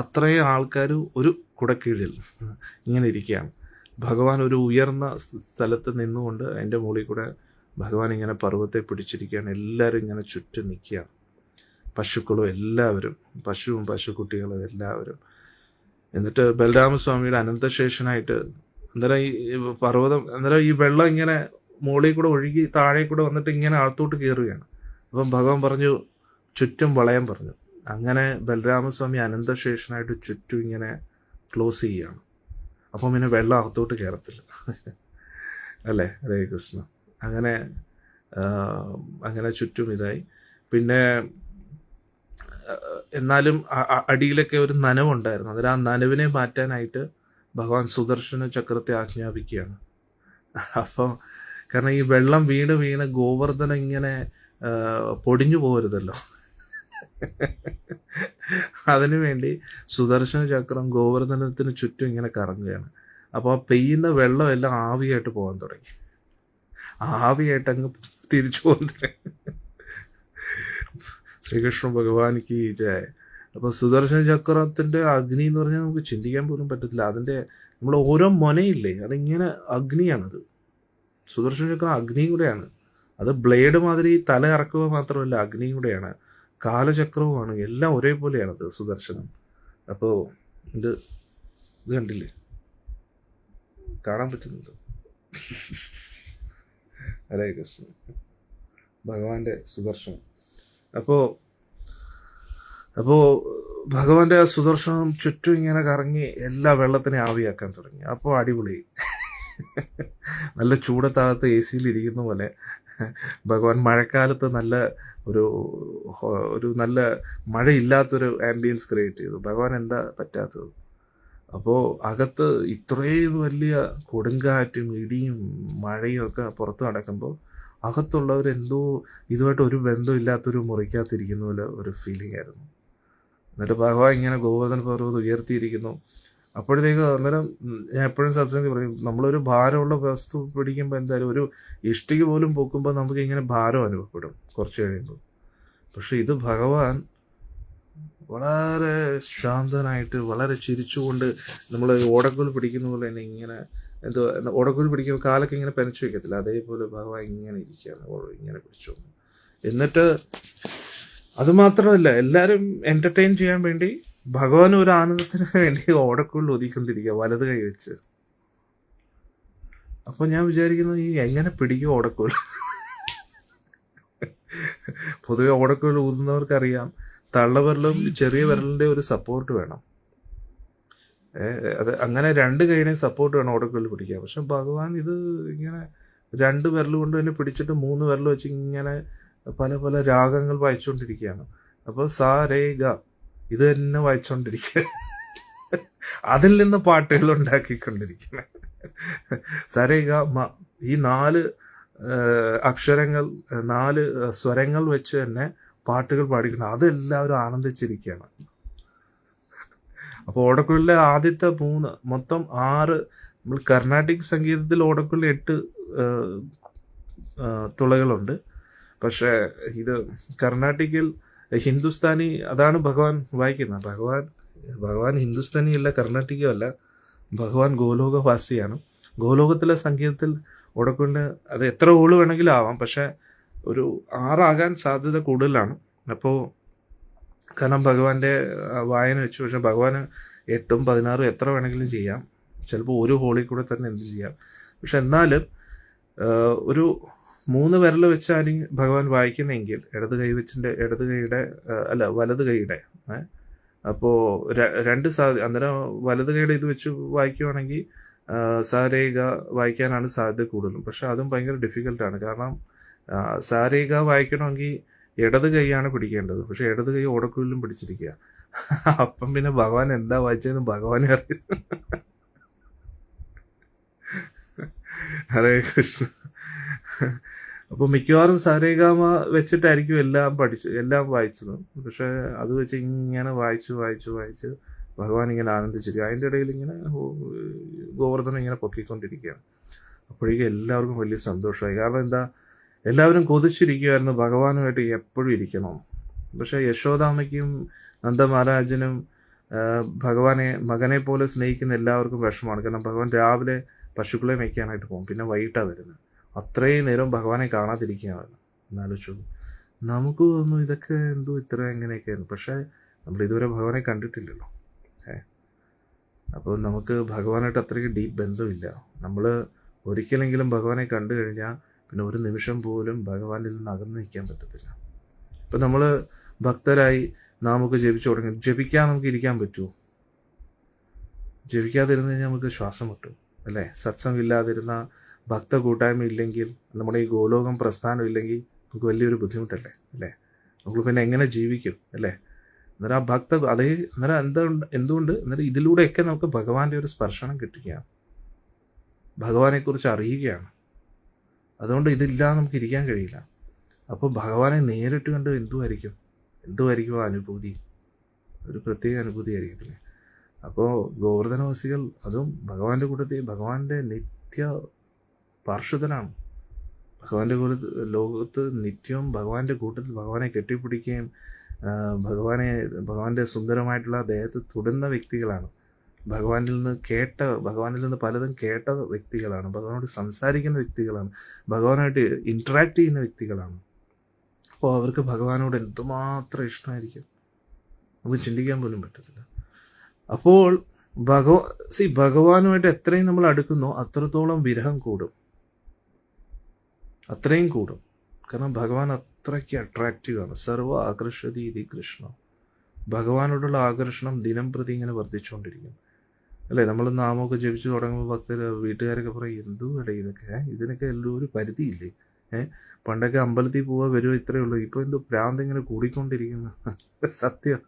അത്രയും ആൾക്കാർ ഒരു കുടക്കീഴിൽ ഇങ്ങനെ ഇരിക്കുകയാണ്. ഭഗവാൻ ഒരു ഉയർന്ന സ്ഥലത്ത് നിന്നുകൊണ്ട് അതിൻ്റെ മുകളിൽ കൂടെ ഭഗവാൻ ഇങ്ങനെ പർവ്വത്തെ പിടിച്ചിരിക്കുകയാണ്. എല്ലാവരും ഇങ്ങനെ ചുറ്റും നിൽക്കുകയാണ്, പശുക്കളും എല്ലാവരും, പശുക്കുട്ടികളും എല്ലാവരും. എന്നിട്ട് ബലരാമസ്വാമിയുടെ അനന്തശേഷനായിട്ട് അന്നേരം ഈ പർവ്വതം, അന്നേരം ഈ വെള്ളം ഇങ്ങനെ മുകളിൽ കൂടെ ഒഴുകി താഴെ കൂടെ വന്നിട്ട് ഇങ്ങനെ അകത്തോട്ട് കയറുകയാണ്. അപ്പം ഭഗവാൻ പറഞ്ഞു ചുറ്റും വളയം പറഞ്ഞു. അങ്ങനെ ബലരാമസ്വാമി അനന്തശേഷനായിട്ട് ചുറ്റും ഇങ്ങനെ ക്ലോസ് ചെയ്യുകയാണ്. അപ്പം പിന്നെ വെള്ളം അകത്തോട്ട് കയറത്തില്ല. അല്ലേ? ഹരേ കൃഷ്ണ. അങ്ങനെ അങ്ങനെ ചുറ്റും ഇതായി. പിന്നെ എന്നാലും അടിയിലൊക്കെ ഒരു നനവുണ്ടായിരുന്നു. അന്നേരം ആ നനവിനെ മാറ്റാനായിട്ട് ഭഗവാൻ സുദർശന ചക്രത്തെ ആജ്ഞാപിക്കുകയാണ്. അപ്പോൾ കാരണം ഈ വെള്ളം വീണ് വീണ് ഗോവർദ്ധന ഇങ്ങനെ പൊടിഞ്ഞു പോകരുതല്ലോ. അതിനുവേണ്ടി സുദർശന ചക്രം ഗോവർദ്ധനത്തിന് ചുറ്റും ഇങ്ങനെ കറങ്ങുകയാണ്. അപ്പോൾ ആ പെയ്യുന്ന വെള്ളം എല്ലാം ആവിയായിട്ട് പോകാൻ തുടങ്ങി. ആവിയായിട്ട് അങ്ങ് തിരിച്ചു പോകാൻ തുടങ്ങി. ശ്രീകൃഷ്ണ ഭഗവാനിക്ക് ജയ. അപ്പോൾ സുദർശന ചക്രത്തിൻ്റെ അഗ്നി എന്ന് പറഞ്ഞാൽ നമുക്ക് ചിന്തിക്കാൻ പോലും പറ്റത്തില്ല. അതിൻ്റെ നമ്മൾ ഓരോ മൊനയില്ലേ, അതിങ്ങനെ അഗ്നിയാണത്. സുദർശന ചക്രം അഗ്നിയും കൂടെയാണ്. അത് ബ്ലേഡ് മാതിരി തല ഇറക്കുക മാത്രമല്ല, അഗ്നിയും കൂടെയാണ്, കാലചക്രവുമാണ്, എല്ലാം ഒരേപോലെയാണത് സുദർശനം. അപ്പോൾ ഇത് കണ്ടില്ലേ, കാണാൻ പറ്റുന്നുണ്ട്. ഹരേ കൃഷ്ണ. ഭഗവാന്റെ സുദർശനം. അപ്പോൾ ഭഗവാന്റെ ആ സുദർശനം ചുറ്റും ഇങ്ങനെ കറങ്ങി എല്ലാ വെള്ളത്തിനെ ആവിയാക്കാൻ തുടങ്ങി. അപ്പോൾ അടിപൊളി, നല്ല ചൂടത്താകത്ത് എ സിയിൽ ഇരിക്കുന്ന പോലെ ഭഗവാൻ മഴക്കാലത്ത് നല്ല ഒരു നല്ല മഴയില്ലാത്തൊരു ആംബിയൻസ് ക്രിയേറ്റ് ചെയ്തു. ഭഗവാൻ എന്താ പറ്റാത്തത്? അപ്പോൾ അകത്ത് ഇത്രയും വലിയ കൊടുങ്കാറ്റും ഇടിയും മഴയും ഒക്കെ പുറത്ത് നടക്കുമ്പോൾ അകത്തുള്ളവരെന്തോ ഇതുമായിട്ട് ഒരു ബന്ധമില്ലാത്തൊരു മുറിക്കകത്തിരിക്കുന്ന പോലെ ഒരു ഫീലിംഗ് ആയിരുന്നു. എന്നിട്ട് ഭഗവാൻ ഇങ്ങനെ ഗോവർദ്ധന പർവ്വതം ഉയർത്തിയിരിക്കുന്നു. അപ്പോഴത്തേക്ക് അന്നേരം ഞാൻ എപ്പോഴും സത്സംഗം പറയും, നമ്മളൊരു ഭാരമുള്ള വസ്തു പിടിക്കുമ്പോൾ എന്തായാലും ഒരു ഇഷ്ടിക പോലും പൊക്കുമ്പോൾ നമുക്ക് ഇങ്ങനെ ഭാരം അനുഭവപ്പെടും കുറച്ച് കഴിയുമ്പോൾ. പക്ഷെ ഇത് ഭഗവാൻ വളരെ ശാന്തനായിട്ട് വളരെ ചിരിച്ചുകൊണ്ട് നമ്മൾ ഓടക്കുൽ പിടിക്കുന്ന പോലെ തന്നെ ഇങ്ങനെ എന്തോ ഓടക്കുൽ പിടിക്കുമ്പോൾ കാലൊക്കെ ഇങ്ങനെ പെനച്ചു വയ്ക്കത്തില്ല, അതേപോലെ ഭഗവാൻ ഇങ്ങനെ ഇരിക്കുകയാണ്, ഇങ്ങനെ പിടിച്ചു. എന്നിട്ട് അതുമാത്രമല്ല, എല്ലാവരും എൻ്റർടൈൻ ചെയ്യാൻ വേണ്ടി ഭഗവാൻ ഒരു ആനന്ദത്തിന് വേണ്ടി ഓടക്കുള്ളിൽ ഒതുക്കിക്കൊണ്ടിരിക്കുക വലത് കൈ വെച്ച്. അപ്പോൾ ഞാൻ വിചാരിക്കുന്നത് ഈ എങ്ങനെ പിടിക്കും ഓടക്കുള്ളിൽ? പൊതുവെ ഓടക്കുള്ളിൽ ഊതുന്നവർക്കറിയാം തള്ളവിരലും ചെറിയ വിരലിൻ്റെ ഒരു സപ്പോർട്ട് വേണം. അത് അങ്ങനെ രണ്ട് കൈയുടെയും സപ്പോർട്ട് വേണം ഓടക്കുള്ളിൽ പിടിക്കാൻ. പക്ഷെ ഭഗവാൻ ഇത് ഇങ്ങനെ രണ്ട് വിരൽ കൊണ്ട് തന്നെ പിടിച്ചിട്ട് 3 വിരൽ വെച്ച് ഇങ്ങനെ പല പല രാഗങ്ങൾ വായിച്ചുകൊണ്ടിരിക്കുകയാണ്. അപ്പോൾ സാ രേ ഗ ഇത് തന്നെ വായിച്ചുകൊണ്ടിരിക്കുക, അതിൽ നിന്ന് പാട്ടുകൾ ഉണ്ടാക്കിക്കൊണ്ടിരിക്കുന്നത്. സരേ ഗ മ ഈ 4 അക്ഷരങ്ങൾ 4 സ്വരങ്ങൾ വെച്ച് തന്നെ പാട്ടുകൾ പാടിക്കണം. അതെല്ലാവരും ആനന്ദിച്ചിരിക്കുകയാണ്. അപ്പോൾ ഓടക്കുഴലിലെ ആദ്യത്തെ 3 മൊത്തം 6, നമ്മൾ കർണാട്ടിക് സംഗീതത്തിൽ ഓടക്കുഴലിൽ 8 തുളകളുണ്ട്. പക്ഷേ ഇത് കർണാട്ടിക്കിൽ ഹിന്ദുസ്ഥാനി, അതാണ് ഭഗവാൻ വായിക്കുന്നത്. ഭഗവാൻ ഹിന്ദുസ്ഥാനി അല്ല, കർണാട്ടിക്കും അല്ല, ഭഗവാൻ ഗോലോകവാസിയാണ്. ഗോലോകത്തിലെ സംഗീതത്തിൽ ഓടക്കുഴലിന് അത് എത്ര ഓള് വേണമെങ്കിലും ആവാം, പക്ഷേ ഒരു 6 ആകാൻ സാധ്യത കൂടുതലാണ്. അപ്പോൾ കാരണം ഭഗവാന്റെ വായന വെച്ച്, പക്ഷെ ഭഗവാന് 8, 16 എത്ര വേണമെങ്കിലും ചെയ്യാം. ചിലപ്പോൾ ഒരു ഹോളിൽ കൂടെ തന്നെ എന്തും ചെയ്യാം. പക്ഷെ എന്നാലും ഒരു 3 വിരൽ വെച്ചാണ് ഭഗവാൻ വായിക്കുന്നതെങ്കിൽ വലത് കൈയുടെ അപ്പോൾ 2 അന്നേരം വലത് കൈയുടെ ഇത് വെച്ച് വായിക്കുവാണെങ്കിൽ സാരേഖ വായിക്കാനാണ് സാധ്യത കൂടുതലും. പക്ഷെ അതും ഭയങ്കര ഡിഫിക്കൽട്ടാണ്. കാരണം സാരേഖ വായിക്കണമെങ്കിൽ ഇടത് കൈയാണ് പിടിക്കേണ്ടത്, പക്ഷെ ഇടത് കൈ ഓടക്കുള്ളിലും പിടിച്ചിരിക്കുക. അപ്പം പിന്നെ ഭഗവാൻ എന്താ വായിച്ചതെന്ന് ഭഗവാനെ അറിയാം. ഹരേ കൃഷ്ണ. അപ്പോൾ മിക്കവാറും സാരേഗാമ വെച്ചിട്ടായിരിക്കും എല്ലാം വായിച്ചത്. പക്ഷെ അത് വെച്ച് ഇങ്ങനെ വായിച്ച് ഭഗവാൻ ഇങ്ങനെ ആനന്ദിച്ചിരിക്കും. അതിൻ്റെ ഇടയിൽ ഇങ്ങനെ ഗോവർദ്ധനം ഇങ്ങനെ പൊക്കിക്കൊണ്ടിരിക്കുകയാണ്. അപ്പോഴേക്കും എല്ലാവർക്കും വലിയ സന്തോഷമായി. കാരണം എന്താ, എല്ലാവരും കൊതിച്ചിരിക്കുമായിരുന്നു ഭഗവാനുമായിട്ട് എപ്പോഴും ഇരിക്കണം. പക്ഷേ യശോദാമ്മയ്ക്കും നന്ദമഹാരാജനും ഭഗവാനെ മകനെ പോലെ സ്നേഹിക്കുന്ന എല്ലാവർക്കും വിഷമമാണ്. കാരണം ഭഗവാൻ രാവിലെ പശുക്കളെ മേയ്ക്കാനായിട്ട് പോകും, പിന്നെ വൈകിട്ടാണ് വരുന്നത്. അത്രയും നേരം ഭഗവാനെ കാണാതിരിക്കുകയാണ്. എന്നാലോചിച്ചു, നമുക്ക് തോന്നുന്നു ഇതൊക്കെ എന്തോ ഇത്ര എങ്ങനെയൊക്കെയായിരുന്നു. പക്ഷേ നമ്മൾ ഇതുവരെ ഭഗവാനെ കണ്ടിട്ടില്ലല്ലോ. അപ്പോൾ നമുക്ക് ഭഗവാനായിട്ട് അത്രയ്ക്ക് ഡീപ്പ് ബന്ധമില്ല. നമ്മൾ ഒരിക്കലെങ്കിലും ഭഗവാനെ കണ്ടു കഴിഞ്ഞാൽ പിന്നെ ഒരു നിമിഷം പോലും ഭഗവാനിൽ നിന്ന് അകന്ന് നിൽക്കാൻ പറ്റത്തില്ല. ഇപ്പം നമ്മൾ ഭക്തരായി നാമൊക്കെ ജപിച്ചു തുടങ്ങി, ജപിക്കാൻ നമുക്ക് ഇരിക്കാൻ പറ്റുമോ? ജപിക്കാതിരുന്ന് കഴിഞ്ഞാൽ നമുക്ക് ശ്വാസം മുട്ടും അല്ലേ? സത്സംഗം ഇല്ലാതിരുന്ന ഭക്ത കൂട്ടായ്മ ഇല്ലെങ്കിൽ, നമ്മുടെ ഈ ഗോലോകം പ്രസ്ഥാനം ഇല്ലെങ്കിൽ നമുക്ക് വലിയൊരു ബുദ്ധിമുട്ടല്ലേ അല്ലേ? നമ്മൾ പിന്നെ എങ്ങനെ ജീവിക്കും അല്ലേ? അന്നേരം ആ ഭക്ത അതേ അന്നേരം എന്തുകൊണ്ട് അന്നേരം ഇതിലൂടെയൊക്കെ നമുക്ക് ഭഗവാന്റെ ഒരു സ്പർശനം കിട്ടുകയാണ്, ഭഗവാനെക്കുറിച്ച് അറിയുകയാണ്. അതുകൊണ്ട് ഇതില്ലാതെ നമുക്ക് ഇരിക്കാൻ കഴിയില്ല. അപ്പോൾ ഭഗവാനെ നേരിട്ട് കണ്ട് എന്തുമായിരിക്കും ആ അനുഭൂതി? ഒരു പ്രത്യേക അനുഭൂതി ആയിരിക്കത്തില്ലേ? അപ്പോൾ ഗോവർദ്ധനവാസികൾ അതും ഭഗവാന്റെ കൂട്ടത്തിൽ ഭഗവാന്റെ നിത്യ പാർശ്വതനാണ്. ലോകത്ത് നിത്യവും ഭഗവാന്റെ കൂട്ടത്തിൽ ഭഗവാനെ കെട്ടിപ്പിടിക്കുകയും ഭഗവാന്റെ സുന്ദരമായിട്ടുള്ള ദേഹത്ത് തൊടുന്ന വ്യക്തികളാണ്. ഭഗവാനിൽ നിന്ന് പലതും കേട്ട വ്യക്തികളാണ്. ഭഗവാനോട് സംസാരിക്കുന്ന വ്യക്തികളാണ്. ഭഗവാനായിട്ട് ഇൻറ്ററാക്ട് ചെയ്യുന്ന വ്യക്തികളാണ്. അപ്പോൾ അവർക്ക് ഭഗവാനോട് എന്തുമാത്രം ഇഷ്ടമായിരിക്കും, നമുക്ക് ചിന്തിക്കാൻ പോലും പറ്റത്തില്ല. അപ്പോൾ ഭഗവാനുമായിട്ട് എത്രയും നമ്മൾ അടുക്കുന്നോ അത്രത്തോളം വിരഹം കൂടും, അത്രയും കൂടും. കാരണം ഭഗവാൻ അത്രയ്ക്ക് അട്രാക്റ്റീവാണ്. സർവ ആകർഷതി ഇതി കൃഷ്ണ. ഭഗവാനോടുള്ള ആകർഷണം ദിനം പ്രതി ഇങ്ങനെ വർദ്ധിച്ചുകൊണ്ടിരിക്കും അല്ലേ? നമ്മൾ നാമമൊക്കെ ജപിച്ചു തുടങ്ങുമ്പോൾ ഭക്തർ വീട്ടുകാരൊക്കെ പറയും, എന്തുവാടേ ഇതിനൊക്കെ എല്ലാം ഒരു പരിധിയില്ലേ? പണ്ടൊക്കെ അമ്പലത്തിൽ പോവാ വരുമോ, ഇത്രയേ ഉള്ളൂ. ഇപ്പോൾ എന്തോ പ്രാന്ത് ഇങ്ങനെ കൂടിക്കൊണ്ടിരിക്കുന്നു. സത്യം.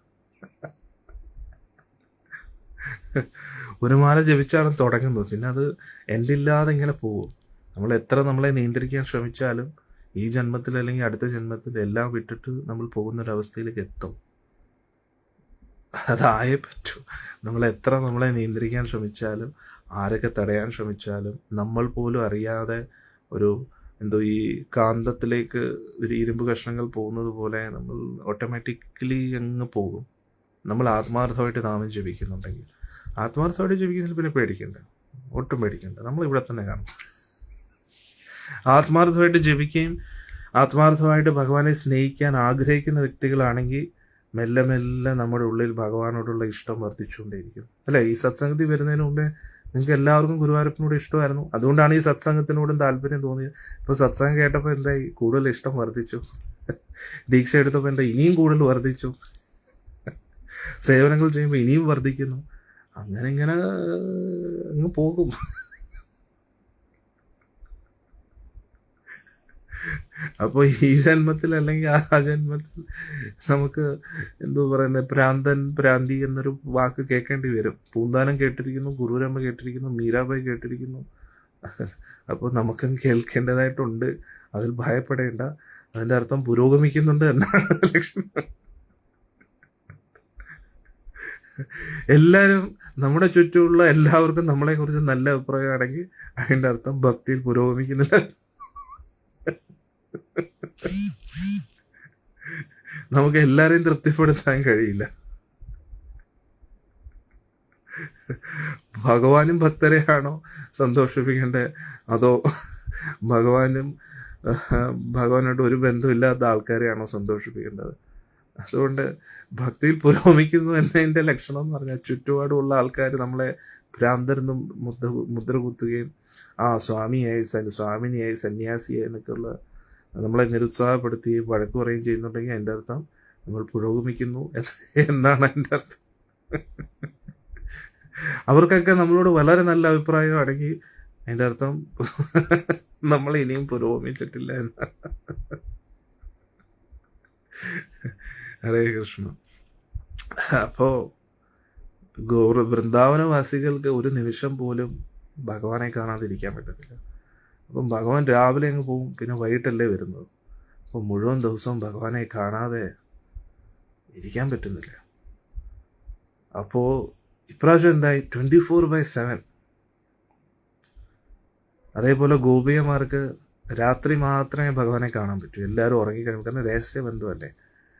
ഒരു മാല ജപിച്ചാണ് തുടങ്ങുന്നത്, പിന്നെ അത് എൻഡില്ലാതെ ഇങ്ങനെ പോകും. നമ്മൾ എത്ര നമ്മളെ നിയന്ത്രിക്കാൻ ശ്രമിച്ചാലും ഈ ജന്മത്തിൽ അല്ലെങ്കിൽ അടുത്ത ജന്മത്തിൽ എല്ലാം വിട്ടിട്ട് നമ്മൾ പോകുന്നൊരവസ്ഥയിലേക്ക് എത്തും. അതായേ പറ്റൂ. നമ്മൾ എത്ര നമ്മളെ നിയന്ത്രിക്കാൻ ശ്രമിച്ചാലും, ആരൊക്കെ തടയാൻ ശ്രമിച്ചാലും, നമ്മൾ പോലും അറിയാതെ ഈ കാന്തത്തിലേക്ക് ഒരു ഇരുമ്പ് കഷ്ണങ്ങൾ പോകുന്നത് പോലെ നമ്മൾ ഓട്ടോമാറ്റിക്കലി അങ്ങ് പോകും. നമ്മൾ ആത്മാർത്ഥമായിട്ട് നാമം ജപിക്കുന്നുണ്ടെങ്കിൽ, ആത്മാർത്ഥമായിട്ട് ജപിക്കുന്നതിൽ പിന്നെ പേടിക്കണ്ട, ഒട്ടും പേടിക്കണ്ട. നമ്മളിവിടെ തന്നെ കാണും. ആത്മാർത്ഥമായിട്ട് ജപിക്കുകയും ആത്മാർത്ഥമായിട്ട് ഭഗവാനെ സ്നേഹിക്കാൻ ആഗ്രഹിക്കുന്ന വ്യക്തികളാണെങ്കിൽ മെല്ലെ മെല്ലെ നമ്മുടെ ഉള്ളിൽ ഭഗവാനോടുള്ള ഇഷ്ടം വർദ്ധിച്ചുകൊണ്ടേയിരിക്കും അല്ലേ? ഈ സത്സംഗത്തിൽ വരുന്നതിന് മുമ്പേ നിങ്ങൾക്ക് എല്ലാവർക്കും ഗുരുവായൂരപ്പനോട് ഇഷ്ടമായിരുന്നു. അതുകൊണ്ടാണ് ഈ സത്സംഗത്തിനോടും താല്പര്യം തോന്നിയത്. ഇപ്പോൾ സത്സംഗം കേട്ടപ്പോൾ എന്തായി? കൂടുതൽ ഇഷ്ടം വർദ്ധിച്ചു. ദീക്ഷ എടുത്തപ്പോൾ എന്താ? ഇനിയും കൂടുതൽ വർദ്ധിച്ചു. സേവനങ്ങൾ ചെയ്യുമ്പോൾ ഇനിയും വർദ്ധിക്കുന്നു. അങ്ങനെ ഇങ്ങനെ അങ്ങ് പോകും. അപ്പോൾ ഈ ജന്മത്തിൽ അല്ലെങ്കിൽ ആ ജന്മത്തിൽ നമുക്ക് ഭ്രാന്തി എന്നൊരു വാക്ക് കേൾക്കേണ്ടി വരും. പൂന്താനം കേട്ടിരിക്കുന്നു, ഗുരുരമ്മ കേട്ടിരിക്കുന്നു, മീരാബായി കേട്ടിരിക്കുന്നു. അപ്പോൾ നമുക്കും കേൾക്കേണ്ടതായിട്ടുണ്ട്. അതിൽ ഭയപ്പെടേണ്ട. അതിൻ്റെ അർത്ഥം പുരോഗമിക്കുന്നുണ്ട് എന്നാണ് ലക്ഷ്യം. എല്ലാവരും നമ്മുടെ ചുറ്റുമുള്ള എല്ലാവർക്കും നമ്മളെക്കുറിച്ച് നല്ല അഭിപ്രായമാണെങ്കിൽ അതിൻ്റെ അർത്ഥം ഭക്തിയിൽ പുരോഗമിക്കുന്നില്ല. നമുക്ക് എല്ലാവരെയും തൃപ്തിപ്പെടുത്താൻ കഴിയില്ല. ഭഗവാനും ഭക്തരെയാണോ സന്തോഷിപ്പിക്കേണ്ടത്, അതോ ഭഗവാനായിട്ട് ഒരു ബന്ധമില്ലാത്ത ആൾക്കാരെയാണോ സന്തോഷിപ്പിക്കേണ്ടത്? അതുകൊണ്ട് ഭക്തിയിൽ പുരോഗമിക്കുന്നു എന്നതിൻ്റെ ലക്ഷണം എന്ന് പറഞ്ഞാൽ ചുറ്റുപാടുമുള്ള ആൾക്കാർ നമ്മളെ ഭ്രാന്തരെന്നും മുദ്ര കുത്തുകയും സ്വാമിനിയായി സന്യാസിയായി എന്നൊക്കെയുള്ള നമ്മളെ നിരുത്സാഹപ്പെടുത്തുകയും വഴക്ക് പറയുകയും ചെയ്യുന്നുണ്ടെങ്കിൽ അതിൻ്റെ അർത്ഥം നമ്മൾ പുരോഗമിക്കുന്നു എന്നാണ് എൻ്റെ അർത്ഥം. അവർക്കൊക്കെ നമ്മളോട് വളരെ നല്ല അഭിപ്രായമാണെങ്കിൽ അതിൻ്റെ അർത്ഥം നമ്മൾ ഇനിയും പുരോഗമിച്ചിട്ടില്ല എന്നാണ്. ഹരേ കൃഷ്ണ. അപ്പോൾ വൃന്ദാവനവാസികൾക്ക് ഒരു നിമിഷം പോലും ഭഗവാനെ കാണാതിരിക്കാൻ പറ്റത്തില്ല. അപ്പം ഭഗവാൻ രാവിലെ അങ്ങ് പോവും, പിന്നെ വൈകിട്ടല്ലേ വരുന്നത്. അപ്പം മുഴുവൻ ദിവസവും ഭഗവാനെ കാണാതെ ഇരിക്കാൻ പറ്റുന്നില്ല. അപ്പോൾ ഇപ്രാവശ്യം എന്തായി? 24/7. അതേപോലെ ഗോപികമാർക്ക് രാത്രി മാത്രമേ ഭഗവാനെ കാണാൻ പറ്റൂ. എല്ലാവരും ഉറങ്ങിക്കഴിയുമ്പോൾ, കാരണം രഹസ്യബന്ധമല്ലേ.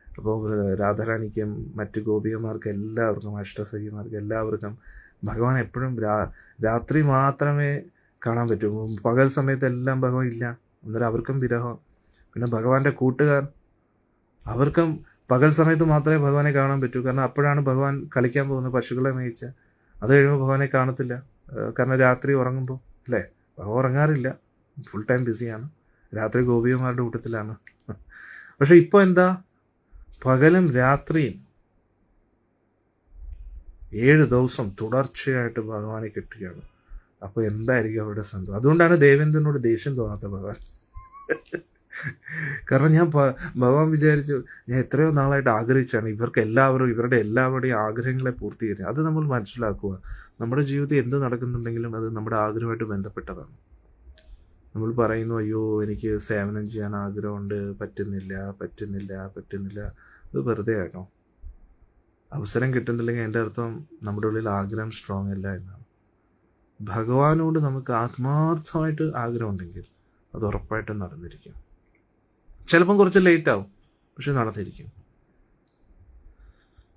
അപ്പോൾ രാധാറാണിക്കും മറ്റ് ഗോപികമാർക്ക് എല്ലാവർക്കും, അഷ്ടസഖിമാർക്ക് എല്ലാവർക്കും ഭഗവാൻ എപ്പോഴും രാത്രി മാത്രമേ കാണാൻ പറ്റൂ. പകൽ സമയത്തെല്ലാം ഭഗവാൻ ഇല്ല. അന്നേരം അവർക്കും വിരഹം. പിന്നെ ഭഗവാന്റെ കൂട്ടുകാർ, അവർക്കും പകൽ സമയത്ത് മാത്രമേ ഭഗവാനെ കാണാൻ പറ്റൂ. കാരണം അപ്പോഴാണ് ഭഗവാൻ കളിക്കാൻ പോകുന്നത്, പശുക്കളെ മേയിച്ച്. അത് കഴിയുമ്പോൾ ഭഗവാനെ കാണത്തില്ല. കാരണം രാത്രി ഉറങ്ങുമ്പോൾ അല്ലേ, ഭഗവാൻ ഉറങ്ങാറില്ല, ഫുൾ ടൈം ബിസിയാണ്, രാത്രി ഗോപികമാരുടെ കൂട്ടത്തിലാണ്. പക്ഷെ ഇപ്പോൾ എന്താ, പകലും രാത്രിയും 7 ദിവസം തുടർച്ചയായിട്ട് ഭഗവാനെ കിട്ടുകയാണ്. അപ്പോൾ എന്തായിരിക്കും അവരുടെ സന്തോഷം? അതുകൊണ്ടാണ് ദേവേന്ദ്രനോട് ദേഷ്യം തോന്നാത്ത ഭഗവാൻ. കാരണം ഭഗവാൻ വിചാരിച്ചു, ഞാൻ എത്രയോ നാളായിട്ട് ആഗ്രഹിച്ചാണ് ഇവരുടെ എല്ലാവരുടെയും ആഗ്രഹങ്ങളെ പൂർത്തീകരിക്കുക. അത് നമ്മൾ മനസ്സിലാക്കുക. നമ്മുടെ ജീവിതത്തിൽ എന്ത് നടക്കുന്നുണ്ടെങ്കിലും അത് നമ്മുടെ ആഗ്രഹമായിട്ട് ബന്ധപ്പെട്ടതാണ്. നമ്മൾ പറയുന്നു, അയ്യോ എനിക്ക് സേവനം ചെയ്യാൻ ആഗ്രഹമുണ്ട്, പറ്റുന്നില്ല. അത് വെറുതെ ആണോ? അവസരം കിട്ടുന്നില്ലെങ്കിൽ എൻ്റെ അർത്ഥം നമ്മുടെ ഉള്ളിൽ ആഗ്രഹം സ്ട്രോങ് അല്ല എന്നാണ്. ഭഗവാനോട് നമുക്ക് ആത്മാർത്ഥമായിട്ട് ആഗ്രഹമുണ്ടെങ്കിൽ അത് ഉറപ്പായിട്ടും നടന്നിരിക്കും. ചിലപ്പം കുറച്ച് ലേറ്റ് ആവും, പക്ഷെ നടന്നിരിക്കും.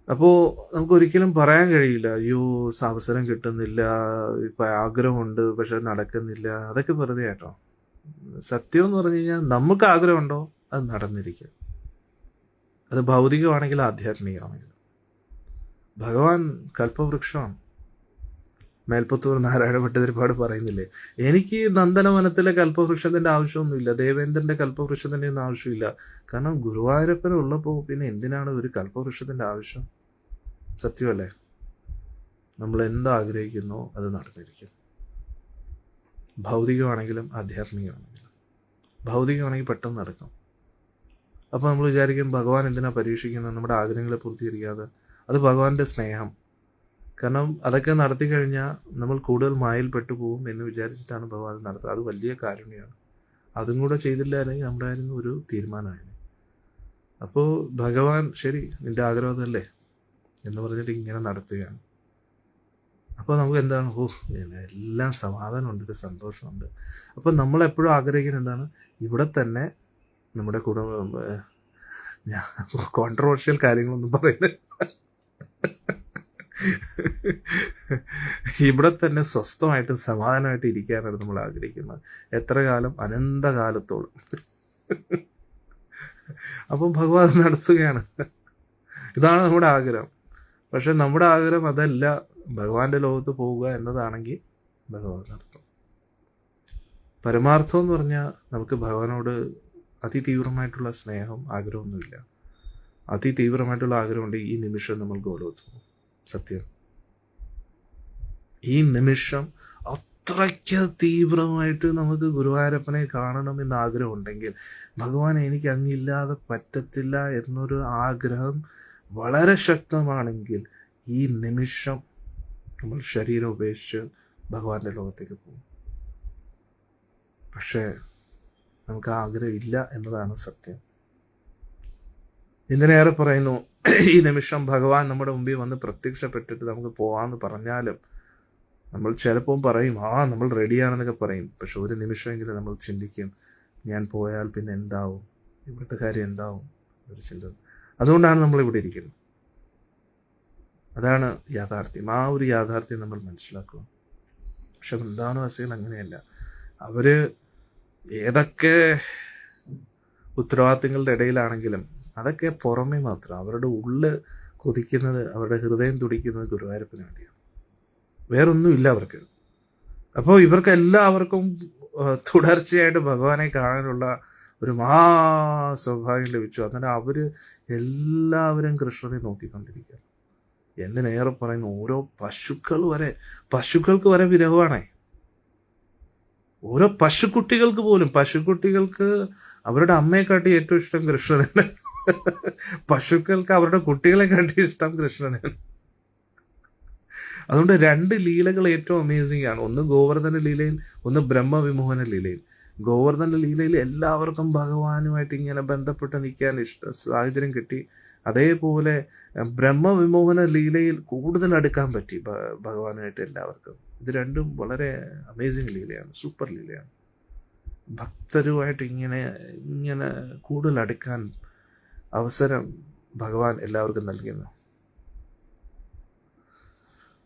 അപ്പോൾ നമുക്കൊരിക്കലും പറയാൻ കഴിയില്ല, അയ്യോ അവസരം കിട്ടുന്നില്ല, ഇപ്പം ആഗ്രഹമുണ്ട് പക്ഷെ നടക്കുന്നില്ല. അതൊക്കെ വെറുതെ ആട്ടോ. സത്യം എന്ന് പറഞ്ഞു കഴിഞ്ഞാൽ നമുക്ക് ആഗ്രഹമുണ്ടോ അത് നടന്നിരിക്കും. അത് ഭൗതികമാണെങ്കിലും ആധ്യാത്മികമാണെങ്കിലും. ഭഗവാൻ കൽപ്പവൃക്ഷമാണ്. മേൽപ്പത്തൂർ നാരായണ ഭട്ടതിരിപ്പാട് പറയുന്നില്ലേ, എനിക്ക് നന്ദനവനത്തിലെ കൽപ്പവൃക്ഷത്തിൻ്റെ ആവശ്യമൊന്നുമില്ല, ദേവേന്ദ്രൻ്റെ കൽപ്പവൃക്ഷത്തിൻ്റെ ഒന്നും ആവശ്യമില്ല. കാരണം ഗുരുവായൂരപ്പൻ ഉള്ളപ്പോൾ പിന്നെ എന്തിനാണ് ഒരു കൽപ്പവൃക്ഷത്തിൻ്റെ ആവശ്യം? സത്യമല്ലേ? നമ്മൾ എന്താഗ്രഹിക്കുന്നോ അത് നടന്നിരിക്കും. ഭൗതികമാണെങ്കിലും ആധ്യാത്മികമാണെങ്കിലും. ഭൗതികമാണെങ്കിൽ പെട്ടെന്ന് നടക്കും. അപ്പോൾ നമ്മൾ വിചാരിക്കും, ഭഗവാൻ എന്തിനാ പരീക്ഷിക്കുന്നത് നമ്മുടെ ആഗ്രഹങ്ങളെ പൂർത്തീകരിക്കാതെ? അത് ഭഗവാന്റെ സ്നേഹം. കാരണം അതൊക്കെ നടത്തി കഴിഞ്ഞാൽ നമ്മൾ കൂടുതൽ മായയിൽപ്പെട്ടു പോകും എന്ന് വിചാരിച്ചിട്ടാണ് ഭഗവാൻ നടത്തുക. അത് വലിയ കാരുണ്യമാണ്. അതും കൂടെ ചെയ്തില്ലായിരുന്നെങ്കിൽ നമ്മുടെ ആയിരുന്നു ഒരു തീരുമാനമായിരുന്നു. അപ്പോൾ ഭഗവാൻ ശരി, നിൻ്റെ ആഗ്രഹമല്ലേ എന്ന് പറഞ്ഞിട്ട് ഇങ്ങനെ നടത്തുകയാണ്. അപ്പോൾ നമുക്ക് എന്താണ്, എല്ലാം സമാധാനമുണ്ട്, ഒരു സന്തോഷമുണ്ട്. അപ്പോൾ നമ്മളെപ്പോഴും ആഗ്രഹിക്കുന്നത് എന്താണ്, ഇവിടെ തന്നെ നമ്മുടെ കുടുംബം, ഞാൻ കോൺട്രവേഴ്ഷ്യൽ കാര്യങ്ങളൊന്നും പറയുന്നത്, ഇവിടെ തന്നെ സ്വസ്ഥമായിട്ട് സമാധാനമായിട്ട് ഇരിക്കാനാണ് നമ്മൾ ആഗ്രഹിക്കുന്നത്. എത്ര കാലം? അനന്തകാലത്തോളം. അപ്പം ഭഗവാൻ നടത്തുകയാണ്. ഇതാണ് നമ്മുടെ ആഗ്രഹം. പക്ഷെ നമ്മുടെ ആഗ്രഹം അതല്ല, ഭഗവാന്റെ ലോകത്ത് പോവുക എന്നതാണെങ്കിൽ ഭഗവാൻ നടത്തും. പരമാർത്ഥം എന്ന് പറഞ്ഞാൽ നമുക്ക് ഭഗവാനോട് അതിതീവ്രമായിട്ടുള്ള സ്നേഹം ആഗ്രഹമൊന്നുമില്ല. അതിതീവ്രമായിട്ടുള്ള ആഗ്രഹമുണ്ട് ഈ നിമിഷം നമ്മൾ ഗോലോകത്ത് പോകും. സത്യം. ഈ നിമിഷം അത്രയ്ക്ക് തീവ്രമായിട്ട് നമുക്ക് ഗുരുവായൂരപ്പനെ കാണണമെന്ന് ആഗ്രഹമുണ്ടെങ്കിൽ, ഭഗവാൻ എനിക്ക് അങ്ങില്ലാതെ പറ്റത്തില്ല എന്നൊരു ആഗ്രഹം വളരെ ശക്തമാണെങ്കിൽ, ഈ നിമിഷം നമ്മൾ ശരീരം ഉപേക്ഷിച്ച് ഭഗവാന്റെ ലോകത്തേക്ക് പോകും. പക്ഷേ നമുക്ക് ആഗ്രഹം ഇല്ല എന്നതാണ് സത്യം. എന്തിനേറെ പറയുന്നു, ഈ നിമിഷം ഭഗവാൻ നമ്മുടെ മുമ്പിൽ വന്ന് പ്രത്യക്ഷപ്പെട്ടിട്ട് നമുക്ക് പോകാമെന്ന് പറഞ്ഞാലും നമ്മൾ ചിലപ്പോൾ പറയും, നമ്മൾ റെഡിയാണെന്നൊക്കെ പറയും. പക്ഷെ ഒരു നിമിഷമെങ്കിലും നമ്മൾ ചിന്തിക്കും, ഞാൻ പോയാൽ പിന്നെ എന്താവും, ഇവിടുത്തെ കാര്യം എന്താവും, ഒരു ചിന്ത. അതുകൊണ്ടാണ് നമ്മളിവിടെ ഇരിക്കുന്നത്. അതാണ് യാഥാർത്ഥ്യം. ആ ഒരു യാഥാർത്ഥ്യം നമ്മൾ മനസ്സിലാക്കുക. പക്ഷെ വൃന്ദാവനവാസികൾ അങ്ങനെയല്ല. അവർ ഏതൊക്കെ ഉത്തരവാദിത്തങ്ങളുടെ ഇടയിലാണെങ്കിലും അതൊക്കെ പുറമേ മാത്രം. അവരുടെ ഉള്ളിൽ കൊതിക്കുന്നത്, അവരുടെ ഹൃദയം തുടിക്കുന്നത് ഗുരുവായൂരപ്പന് വേണ്ടിയാണ്. വേറൊന്നുമില്ല അവർക്ക്. അപ്പോൾ ഇവർക്ക് എല്ലാവർക്കും തുടർച്ചയായിട്ട് ഭഗവാനെ കാണാനുള്ള ഒരു സൗഭാഗ്യം ലഭിച്ചു. അങ്ങനെ അവർ എല്ലാവരും കൃഷ്ണനെ നോക്കിക്കൊണ്ടിരിക്കുകയാണ്. എന്തിനേറെ പറയുന്നു, ഓരോ പശുക്കൾക്ക് വരെ വിരഹമാണേ. ഓരോ പശുക്കുട്ടികൾക്ക് അവരുടെ അമ്മയെക്കാട്ടി ഏറ്റവും ഇഷ്ടം കൃഷ്ണനാണ്. പശുക്കൾക്ക് അവരുടെ കുട്ടികളെ കാട്ടി ഇഷ്ടം കൃഷ്ണനാണ്. അതുകൊണ്ട് 2 ലീലകൾ ഏറ്റവും അമേസിംഗ് ആണ്. ഒന്ന് ഗോവർദ്ധന ലീലയും ഒന്ന് ബ്രഹ്മവിമോഹന ലീലയും. ഗോവർദ്ധന ലീലയിൽ എല്ലാവർക്കും ഭഗവാനുമായിട്ട് ഇങ്ങനെ ബന്ധപ്പെട്ട് നിൽക്കാൻ സാഹചര്യം കിട്ടി. അതേപോലെ ബ്രഹ്മവിമോഹന ലീലയിൽ കൂടുതൽ അടുക്കാൻ പറ്റി ഭഗവാനുമായിട്ട് എല്ലാവർക്കും. ഇത് രണ്ടും വളരെ അമേസിങ് ലീലയാണ്, സൂപ്പർ ലീലയാണ്. ഭക്തരുമായിട്ട് ഇങ്ങനെ കൂടുതൽ അടുക്കാൻ അവസരം ഭഗവാൻ എല്ലാവർക്കും നൽകുന്നു.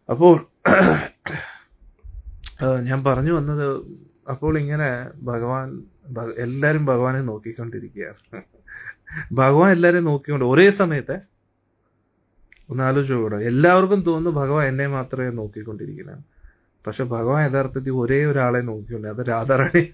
അപ്പോൾ ഞാൻ പറഞ്ഞു വന്നത്, അപ്പോൾ ഇങ്ങനെ എല്ലാവരും ഭഗവാനെ നോക്കിക്കൊണ്ടിരിക്കുകയാണ്. ഭഗവാൻ എല്ലാവരെയും നോക്കിക്കൊണ്ട് ഒന്ന് ആലോചിച്ചോട്ടോ. എല്ലാവർക്കും തോന്നുന്നു ഭഗവാൻ എന്നെ മാത്രമേ നോക്കിക്കൊണ്ടിരിക്കുന്നത്. പക്ഷെ ഭഗവാൻ യഥാർത്ഥത്തിൽ ഒരേ ഒരാളെ നോക്കിക്കൊണ്ട്, അത് രാധാറാണി.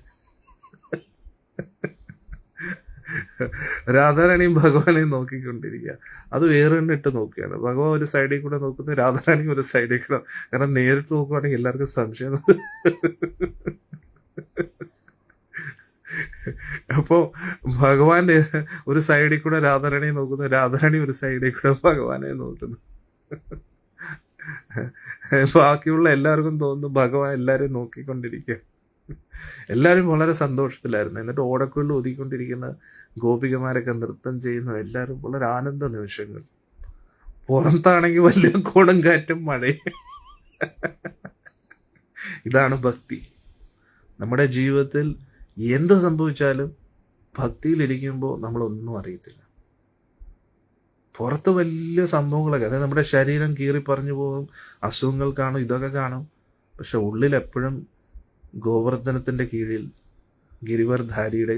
രാധാറാണിയും ഭഗവാനെയും നോക്കിക്കൊണ്ടിരിക്കുക. അത് വേറെ ഇട്ട് നോക്കുകയാണ്. ഭഗവാൻ ഒരു സൈഡിൽ കൂടെ നോക്കുന്നത്, രാധാറാണി ഒരു സൈഡിൽ കൂടെ. കാരണം നേരിട്ട് നോക്കുവാണെങ്കിൽ എല്ലാവർക്കും സംശയം. അപ്പോൾ ഭഗവാന്റെ ഒരു സൈഡിൽ കൂടെ രാധാറാണിയെ നോക്കുന്നു, രാധാറാണി ഒരു സൈഡിൽ കൂടെ ഭഗവാനെ നോക്കുന്നു. ബാക്കിയുള്ള എല്ലാവർക്കും തോന്നുന്നു ഭഗവാൻ എല്ലാവരും നോക്കിക്കൊണ്ടിരിക്കുക. എല്ലാവരും വളരെ സന്തോഷത്തിലായിരുന്നു. എന്നിട്ട് ഓടക്കുള്ളിൽ ഒതുക്കിക്കൊണ്ടിരിക്കുന്ന ഗോപികമാരൊക്കെ നൃത്തം ചെയ്യുന്നു. എല്ലാവരും വളരെ ആനന്ദ നിമിഷങ്ങൾ. പുറത്താണെങ്കിൽ വലിയ കൊടുങ്കാറ്റും മഴയും. ഇതാണ് ഭക്തി. നമ്മുടെ ജീവിതത്തിൽ എന്ത് സംഭവിച്ചാലും ഭക്തിയിലിരിക്കുമ്പോൾ നമ്മളൊന്നും അറിയത്തില്ല. പുറത്ത് വലിയ സംഭവങ്ങളൊക്കെ, അതായത് നമ്മുടെ ശരീരം കീറി പറഞ്ഞു പോകും, അസുഖങ്ങൾ കാണും, ഇതൊക്കെ കാണും. പക്ഷെ ഉള്ളിൽ എപ്പോഴും ഗോവർദ്ധനത്തിൻ്റെ കീഴിൽ ഗിരിവർധാരിയുടെ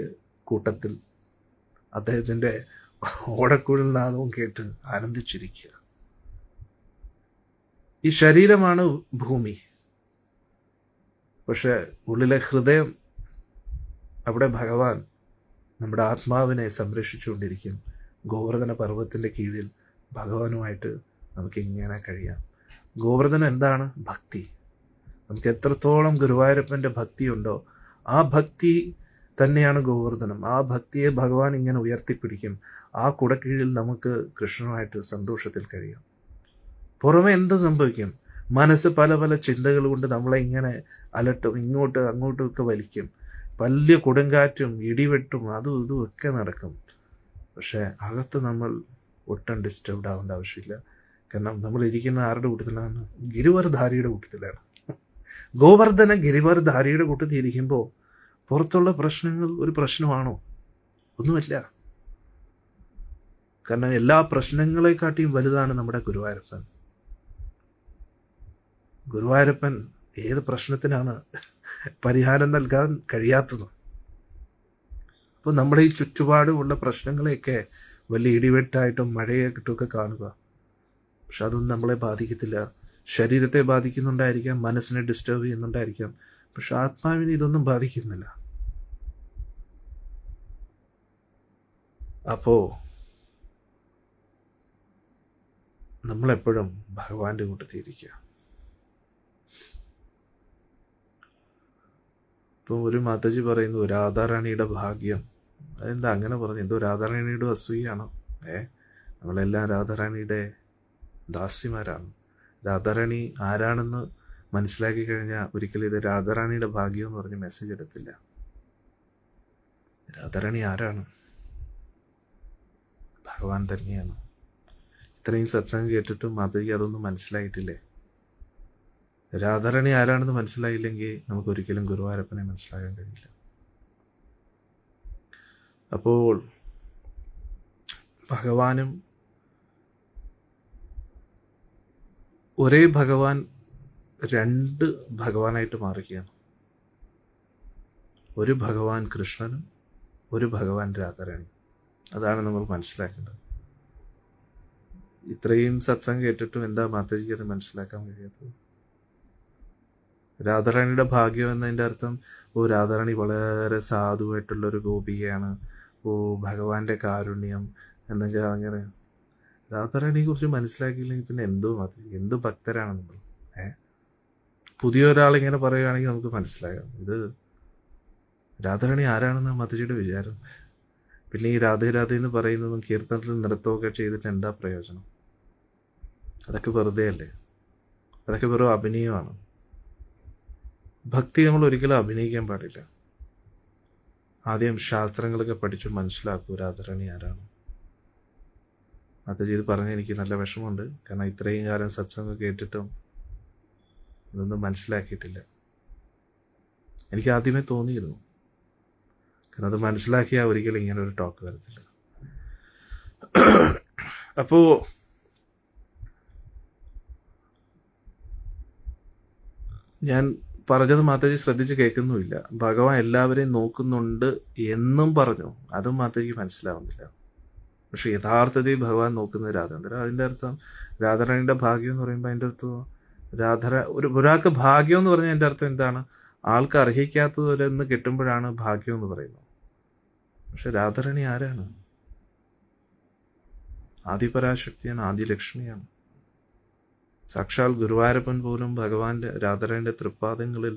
കൂട്ടത്തിൽ അദ്ദേഹത്തിൻ്റെ ഓടക്കുഴൽ നാദവും കേട്ട് ആനന്ദിച്ചിരിക്കുക. ഈ ശരീരമാണ് ഭൂമി, പക്ഷെ ഉള്ളിലെ ഹൃദയം, അവിടെ ഭഗവാൻ നമ്മുടെ ആത്മാവിനെ സംരക്ഷിച്ചുകൊണ്ടിരിക്കും. ഗോവർദ്ധന പർവ്വതത്തിൻ്റെ കീഴിൽ ഭഗവാനുമായിട്ട് നമുക്ക് ഇങ്ങനെ കഴിയാം. ഗോവർദ്ധനം എന്താണ്? ഭക്തി. നമുക്ക് എത്രത്തോളം ഗുരുവായൂരപ്പൻ്റെ ഭക്തിയുണ്ടോ ആ ഭക്തി തന്നെയാണ് ഗോവർദ്ധനം. ആ ഭക്തിയെ ഭഗവാൻ ഇങ്ങനെ ഉയർത്തിപ്പിടിക്കും. ആ കുടക്കീഴിൽ നമുക്ക് കൃഷ്ണനുമായിട്ട് സന്തോഷത്തിൽ കഴിയാം. പുറമെ എന്ത് സംഭവിക്കും? മനസ്സ് പല പല ചിന്തകൾ കൊണ്ട് നമ്മളെ ഇങ്ങനെ അലട്ടും, ഇങ്ങോട്ട് അങ്ങോട്ടും ഒക്കെ വലിക്കും. വലിയ കൊടുങ്കാറ്റും ഇടിവെട്ടും അതും ഇതും ഒക്കെ നടക്കും. പക്ഷേ അകത്ത് നമ്മൾ ഒട്ടും ഡിസ്റ്റർബ്ഡ് ആവേണ്ട ആവശ്യമില്ല. കാരണം നമ്മൾ ഇരിക്കുന്ന ആരുടെ കൂട്ടത്തിലാണ്? ഗിരിവർധാരിയുടെ കൂട്ടത്തിലാണ്. ഗോവർദ്ധന ഗിരിവർധാരിയുടെ കൂട്ടത്തിൽ ഇരിക്കുമ്പോൾ പുറത്തുള്ള പ്രശ്നങ്ങൾ ഒരു പ്രശ്നമാണോ? ഒന്നുമല്ല. കാരണം എല്ലാ പ്രശ്നങ്ങളെക്കാട്ടിയും വലുതാണ് നമ്മുടെ ഗുരുവായൂരപ്പൻ. ഗുരുവായൂരപ്പൻ ഏത് പ്രശ്നത്തിനാണ് പരിഹാരം നൽകാൻ കഴിയാത്തത്? അപ്പോൾ നമ്മുടെ ഈ ചുറ്റുപാടുമുള്ള പ്രശ്നങ്ങളെയൊക്കെ വലിയ ഇടിവെട്ടായിട്ടും മഴയായിട്ടും ഒക്കെ കാണുക. പക്ഷെ അതൊന്നും നമ്മളെ ബാധിക്കത്തില്ല. ശരീരത്തെ ബാധിക്കുന്നുണ്ടായിരിക്കാം, മനസ്സിനെ ഡിസ്റ്റർബ് ചെയ്യുന്നുണ്ടായിരിക്കാം, പക്ഷെ ആത്മാവിനെ ഇതൊന്നും ബാധിക്കുന്നില്ല. അപ്പോൾ നമ്മളെപ്പോഴും ഭഗവാന്റെ കൂട്ടത്തിരിക്കുക. ഇപ്പോൾ ഒരു മാതാജി പറയുന്നു രാധാറാണിയുടെ ഭാഗ്യം. അതെന്താ അങ്ങനെ പറഞ്ഞു? എന്തോ രാധാറാണിയുടെ അസൂയാണോ? നമ്മളെല്ലാം രാധാറാണിയുടെ ദാസിമാരാണ്. രാധാറാണി ആരാണെന്ന് മനസ്സിലാക്കി കഴിഞ്ഞാൽ ഒരിക്കലും ഇത് രാധാറാണിയുടെ ഭാഗ്യം എന്ന് പറഞ്ഞ് മെസ്സേജ് എടുത്തില്ല. രാധാറാണി ആരാണ്? ഭഗവാൻ തന്നെയാണ്. ഇത്രയും സത്സംഗം കേട്ടിട്ടും മാതാജിക്ക് അതൊന്നും മനസ്സിലായിട്ടില്ലേ? രാധാറാണി ആരാണെന്ന് മനസ്സിലായില്ലെങ്കിൽ നമുക്കൊരിക്കലും ഗുരുവായൂരപ്പനെ മനസ്സിലാക്കാൻ കഴിയില്ല. അപ്പോൾ ഭഗവാനും ഒരേ ഭഗവാൻ രണ്ട് ഭഗവാനായിട്ട് മാറുകയാണ്. ഒരു ഭഗവാൻ കൃഷ്ണനും ഒരു ഭഗവാൻ രാധാറാണി. അതാണ് നമ്മൾ മനസ്സിലാക്കേണ്ടത്. ഇത്രയും സത്സംഗം കേട്ടിട്ടും എന്താ മാതാജിക്ക് അത് മനസ്സിലാക്കാൻ കഴിയാത്തത്? രാധാറാണിയുടെ ഭാഗ്യം എന്നതിൻ്റെ അർത്ഥം രാധാറാണി വളരെ സാധുവായിട്ടുള്ളൊരു ഗോപികയാണ്, ഭഗവാന്റെ കാരുണ്യം എന്നൊക്കെ. അങ്ങനെ രാധാറാണിയെ കുറിച്ച് മനസ്സിലാക്കിയില്ലെങ്കിൽ പിന്നെ എന്ത് ഭക്തരാണ് നമ്മൾ? പുതിയൊരാളിങ്ങനെ പറയുകയാണെങ്കിൽ നമുക്ക് മനസ്സിലാകാം. ഇത് രാധാറാണി ആരാണെന്ന് മാതാജിയുടെ വിചാരം. പിന്നെ ഈ രാധേ രാധേ എന്ന് പറയുന്നതും കീർത്തനത്തിൽ നൃത്തമൊക്കെ ചെയ്തിട്ട് എന്താ പ്രയോജനം? അതൊക്കെ വെറുതെ അല്ലേ? അതൊക്കെ വെറും അഭിനയമാണ്. ഭക്തി നമ്മൾ ഒരിക്കലും അഭിനയിക്കാൻ പാടില്ല. ആദ്യം ശാസ്ത്രങ്ങളൊക്കെ പഠിച്ച് മനസ്സിലാക്കൂ രാധാറാണി ആരാണ്. മാതാജി ഇത് പറഞ്ഞ് എനിക്ക് നല്ല വിഷമമുണ്ട്. കാരണം ഇത്രയും കാലം സത്സംഗം കേട്ടിട്ടും ഇതൊന്നും മനസ്സിലാക്കിയിട്ടില്ല. എനിക്ക് ആദ്യമേ തോന്നിയിരുന്നു. കാരണം അത് മനസ്സിലാക്കിയാൽ ഒരിക്കലും ഇങ്ങനെ ഒരു ടോക്ക് വരത്തില്ല. അപ്പോൾ ഞാൻ പറഞ്ഞത് മാതാജി ശ്രദ്ധിച്ച് കേൾക്കുന്നുമില്ല. ഭഗവാൻ എല്ലാവരെയും നോക്കുന്നുണ്ട് എന്നും പറഞ്ഞു. അതും മാതാജിക്ക് മനസ്സിലാവുന്നില്ല. പക്ഷെ യഥാർത്ഥത്തിൽ ഭഗവാൻ നോക്കുന്നത് രാധാന്തരം. അതിൻ്റെ അർത്ഥം രാധാറാണിയുടെ ഭാഗ്യം എന്ന് പറയുമ്പോൾ അതിൻ്റെ അർത്ഥം ഒരാൾക്ക് ഭാഗ്യം എന്ന് പറഞ്ഞാൽ എൻ്റെ അർത്ഥം എന്താണ്? ആൾക്ക് അർഹിക്കാത്തവരെന്ന് കിട്ടുമ്പോഴാണ് ഭാഗ്യം എന്ന് പറയുന്നത്. പക്ഷെ രാധാറാണി ആരാണ്? ആദിപരാശക്തിയാണ്, ആദിലക്ഷ്മിയാണ്. സാക്ഷാൽ ഗുരുവായൂരപ്പൻ പോലും ഭഗവാന്റെ രാധാറാണിയുടെ തൃപ്പാദങ്ങളിൽ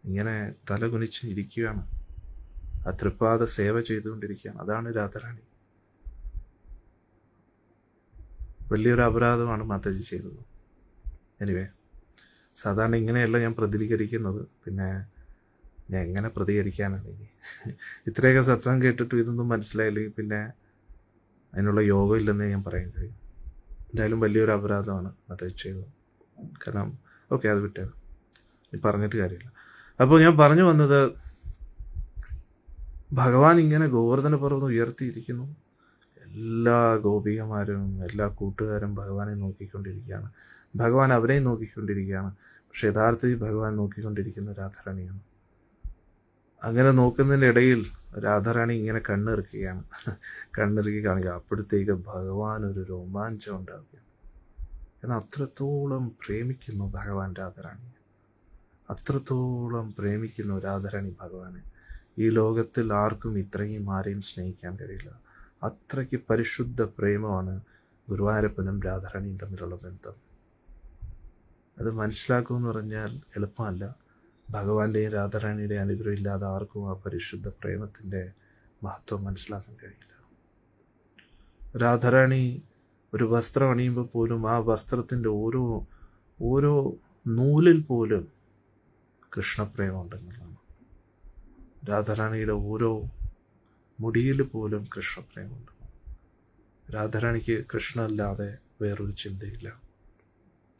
ഇങ്ങനെ തലകുനിച്ച് ഇരിക്കുകയാണ്. ആ തൃപ്പാദ സേവ ചെയ്തുകൊണ്ടിരിക്കുകയാണ്. അതാണ് രാധാറാണി. വലിയൊരു അപരാധമാണ് മാതാജി ചെയ്തത്. എനിവേ, സാധാരണ ഇങ്ങനെയല്ല ഞാൻ പ്രതികരിക്കുന്നത്. പിന്നെ ഞാൻ എങ്ങനെ പ്രതികരിക്കാനാണ് ഇനി? ഇത്രയൊക്കെ സത്സംഗം കേട്ടിട്ടും ഇതൊന്നും മനസ്സിലായില്ലെങ്കിൽ പിന്നെ അതിനുള്ള യോഗം ഇല്ലെന്നേ ഞാൻ പറയാൻ കഴിയും. എന്തായാലും വലിയൊരു അപരാധമാണ് മാതാജി ചെയ്തത്. കാരണം ഓക്കെ, അത് വിട്ടത് പറഞ്ഞിട്ട് കാര്യമില്ല. അപ്പോൾ ഞാൻ പറഞ്ഞു വന്നത്, ഭഗവാൻ ഇങ്ങനെ ഗോവർദ്ധന പർവ്വതം ഉയർത്തിയിരിക്കുന്നു. എല്ലാ ഗോപികമാരും എല്ലാ കൂട്ടുകാരും ഭഗവാനെ നോക്കിക്കൊണ്ടിരിക്കുകയാണ്. ഭഗവാൻ അവരെയും നോക്കിക്കൊണ്ടിരിക്കുകയാണ്. പക്ഷെ യഥാർത്ഥത്തിൽ ഭഗവാൻ നോക്കിക്കൊണ്ടിരിക്കുന്ന രാധാറാണിയാണ്. അങ്ങനെ നോക്കുന്നതിൻ്റെ ഇടയിൽ രാധാറാണി ഇങ്ങനെ കണ്ണിറുക്കുകയാണ്. കണ്ണിറുക്കി കാണിക്കുക. അപ്പോഴത്തേക്ക് ഭഗവാൻ ഒരു രോമാഞ്ചം ഉണ്ടാവുകയാണ്. എന്നാൽ അത്രത്തോളം പ്രേമിക്കുന്നു ഭഗവാൻ രാധാറാണിയെ. അത്രത്തോളം പ്രേമിക്കുന്നു രാധാറാണി ഭഗവാനെ. ഈ ലോകത്തിൽ ആർക്കും ഇത്രയും ആരെയും സ്നേഹിക്കാൻ കഴിയില്ല. അത്രയ്ക്ക് പരിശുദ്ധ പ്രേമമാണ് ഗുരുവായൂരപ്പനും രാധാറാണിയും തമ്മിലുള്ള ബന്ധം. അത് മനസ്സിലാക്കുമെന്ന് പറഞ്ഞാൽ എളുപ്പമല്ല. ഭഗവാന്റെയും രാധാറാണിയുടെയും അനുഗ്രഹം ഇല്ലാതെ ആർക്കും ആ പരിശുദ്ധ പ്രേമത്തിൻ്റെ മഹത്വം മനസ്സിലാക്കാൻ കഴിയില്ല. രാധാറാണി ഒരു വസ്ത്രം അണിയുമ്പോൾ പോലും ആ വസ്ത്രത്തിൻ്റെ ഓരോ നൂലിൽ പോലും കൃഷ്ണപ്രേമം ഉണ്ടെന്നുള്ളതാണ്. രാധാറാണിയുടെ ഓരോ മുടിയിൽ പോലും കൃഷ്ണപ്രേമുണ്ട്. രാധാറാണിക്ക് കൃഷ്ണ അല്ലാതെ വേറൊരു ചിന്തയില്ല.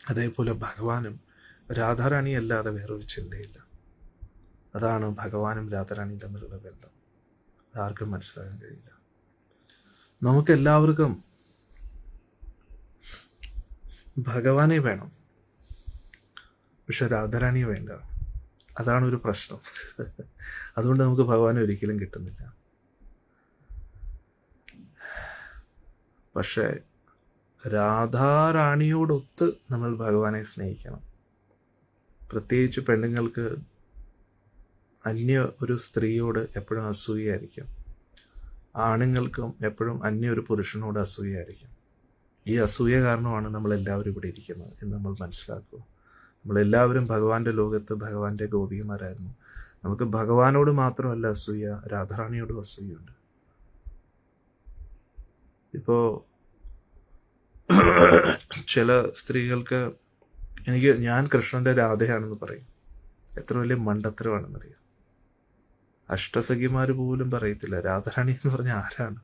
അതേപോലെ ഭഗവാനും രാധാറാണി അല്ലാതെ വേറൊരു ചിന്തയില്ല. അതാണ് ഭഗവാനും രാധാറാണിയും തമ്മിലുള്ള ബന്ധം. അതാർക്കും മനസ്സിലാക്കാൻ കഴിയില്ല. നമുക്കെല്ലാവർക്കും ഭഗവാനെ വേണം, പക്ഷെ രാധാറാണിയെ വേണ്ട. അതാണ് ഒരു പ്രശ്നം. അതുകൊണ്ട് നമുക്ക് ഭഗവാനെ ഒരിക്കലും കിട്ടുന്നില്ല. പക്ഷേ രാധാറാണിയോടൊത്ത് നമ്മൾ ഭഗവാനെ സ്നേഹിക്കണം. പ്രത്യേകിച്ച് പെണ്ണുങ്ങൾക്ക് അന്യ ഒരു സ്ത്രീയോട് എപ്പോഴും അസൂയായിരിക്കും. ആണുങ്ങൾക്കും എപ്പോഴും അന്യ ഒരു പുരുഷനോട് അസൂയായിരിക്കും. ഈ അസൂയ കാരണമാണ് നമ്മളെല്ലാവരും ഇവിടെ ഇരിക്കുന്നത് എന്ന് നമ്മൾ മനസ്സിലാക്കുക. നമ്മളെല്ലാവരും ഭഗവാന്റെ ലോകത്ത് ഭഗവാന്റെ ഗോപികമാരായിരുന്നു. നമുക്ക് ഭഗവാനോട് മാത്രമല്ല അസൂയ, രാധാറാണിയോടും അസൂയുണ്ട്. ഇപ്പോൾ ചില സ്ത്രീകൾക്ക് ഞാൻ കൃഷ്ണൻ്റെ രാധയാണെന്ന് പറയും. എത്ര വലിയ മണ്ടത്തരമാണെന്നറിയാം. അഷ്ടസഖിമാർ പോലും പറയത്തില്ല രാധാറാണി എന്ന് പറഞ്ഞാൽ ആരാണ്,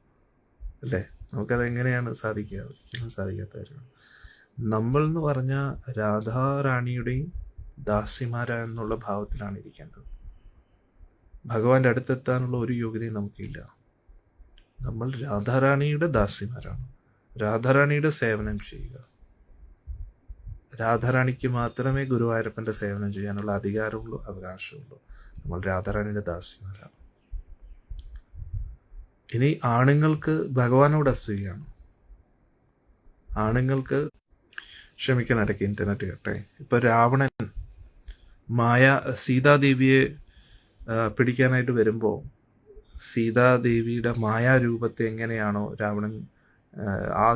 അല്ലേ? നമുക്കതെങ്ങനെയാണ് സാധിക്കുക? ഒരിക്കലും സാധിക്കാത്ത കാര്യമാണ്. നമ്മൾ എന്ന് പറഞ്ഞാൽ രാധാറാണിയുടെയും ദാസിമാരെന്നുള്ള ഭാവത്തിലാണ് ഇരിക്കേണ്ടത്. ഭഗവാന്റെ അടുത്തെത്താനുള്ള ഒരു യോഗ്യതയും നമുക്കില്ല. നമ്മൾ രാധാറാണിയുടെ ദാസിമാരാണ്. രാധാറാണിയുടെ സേവനം ചെയ്യുക. രാധാറാണിക്ക് മാത്രമേ ഗുരുവായൂരപ്പൻ്റെ സേവനം ചെയ്യാനുള്ള അധികാരമുള്ളൂ, അവകാശമുള്ളൂ. നമ്മൾ രാധാറാണിയുടെ ദാസിമാരാണ്. ഇനി ആണുങ്ങൾക്ക് ഭഗവാനോട് അസൂയാണ്. ആണുങ്ങൾക്ക് ക്ഷമിക്കണം, ഇടയ്ക്ക് ഇൻ്റർനെറ്റ് കട്ടെ. ഇപ്പോൾ രാവണൻ സീതാദേവിയെ പിടിക്കാനായിട്ട് വരുമ്പോൾ സീതാദേവിയുടെ മായാരൂപത്തെ എങ്ങനെയാണോ രാവണൻ ആ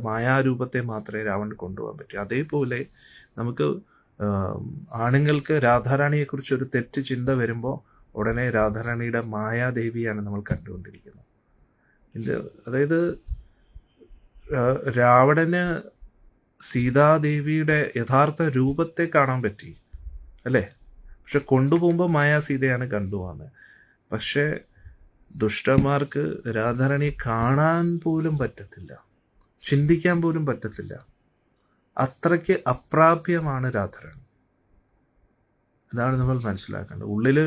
മായാരൂപത്തെ മാത്രമേ രാവണൻ കൊണ്ടുപോകാൻ പറ്റൂ. അതേപോലെ നമുക്ക് ആണുങ്ങൾക്ക് രാധാറാണിയെക്കുറിച്ചൊരു തെറ്റ് ചിന്ത വരുമ്പോൾ ഉടനെ രാധാറാണിയുടെ മായാദേവിയാണ് നമ്മൾ കണ്ടുകൊണ്ടിരിക്കുന്നത്. അതായത് രാവണന് സീതാദേവിയുടെ യഥാർത്ഥ രൂപത്തെ കാണാൻ പറ്റി, അല്ലേ? പക്ഷെ കൊണ്ടുപോകുമ്പോൾ മായാസീതയാണ് കണ്ടുപോകുന്നത്. പക്ഷേ ദുഷ്ടന്മാർക്ക് രാധാറാണിയെ കാണാൻ പോലും പറ്റത്തില്ല, ചിന്തിക്കാൻ പോലും പറ്റത്തില്ല. അത്രയ്ക്ക് അപ്രാപ്യമാണ് രാധാറാണി. അതാണ് നമ്മൾ മനസ്സിലാക്കേണ്ടത്. ഉള്ളിൽ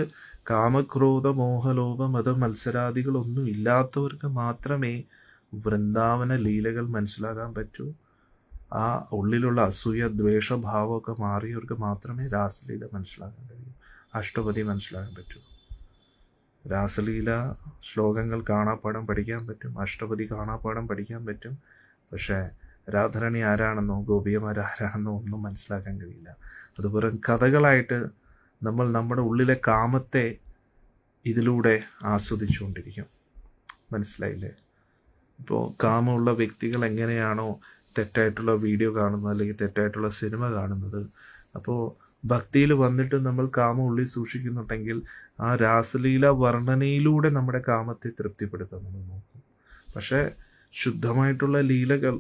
കാമക്രോധ മോഹലോഭ മത മത്സരാദികളൊന്നും ഇല്ലാത്തവർക്ക് മാത്രമേ വൃന്ദാവന ലീലകൾ മനസ്സിലാക്കാൻ പറ്റൂ. ആ ഉള്ളിലുള്ള അസൂയ ദ്വേഷഭാവമൊക്കെ മാറിയവർക്ക് മാത്രമേ രാസലീല മനസ്സിലാക്കാൻ കഴിയൂ, അഷ്ടപതി മനസ്സിലാക്കാൻ പറ്റൂ. രാസലീല ശ്ലോകങ്ങൾ കാണാപ്പാഠം പഠിക്കാൻ പറ്റും, അഷ്ടപതി കാണാപ്പാഠം പഠിക്കാൻ പറ്റും. പക്ഷേ രാധാറാണി ആരാണെന്നോ ഗോപികമാർ ആരാണെന്നോ ഒന്നും മനസ്സിലാക്കാൻ കഴിയില്ല. അത് വെറും കഥകളായിട്ട് നമ്മൾ നമ്മുടെ ഉള്ളിലെ കാമത്തെ ഇതിലൂടെ ആസ്വദിച്ചുകൊണ്ടിരിക്കും. മനസ്സിലായില്ലേ? ഇപ്പോൾ കാമമുള്ള വ്യക്തികൾ എങ്ങനെയാണോ തെറ്റായിട്ടുള്ള വീഡിയോ കാണുന്നത് അല്ലെങ്കിൽ തെറ്റായിട്ടുള്ള സിനിമ കാണുന്നത്, അപ്പോൾ ഭക്തിയിൽ വന്നിട്ട് നമ്മൾ കാമം ഉള്ളിൽ സൂക്ഷിക്കുന്നുണ്ടെങ്കിൽ ആ രാസലീല വർണ്ണനയിലൂടെ നമ്മുടെ കാമത്തെ തൃപ്തിപ്പെടുത്താൻ നമ്മൾ നോക്കും. പക്ഷേ ശുദ്ധമായിട്ടുള്ള ലീലകൾ,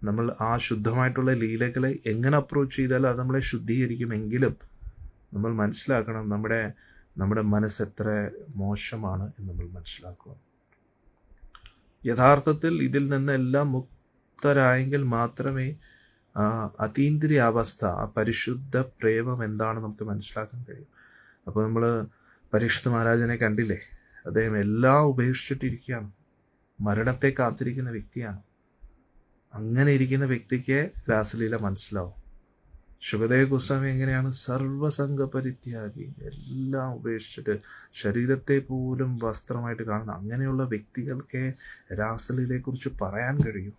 നമ്മൾ ആ ശുദ്ധമായിട്ടുള്ള ലീലകളെ എങ്ങനെ അപ്രോച്ച് ചെയ്താലും അത് നമ്മളെ ശുദ്ധീകരിക്കുമെങ്കിലും നമ്മൾ മനസ്സിലാക്കണം നമ്മുടെ മനസ്സെത്ര മോശമാണ് എന്ന് നമ്മൾ മനസ്സിലാക്കുക. യഥാർത്ഥത്തിൽ ഇതിൽ നിന്നെല്ലാം മുക്തരായെങ്കിൽ മാത്രമേ അതീന്ദ്രിയ അവസ്ഥ, ആ പരിശുദ്ധ പ്രേമം എന്താണ് നമുക്ക് മനസ്സിലാക്കാൻ കഴിയും. അപ്പോൾ നമ്മൾ പരീക്ഷിത് മഹാരാജനെ കണ്ടില്ലേ? അദ്ദേഹം എല്ലാം ഉപേക്ഷിച്ചിട്ടിരിക്കുകയാണ്, മരണത്തെ കാത്തിരിക്കുന്ന വ്യക്തിയാണ്. അങ്ങനെ ഇരിക്കുന്ന വ്യക്തിക്ക് രാസലീല മനസ്സിലാവും. ശുകദേവ ഗോസ്വാമി എങ്ങനെയാണ്? സർവസംഗ പരിത്യാഗി, എല്ലാം ഉപേക്ഷിച്ചിട്ട് ശരീരത്തെ പോലും വസ്ത്രമായിട്ട് കാണുന്ന അങ്ങനെയുള്ള വ്യക്തികൾക്ക് രാസലീലയെക്കുറിച്ച് പറയാൻ കഴിയും.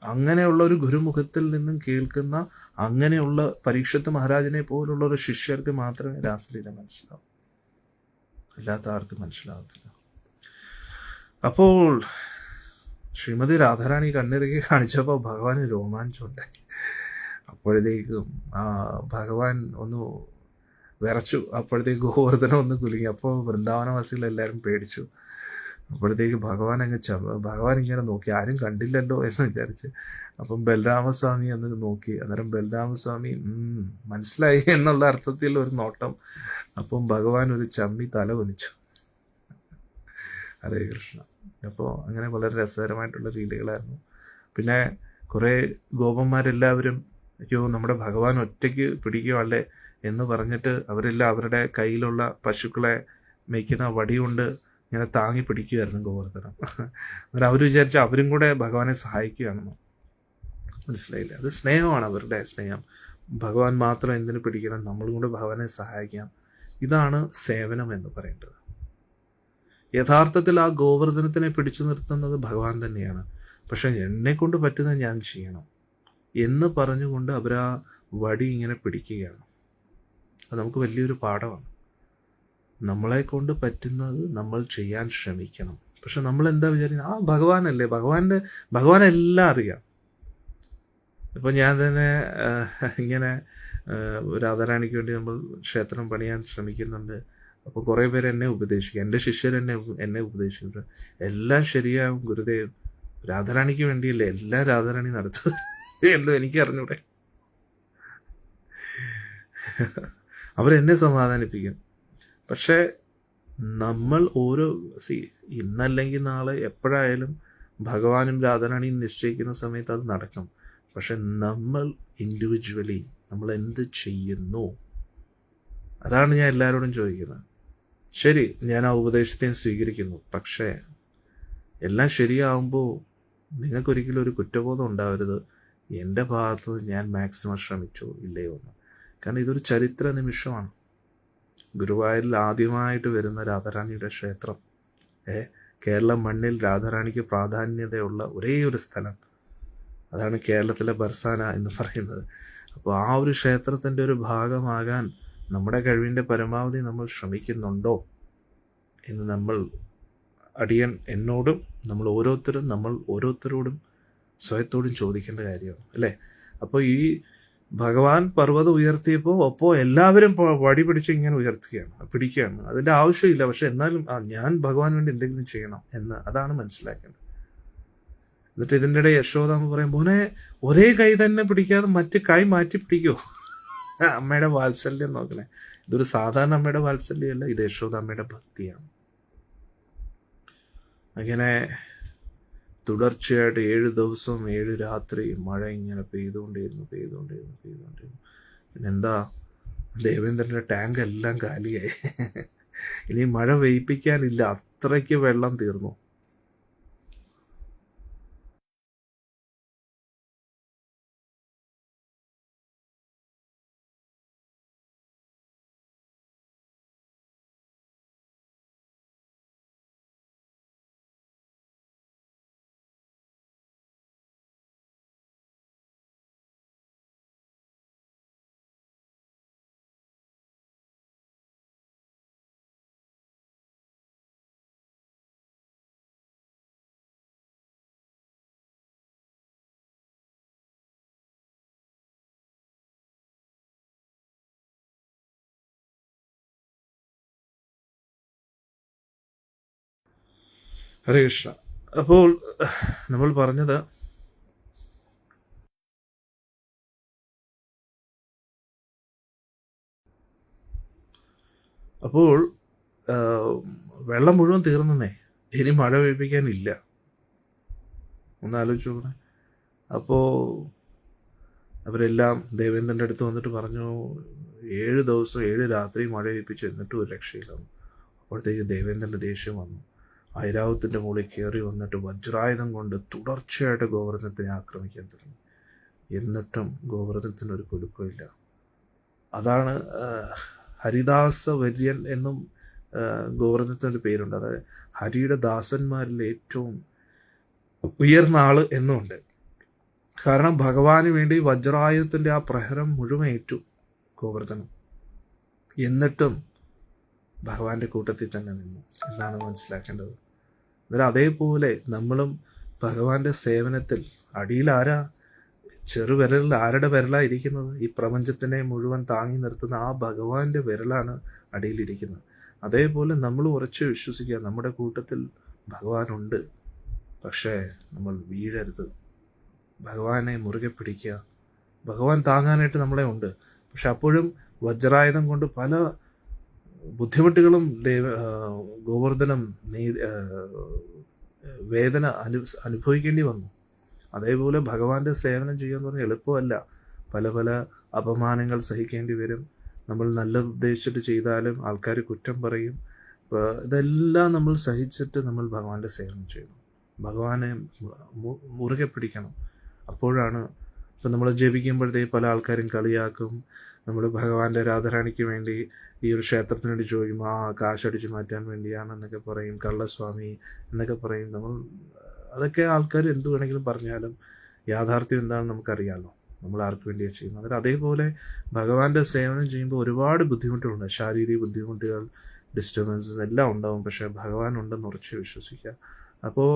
അങ്ങനെയുള്ള ഒരു ഗുരുമുഖത്തിൽ നിന്നും കേൾക്കുന്ന അങ്ങനെയുള്ള പരീക്ഷത്ത് മഹാരാജനെ പോലുള്ള ഒരു ശിഷ്യർക്ക് മാത്രമേ രാസലീല മനസ്സിലാവൂ, അല്ലാത്ത ആർക്കും മനസ്സിലാവത്തില്ല. അപ്പോൾ ശ്രീമതി രാധാറാണി കണ്ണിറുക്കി കാണിച്ചപ്പോൾ ഭഗവാന് രോമാഞ്ചമുണ്ടായി. അപ്പോഴത്തേക്കും ഭഗവാൻ ഒന്ന് വിറച്ചു. അപ്പോഴത്തേക്ക് ഗോവർദ്ധനം ഒന്ന് കുലുങ്ങി. അപ്പോൾ വൃന്ദാവനവാസികളെല്ലാവരും പേടിച്ചു. അപ്പോഴത്തേക്ക് ഭഗവാൻ ഇങ്ങനെ നോക്കി, ആരും കണ്ടില്ലല്ലോ എന്ന് വിചാരിച്ച്. അപ്പം ബലരാമസ്വാമി എന്ന് നോക്കി. അന്നേരം ബലരാമസ്വാമി മനസ്സിലായി എന്നുള്ള അർത്ഥത്തിൽ ഒരു നോട്ടം. അപ്പം ഭഗവാൻ ഒരു ചമ്മി തല കുനിച്ചു. ഹരേ കൃഷ്ണ. അപ്പോൾ അങ്ങനെ വളരെ രസകരമായിട്ടുള്ള രീതികളായിരുന്നു. പിന്നെ കുറേ ഗോപന്മാരെല്ലാവരും അയ്യോ നമ്മുടെ ഭഗവാൻ ഒറ്റയ്ക്ക് പിടിക്കുമല്ലേ എന്ന് പറഞ്ഞിട്ട് അവരെല്ലാം അവരുടെ കയ്യിലുള്ള പശുക്കളെ മേയ്ക്കുന്ന വടി കൊണ്ട് ഇങ്ങനെ താങ്ങി പിടിക്കുമായിരുന്നു ഗോവർദ്ധനം. അന്നേരം അവർ വിചാരിച്ചു അവരും കൂടെ ഭഗവാനെ സഹായിക്കുകയാണെന്ന്. മനസ്സിലായില്ല? അത് സ്നേഹമാണ്, അവരുടെ സ്നേഹം. ഭഗവാൻ മാത്രം എന്തിനു പിടിക്കണം, നമ്മളും കൂടെ ഭഗവാനെ സഹായിക്കാം. ഇതാണ് സേവനം എന്ന് പറയേണ്ടത്. യഥാർത്ഥത്തിൽ ആ ഗോവർദ്ധനത്തിനെ പിടിച്ചു നിർത്തുന്നത് ഭഗവാൻ തന്നെയാണ്. പക്ഷെ എന്നെക്കൊണ്ട് പറ്റുന്നത് ഞാൻ ചെയ്യണം എന്ന് പറഞ്ഞുകൊണ്ട് അവരാ വടി ഇങ്ങനെ പിടിക്കുകയാണ്. അത് നമുക്ക് വലിയൊരു പാഠമാണ്. നമ്മളെ കൊണ്ട് പറ്റുന്നത് നമ്മൾ ചെയ്യാൻ ശ്രമിക്കണം. പക്ഷെ നമ്മൾ എന്താ വിചാരിക്കുന്നത്, ഭഗവാനല്ലേ, ഭഗവാൻ എല്ലാം അറിയാം. ഇപ്പം ഞാൻ തന്നെ ഇങ്ങനെ രാധാറാണിക്ക് വേണ്ടി നമ്മൾ ക്ഷേത്രം പണിയാൻ ശ്രമിക്കുന്നുണ്ട്. അപ്പോൾ കുറേ പേര് എന്നെ ഉപദേശിക്കും, എൻ്റെ ശിഷ്യർ എന്നെ ഉപദേശിക്കുന്നുണ്ട്. എല്ലാം ശരിയാവും ഗുരുദേവ്, രാധാറാണിക്ക് വേണ്ടിയല്ലേ എല്ലാം രാധാറാണി നടത്തുന്നത് എന്തോ എനിക്ക് അറിഞ്ഞൂടെ. അവരെന്നെ സമാധാനിപ്പിക്കും. പക്ഷേ നമ്മൾ ഇന്നല്ലെങ്കിൽ നാളെ എപ്പോഴായാലും ഭഗവാനും രാധാറാണിയും നിശ്ചയിക്കുന്ന സമയത്ത് അത് നടക്കും. പക്ഷെ നമ്മൾ ഇൻഡിവിജ്വലി നമ്മൾ എന്ത് ചെയ്യുന്നു, അതാണ് ഞാൻ എല്ലാവരോടും ചോദിക്കുന്നത്. ശരി, ഞാൻ ആ ഉപദേശത്തെയും സ്വീകരിക്കുന്നു. പക്ഷേ എല്ലാം ശരിയാവുമ്പോൾ നിങ്ങൾക്കൊരിക്കലും ഒരു കുറ്റബോധം ഉണ്ടാവരുത്, എൻ്റെ ഭാഗത്ത് ഞാൻ മാക്സിമം ശ്രമിച്ചോ ഇല്ലയോ എന്ന്. കാരണം ഇതൊരു ചരിത്ര നിമിഷമാണ്. ഗുരുവായൂരിൽ ആദ്യമായിട്ട് വരുന്ന രാധാറാണിയുടെ ക്ഷേത്രം, കേരള മണ്ണിൽ രാധാറാണിക്ക് പ്രാധാന്യതയുള്ള ഒരേ ഒരു സ്ഥലം, അതാണ് കേരളത്തിലെ ബർസാന എന്ന് പറയുന്നത്. അപ്പോൾ ആ ഒരു ക്ഷേത്രത്തിൻ്റെ ഒരു ഭാഗമാകാൻ നമ്മുടെ കഴിവിൻ്റെ പരമാവധി നമ്മൾ ശ്രമിക്കുന്നുണ്ടോ എന്ന് എന്നോടും നമ്മൾ ഓരോരുത്തരോടും സ്വയത്തോടും ചോദിക്കേണ്ട കാര്യമാണ്, അല്ലേ? അപ്പോൾ ഈ ഭഗവാൻ പർവ്വതം ഉയർത്തിയപ്പോൾ അപ്പോൾ എല്ലാവരും വടി പിടിച്ച് ഇങ്ങനെ പിടിക്കുകയാണ്. അതിൻ്റെ ആവശ്യമില്ല. പക്ഷെ എന്നാലും ഞാൻ ഭഗവാൻ വേണ്ടി എന്തെങ്കിലും ചെയ്യണം എന്ന്, അതാണ് മനസ്സിലാക്കേണ്ടത്. എന്നിട്ട് ഇതിൻ്റെ ഇടയിൽ യശോദാമ്മ പറയും, മോനെ ഒരേ കൈ തന്നെ പിടിക്കാതെ മറ്റ് കൈ മാറ്റി പിടിക്കുമോ? അമ്മയുടെ വാത്സല്യം നോക്കണേ. ഇതൊരു സാധാരണ അമ്മയുടെ വാത്സല്യമല്ല, ഇത് യശോദാമ്മയുടെ ഭക്തിയാണ്. അങ്ങനെ തുടർച്ചയായിട്ട് 7 ദിവസം 7 രാത്രി മഴ ഇങ്ങനെ പെയ്തുകൊണ്ടേയിരുന്നു. പിന്നെന്താ, ദേവേന്ദ്രൻ്റെ ടാങ്ക് എല്ലാം കാലിയായി. ഇനി മഴ പെയ്യിപ്പിക്കാനില്ല, അത്രയ്ക്ക് വെള്ളം തീർന്നു. ഹരേ കൃഷ്ണ. അപ്പോൾ നമ്മൾ പറഞ്ഞത് അപ്പോൾ വെള്ളം മുഴുവൻ തീർന്നേ, ഇനി മഴ പെയ്പ്പിക്കാനില്ല. ഒന്നാലോചിച്ച് നോക്കണേ. അപ്പോൾ അവരെല്ലാം ദേവേന്ദ്രൻ്റെ അടുത്ത് വന്നിട്ട് പറഞ്ഞു, 7 ദിവസം 7 രാത്രി മഴ പെയ്പ്പിച്ചു, എന്നിട്ടും ഒരു രക്ഷയില്ലെന്ന്. അപ്പോഴത്തേക്ക് ദേവേന്ദ്രൻ്റെ ദേഷ്യം വന്നു. ഐരാവത്തിൻ്റെ മുകളിൽ കയറി വന്നിട്ട് വജ്രായുധം കൊണ്ട് തുടർച്ചയായിട്ട് ഗോവർദ്ധനത്തിനെ ആക്രമിക്കാൻ തുടങ്ങി. എന്നിട്ടും ഗോവർദ്ധനത്തിനൊരു കുലുക്കമില്ല. അതാണ് ഹരിദാസ വര്യൻ എന്നും ഗോവർദ്ധനത്തിനൊരു പേരുണ്ട്. അതായത് ഹരിയുടെ ദാസന്മാരിൽ ഏറ്റവും ഉയർന്ന ആള് എന്നുമുണ്ട്. കാരണം ഭഗവാന് വേണ്ടി വജ്രായുധത്തിൻ്റെ ആ പ്രഹരം മുഴുവൻ ഏറ്റു ഗോവർദ്ധനം. എന്നിട്ടും ഭഗവാന്റെ കൂട്ടത്തിൽ തന്നെ നിന്നു എന്നാണ് മനസ്സിലാക്കേണ്ടത്. എന്നാൽ അതേപോലെ നമ്മളും ഭഗവാന്റെ സേവനത്തിൽ, അടിയിൽ ആരാ, ചെറുവിരലിൽ ആരുടെ വിരലാണ് ഇരിക്കുന്നത്? ഈ പ്രപഞ്ചത്തിനെ മുഴുവൻ താങ്ങി നിർത്തുന്ന ആ ഭഗവാന്റെ വിരലാണ് അടിയിലിരിക്കുന്നത്. അതേപോലെ നമ്മൾ ഉറച്ച് വിശ്വസിക്കുക, നമ്മുടെ കൂട്ടത്തിൽ ഭഗവാനുണ്ട്. പക്ഷേ നമ്മൾ വീഴരുത്. ഭഗവാനെ മുറുകെ പിടിക്കുക. ഭഗവാൻ താങ്ങാനായിട്ട് നമ്മളെ ഉണ്ട്. പക്ഷെ അപ്പോഴും വജ്രായുധം കൊണ്ട് പല ബുദ്ധിമുട്ടുകളും ഗോവർദ്ധനം വേദന അനുഭവിക്കേണ്ടി വന്നു. അതേപോലെ ഭഗവാന്റെ സേവനം ചെയ്യുക എന്ന് പറഞ്ഞാൽ എളുപ്പമല്ല. പല പല അപമാനങ്ങൾ സഹിക്കേണ്ടി വരും. നമ്മൾ നല്ലത് ഉദ്ദേശിച്ചിട്ട് ചെയ്താലും ആൾക്കാർ കുറ്റം പറയും. ഇതെല്ലാം നമ്മൾ സഹിച്ചിട്ട് നമ്മൾ ഭഗവാന്റെ സേവനം ചെയ്യണം. ഭഗവാനെ മുറുകെ പിടിക്കണം. അപ്പോഴാണ് ഇപ്പം നമ്മൾ ജപിക്കുമ്പോഴത്തേക്ക് പല ആൾക്കാരും കളിയാക്കും. നമ്മൾ ഭഗവാന്റെ രാധാറാണിക്ക് വേണ്ടി ഈ ഒരു ക്ഷേത്രത്തിന് വേണ്ടി ചോദിക്കും, കാശടിച്ച് മാറ്റാൻ വേണ്ടിയാണെന്നൊക്കെ പറയും, കള്ളസ്വാമി എന്നൊക്കെ പറയും. അതൊക്കെ ആൾക്കാർ എന്ത് വേണമെങ്കിലും പറഞ്ഞാലും യാഥാർത്ഥ്യം എന്താണെന്ന് നമുക്കറിയാമല്ലോ. നമ്മൾ ആർക്ക് വേണ്ടിയാണ് ചെയ്യുന്നത്. അതായത് അതേപോലെ ഭഗവാന്റെ സേവനം ചെയ്യുമ്പോൾ ഒരുപാട് ബുദ്ധിമുട്ടുകളുണ്ട്. ശാരീരിക ബുദ്ധിമുട്ടുകൾ, ഡിസ്റ്റർബൻസസ് എല്ലാം ഉണ്ടാവും. പക്ഷേ ഭഗവാൻ ഉണ്ടെന്ന് ഉറച്ച് വിശ്വസിക്കുക. അപ്പോൾ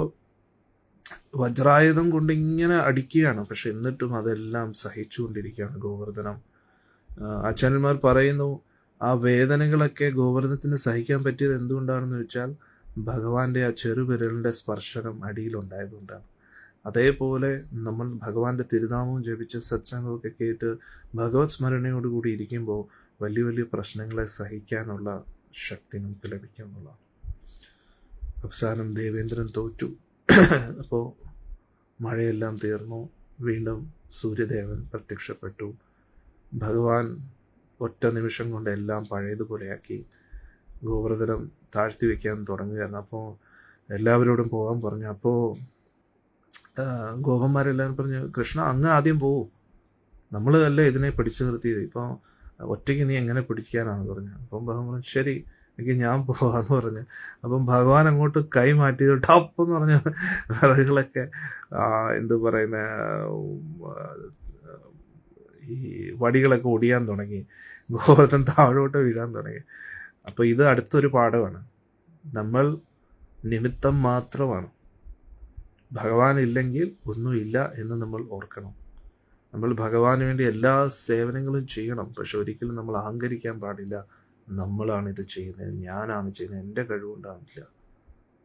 വജ്രായുധം കൊണ്ട് ഇങ്ങനെ അടിക്കുകയാണ്. പക്ഷെ എന്നിട്ടും അതെല്ലാം സഹിച്ചുകൊണ്ടിരിക്കുകയാണ് ഗോവർദ്ധനം. ആചാര്യന്മാർ പറയുന്നു, ആ വേദനകളൊക്കെ ഗോവർദ്ധനത്തിന് സഹിക്കാൻ പറ്റിയത് എന്തുകൊണ്ടാണെന്ന് വെച്ചാൽ ഭഗവാന്റെ ആ ചെറുവിരലിൻ്റെ സ്പർശനം അടിയിലുണ്ടായതുകൊണ്ടാണ്. അതേപോലെ നമ്മൾ ഭഗവാന്റെ തിരുനാമവും ജപിച്ച് സത്സംഗമൊക്കെ കേട്ട് ഭഗവത് സ്മരണയോടുകൂടി ഇരിക്കുമ്പോൾ വലിയ വലിയ പ്രശ്നങ്ങളെ സഹിക്കാനുള്ള ശക്തി നമുക്ക് ലഭിക്കുന്നുള്ളതാണ്. അവസാനം ദേവേന്ദ്രൻ തോറ്റു. അപ്പോൾ മഴയെല്ലാം തീർന്നു. വീണ്ടും സൂര്യദേവൻ പ്രത്യക്ഷപ്പെട്ടു. ഭഗവാൻ ഒറ്റ നിമിഷം കൊണ്ട് എല്ലാം പഴയതുപോലെയാക്കി. ഗോവർദ്ധനം താഴ്ത്തി വയ്ക്കാൻ തുടങ്ങുകയായിരുന്നു. അപ്പോൾ എല്ലാവരോടും പോകാൻ പറഞ്ഞു. അപ്പോൾ ഗോപന്മാരെല്ലാവരും പറഞ്ഞു, കൃഷ്ണ അങ്ങ് ആദ്യം പോവും, നമ്മൾ അല്ലേ ഇതിനെ പിടിച്ചു നിർത്തിയത്, ഇപ്പോൾ ഒറ്റയ്ക്ക് നീ എങ്ങനെ പിടിക്കാനാണ് പറഞ്ഞു. അപ്പം ഭഗവാൻ പറഞ്ഞു, ശരി എനിക്ക് ഞാൻ പോവാന്ന് പറഞ്ഞു. അപ്പം ഭഗവാൻ അങ്ങോട്ട് കൈ മാറ്റിയത് ടപ്പെന്ന് പറഞ്ഞ വിറകുകളൊക്കെ എന്ത് പറയുന്ന ഈ വടികളൊക്കെ ഒടിയാൻ തുടങ്ങി. ഗോവർദ്ധൻ താഴോട്ട് വീഴാൻ തുടങ്ങി. അപ്പോൾ ഇത് അടുത്തൊരു പാഠമാണ്. നമ്മൾ നിമിത്തം മാത്രമാണ്. ഭഗവാൻ ഇല്ലെങ്കിൽ ഒന്നുമില്ല എന്ന് നമ്മൾ ഓർക്കണം. നമ്മൾ ഭഗവാന് വേണ്ടി എല്ലാ സേവനങ്ങളും ചെയ്യണം. പക്ഷെ ഒരിക്കലും നമ്മൾ അഹങ്കരിക്കാൻ പാടില്ല. നമ്മളാണ് ഇത് ചെയ്യുന്നത്, ഞാനാണ് ചെയ്യുന്നത്, എൻ്റെ കഴിവുകൊണ്ടാണില്ല.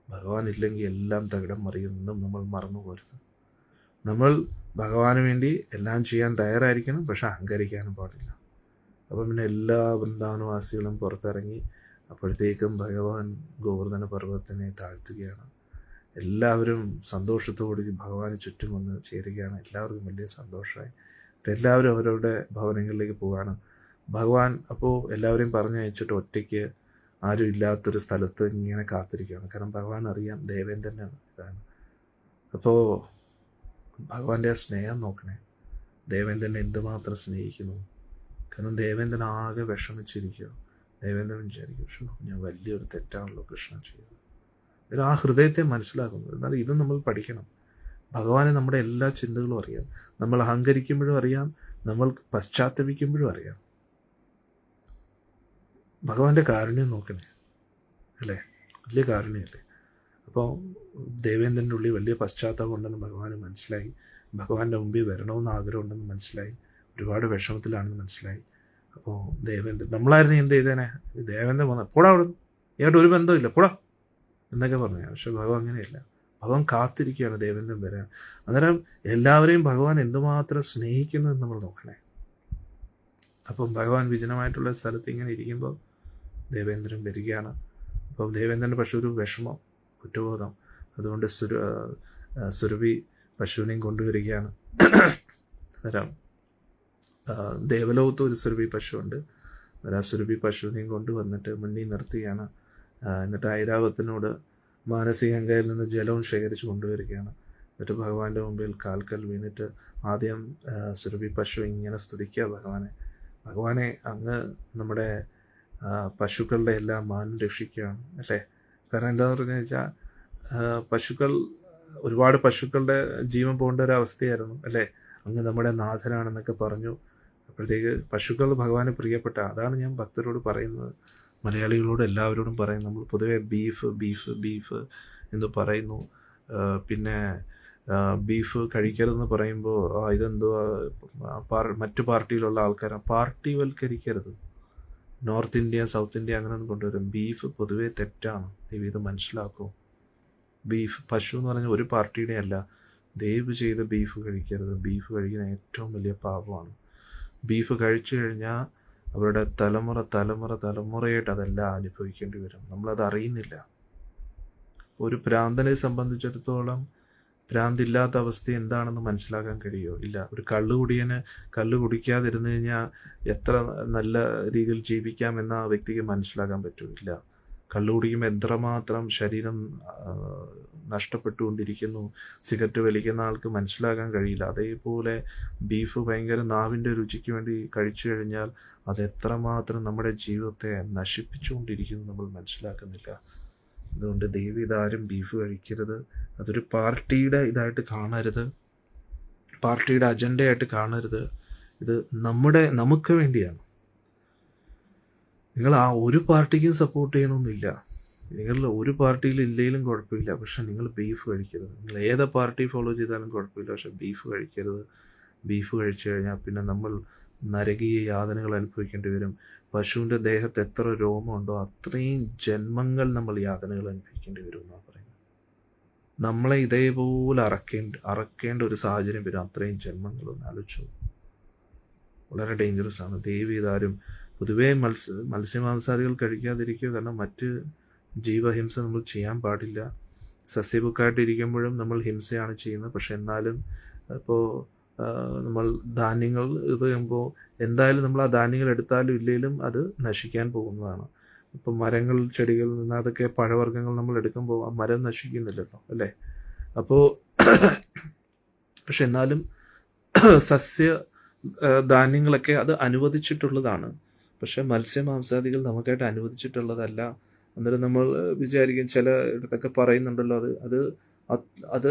ഭഗവാൻ ഇല്ലെങ്കിൽ എല്ലാം തകിടം മറിയുമെന്നും നമ്മൾ മറന്നു പോരുത്. നമ്മൾ ഭഗവാന് വേണ്ടി എല്ലാം ചെയ്യാൻ തയ്യാറായിരിക്കണം, പക്ഷെ അഹങ്കരിക്കാനും പാടില്ല. അപ്പം പിന്നെ എല്ലാ വൃന്ദാവനവാസികളും പുറത്തിറങ്ങി. അപ്പോഴത്തേക്കും ഭഗവാൻ ഗോവർദ്ധന പർവ്വതത്തിനെ താഴ്ത്തുകയാണ്. എല്ലാവരും സന്തോഷത്തോടെ ഭഗവാന് ചുറ്റും വന്ന് ചേരുകയാണ്. എല്ലാവർക്കും വലിയ സന്തോഷമായി. എല്ലാവരും അവരവരുടെ ഭവനങ്ങളിലേക്ക് പോവുകയാണ്. ഭഗവാൻ അപ്പോൾ എല്ലാവരെയും പറഞ്ഞയച്ചിട്ട് ഒറ്റയ്ക്ക് ആരും ഇല്ലാത്തൊരു സ്ഥലത്ത് ഇങ്ങനെ കാത്തിരിക്കുകയാണ്. കാരണം ഭഗവാൻ അറിയാം ദേവേന്ദ്രനാണ് ഇതാണ്. അപ്പോൾ ഭഗവാന്റെ ആ സ്നേഹം നോക്കണേ. ദേവേന്ദ്രനെ എന്തുമാത്രം സ്നേഹിക്കുന്നു. കാരണം ദേവേന്ദ്രൻ ആകെ വിഷമിച്ചിരിക്കുക. ദേവേന്ദ്രൻ വിചാരിക്കും, ഞാൻ വലിയൊരു തെറ്റാണല്ലോ കൃഷ്ണൻ ചെയ്തത്. ആ ഹൃദയത്തെ മനസ്സിലാക്കുന്നു. എന്നാൽ ഇത് നമ്മൾ പഠിക്കണം. ഭഗവാനെ നമ്മുടെ എല്ലാ ചിന്തകളും അറിയാം. നമ്മൾ അഹങ്കരിക്കുമ്പോഴും അറിയാം, നമ്മൾ പശ്ചാത്തപിക്കുമ്പോഴും അറിയാം. ഭഗവാന്റെ കാരുണ്യം നോക്കണേ, അല്ലേ? വലിയ കാരുണ്യമല്ലേ? അപ്പോൾ ദേവേന്ദ്രൻ്റെ ഉള്ളിൽ വലിയ പശ്ചാത്തലം ഉണ്ടെന്ന് ഭഗവാന് മനസ്സിലായി. ഭഗവാന്റെ മുമ്പിൽ വരണമെന്ന് ആഗ്രഹമുണ്ടെന്ന് മനസ്സിലായി. ഒരുപാട് വിഷമത്തിലാണെന്ന് മനസ്സിലായി. അപ്പോൾ ദേവേന്ദ്രൻ, നമ്മളായിരുന്നു എന്ത് ചെയ്തേനെ? ദേവേന്ദ്രൻ വന്ന പോടാ അവിടെ നിന്ന്, ഇയായിട്ട് ഒരു ബന്ധമില്ല, പോടാ എന്നൊക്കെ പറഞ്ഞു. പക്ഷെ ഭഗവാൻ അങ്ങനെയല്ല. ഭഗവാൻ കാത്തിരിക്കുകയാണ് ദേവേന്ദ്രൻ വരാൻ. അന്നേരം എല്ലാവരെയും ഭഗവാൻ എന്തുമാത്രം സ്നേഹിക്കുന്നു എന്ന് നമ്മൾ നോക്കണേ. അപ്പം ഭഗവാൻ വിജനമായിട്ടുള്ള സ്ഥലത്ത് ഇങ്ങനെ ഇരിക്കുമ്പോൾ ദേവേന്ദ്രൻ വരികയാണ്. അപ്പം ദേവേന്ദ്രൻ്റെ പക്ഷെ ഒരു വിഷമം, കുറ്റബോധം. അതുകൊണ്ട് സുരഭി പശുവിനെയും കൊണ്ടുവരികയാണ്. അന്നേരം ദേവലോകത്ത് ഒരു സുരഭി പശുവുണ്ട്. അന്നേരം ആ സുരഭി പശുവിനെയും കൊണ്ടുവന്നിട്ട് മുന്നിൽ നിർത്തുകയാണ്. എന്നിട്ട് ഐരാവത്തിനോട് മാനസികങ്കയിൽ നിന്ന് ജലവും ശേഖരിച്ച് കൊണ്ടുവരികയാണ്. എന്നിട്ട് ഭഗവാന്റെ മുമ്പിൽ കാൽക്കൽ വീണിട്ട് ആദ്യം സുരഭി പശു ഇങ്ങനെ സ്തുതിക്കുക ഭഗവാനെ അങ്ങ് നമ്മുടെ പശുക്കളുടെ എല്ലാം മാനം രക്ഷിക്കുകയാണ് അല്ലേ. കാരണം എന്താണെന്ന് പറഞ്ഞു വെച്ചാൽ ഒരുപാട് പശുക്കളുടെ ജീവൻ പോകേണ്ട ഒരു അവസ്ഥയായിരുന്നു അല്ലേ. അങ്ങ് നമ്മുടെ നാഥനാണെന്നൊക്കെ പറഞ്ഞു. അപ്പോഴത്തേക്ക് പശുക്കൾ ഭഗവാന് പ്രിയപ്പെട്ട, അതാണ് ഞാൻ ഭക്തരോട് പറയുന്നത്, മലയാളികളോട് എല്ലാവരോടും പറയും. നമ്മൾ പൊതുവെ ബീഫ് എന്ന് പറയുന്നു. പിന്നെ ബീഫ് കഴിക്കരുതെന്ന് പറയുമ്പോൾ ഇതെന്തോ മറ്റു പാർട്ടിയിലുള്ള ആൾക്കാരാണ്. പാർട്ടിവൽക്കരിക്കരുത്. നോർത്ത് ഇന്ത്യ, സൗത്ത് ഇന്ത്യ അങ്ങനെയൊന്നും കൊണ്ടുവരും. ബീഫ് പൊതുവേ തെറ്റാണ്. ദയവ് ഇത് മനസ്സിലാക്കൂ. പശു എന്ന് പറഞ്ഞാൽ ഒരു പാർട്ടിയുടെ അല്ല. ദയവ് ചെയ്ത് ബീഫ് കഴിക്കരുത്. ബീഫ് കഴിക്കുന്ന ഏറ്റവും വലിയ പാപമാണ്. ബീഫ് കഴിച്ചു കഴിഞ്ഞാൽ അവരുടെ തലമുറയായിട്ട് അതെല്ലാം അനുഭവിക്കേണ്ടി വരും. നമ്മളത് അറിയുന്നില്ല. ഒരു ഭ്രാന്തനെ സംബന്ധിച്ചിടത്തോളം ഭ്രാന്തില്ലാത്ത അവസ്ഥ എന്താണെന്ന് മനസ്സിലാക്കാൻ കഴിയുമോ? ഇല്ല. ഒരു കള്ളുകുടിയന് കള്ളു കുടിക്കാതിരുന്നു കഴിഞ്ഞാൽ എത്ര നല്ല രീതിയിൽ ജീവിക്കാമെന്ന് ആ വ്യക്തിക്ക് മനസ്സിലാക്കാൻ പറ്റില്ല. കള്ളു കുടിക്കുമ്പോൾ എത്രമാത്രം ശരീരം നഷ്ടപ്പെട്ടുകൊണ്ടിരിക്കുന്നു. സിഗരറ്റ് വലിക്കുന്ന ആൾക്ക് മനസ്സിലാക്കാൻ കഴിയില്ല. അതേപോലെ ബീഫ് ഭയങ്കര നാവിൻ്റെ രുചിക്ക് വേണ്ടി കഴിച്ചു കഴിഞ്ഞാൽ അതെത്രമാത്രം നമ്മുടെ ജീവിതത്തെ നശിപ്പിച്ചുകൊണ്ടിരിക്കുന്നു നമ്മൾ മനസ്സിലാക്കുന്നില്ല. അതുകൊണ്ട് ദയവ് ഇതാരും ബീഫ് കഴിക്കരുത്. അതൊരു പാർട്ടിയുടെ ഇതായിട്ട് കാണരുത്, പാർട്ടിയുടെ അജണ്ടയായിട്ട് കാണരുത്. ഇത് നമുക്ക് വേണ്ടിയാണ്. നിങ്ങൾ ആ ഒരു പാർട്ടിക്കും സപ്പോർട്ട് ചെയ്യണമെന്നില്ല. നിങ്ങൾ ഒരു പാർട്ടിയിൽ ഇല്ലെങ്കിലും കുഴപ്പമില്ല, പക്ഷെ നിങ്ങൾ ബീഫ് കഴിക്കരുത്. നിങ്ങൾ ഏത് പാർട്ടി ഫോളോ ചെയ്താലും കുഴപ്പമില്ല, പക്ഷെ ബീഫ് കഴിക്കരുത്. ബീഫ് കഴിച്ചു കഴിഞ്ഞാൽ പിന്നെ നമ്മൾ നരകീയ യാതനകൾ അനുഭവിക്കേണ്ടി വരും. പശുവിൻ്റെ ദേഹത്ത് എത്ര രോമമുണ്ടോ അത്രയും ജന്മങ്ങൾ നമ്മൾ യാതനകൾ അനുഭവിക്കേണ്ടി വരും എന്നാണ് പറയുന്നത്. നമ്മളെ ഇതേപോലെ അറക്കേണ്ട ഒരു സാഹചര്യം വരും. അത്രയും ജന്മങ്ങളൊന്ന് ആലോചിച്ചു. വളരെ ഡേഞ്ചറസ് ആണ്. ദയവ് ഇതാരും പൊതുവേ മത്സ്യമാംസാദികൾ കഴിക്കാതിരിക്കുക. കാരണം മറ്റ് ജീവഹിംസ നമ്മൾ ചെയ്യാൻ പാടില്ല. സസ്യബുക്കായിട്ട് ഇരിക്കുമ്പോഴും നമ്മൾ ഹിംസയാണ് ചെയ്യുന്നത്. പക്ഷെ എന്നാലും ഇപ്പോൾ നമ്മൾ ധാന്യങ്ങൾ ഇത് ചെയ്യുമ്പോൾ എന്തായാലും നമ്മൾ ആ ധാന്യങ്ങൾ എടുത്താലും ഇല്ലെങ്കിലും അത് നശിക്കാൻ പോകുന്നതാണ്. ഇപ്പം മരങ്ങൾ, ചെടികൾ നിന്ന് അതൊക്കെ പഴവർഗ്ഗങ്ങൾ നമ്മൾ എടുക്കുമ്പോൾ ആ മരം നശിക്കുന്നില്ലല്ലോ അല്ലേ. അപ്പോൾ പക്ഷെ എന്നാലും ധാന്യങ്ങളൊക്കെ അത് അനുവദിച്ചിട്ടുള്ളതാണ്. പക്ഷെ മത്സ്യമാംസാദികൾ നമുക്കായിട്ട് അനുവദിച്ചിട്ടുള്ളതല്ല. അന്നേരം നമ്മൾ വിചാരിക്കും, ചില ഇടത്തൊക്കെ പറയുന്നുണ്ടല്ലോ അത്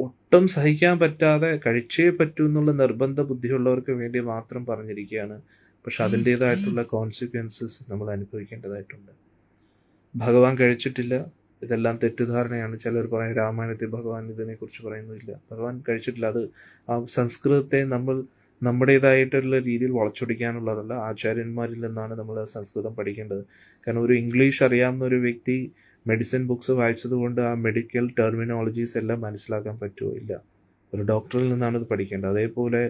ഒട്ടും സഹിക്കാൻ പറ്റാതെ കഴിച്ചേ പറ്റൂ എന്നുള്ള നിർബന്ധ ബുദ്ധിയുള്ളവർക്ക് വേണ്ടി മാത്രം പറഞ്ഞിരിക്കുകയാണ്. പക്ഷെ അതിൻ്റേതായിട്ടുള്ള കോൺസിക്വൻസസ് നമ്മൾ അനുഭവിക്കേണ്ടതായിട്ടുണ്ട്. ഭഗവാൻ കഴിച്ചിട്ടില്ല, ഇതെല്ലാം തെറ്റിദ്ധാരണയാണ്. ചിലർ പറയും രാമായണത്തിൽ ഭഗവാൻ ഇതിനെക്കുറിച്ച് പറയുന്നില്ല. ഭഗവാൻ കഴിച്ചിട്ടില്ല. അത് ആ സംസ്കൃതത്തെ നമ്മൾ നമ്മുടേതായിട്ടുള്ള രീതിയിൽ വളച്ചൊടിക്കാനുള്ളതല്ല. ആചാര്യന്മാരിൽ നിന്നാണ് നമ്മൾ സംസ്കൃതം പഠിക്കേണ്ടത്. കാരണം ഒരു ഇംഗ്ലീഷ് അറിയാവുന്ന ഒരു വ്യക്തി മെഡിസിൻ ബുക്സ് വായിച്ചതുകൊണ്ട് ആ മെഡിക്കൽ ടെർമിനോളജീസ് എല്ലാം മനസ്സിലാക്കാൻ പറ്റുമോ? ഇല്ല. ഒരു ഡോക്ടറിൽ നിന്നാണ് ഇത് പഠിക്കേണ്ടത്. അതേപോലെ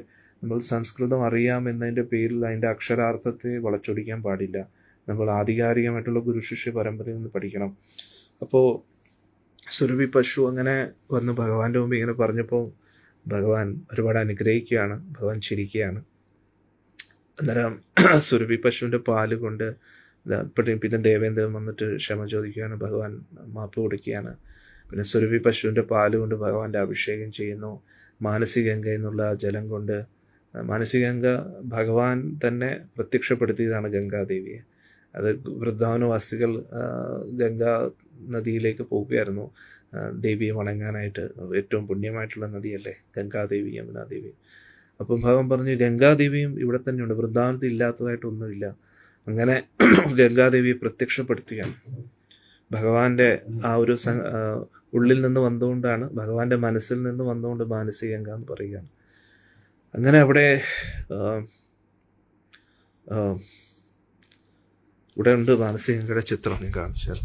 നമ്മൾ സംസ്കൃതം അറിയാമെന്നതിൻ്റെ പേരിൽ അതിൻ്റെ അക്ഷരാർത്ഥത്തെ വളച്ചൊടിക്കാൻ പാടില്ല. നമ്മൾ ആധികാരികമായിട്ടുള്ള ഗുരുശിഷ്യ പരമ്പരയിൽ നിന്ന് പഠിക്കണം. അപ്പോൾ സുരഭി പശു അങ്ങനെ വന്ന് ഭഗവാന്റെ മുമ്പ് ഇങ്ങനെ പറഞ്ഞപ്പോൾ ഭഗവാൻ ഒരുപാട് അനുഗ്രഹിക്കുകയാണ്. ഭഗവാൻ ചിരിക്കുകയാണ്. അന്നേരം സുരഭി പശുവിൻ്റെ പാല് കൊണ്ട് പിന്നെ ദേവേന്ദ്രൻ വന്നിട്ട് ക്ഷമ ചോദിക്കുകയാണ്. ഭഗവാൻ മാപ്പ് കൊടുക്കുകയാണ്. പിന്നെ സുരഭി പശുവിൻ്റെ പാല് കൊണ്ട് ഭഗവാന്റെ അഭിഷേകം ചെയ്യുന്നു. മാനസികഗംഗ എന്നുള്ള ജലം കൊണ്ട്, മാനസികഗംഗ ഭഗവാൻ തന്നെ പ്രത്യക്ഷപ്പെടുത്തിയതാണ് ഗംഗാദേവിയെ. അത് വൃന്ദാവനവാസികൾ ഗംഗാ നദിയിലേക്ക് പോവുകയായിരുന്നു ദേവിയെ വണങ്ങാനായിട്ട്. ഏറ്റവും പുണ്യമായിട്ടുള്ള നദിയല്ലേ ഗംഗാദേവി, യമുനാദേവി. അപ്പം ഭഗവാൻ പറഞ്ഞു ഗംഗാദേവിയും ഇവിടെ തന്നെയുണ്ട്, വൃന്ദാവനത്തിൽ ഇല്ലാത്തതായിട്ടൊന്നുമില്ല. അങ്ങനെ ഗംഗാദേവിയെ പ്രത്യക്ഷപ്പെടുത്തുകയാണ്. ഭഗവാന്റെ ആ ഒരു ഉള്ളിൽ നിന്ന് വന്നുകൊണ്ടാണ്, ഭഗവാന്റെ മനസ്സിൽ നിന്ന് വന്നുകൊണ്ട് മാനസികഗംഗ എന്ന് പറയുകയാണ്. അങ്ങനെ അവിടെ ഇവിടെ ഉണ്ട് മാനസികഗംഗയുടെ ചിത്രം. ഞാൻ കാണിച്ചാൽ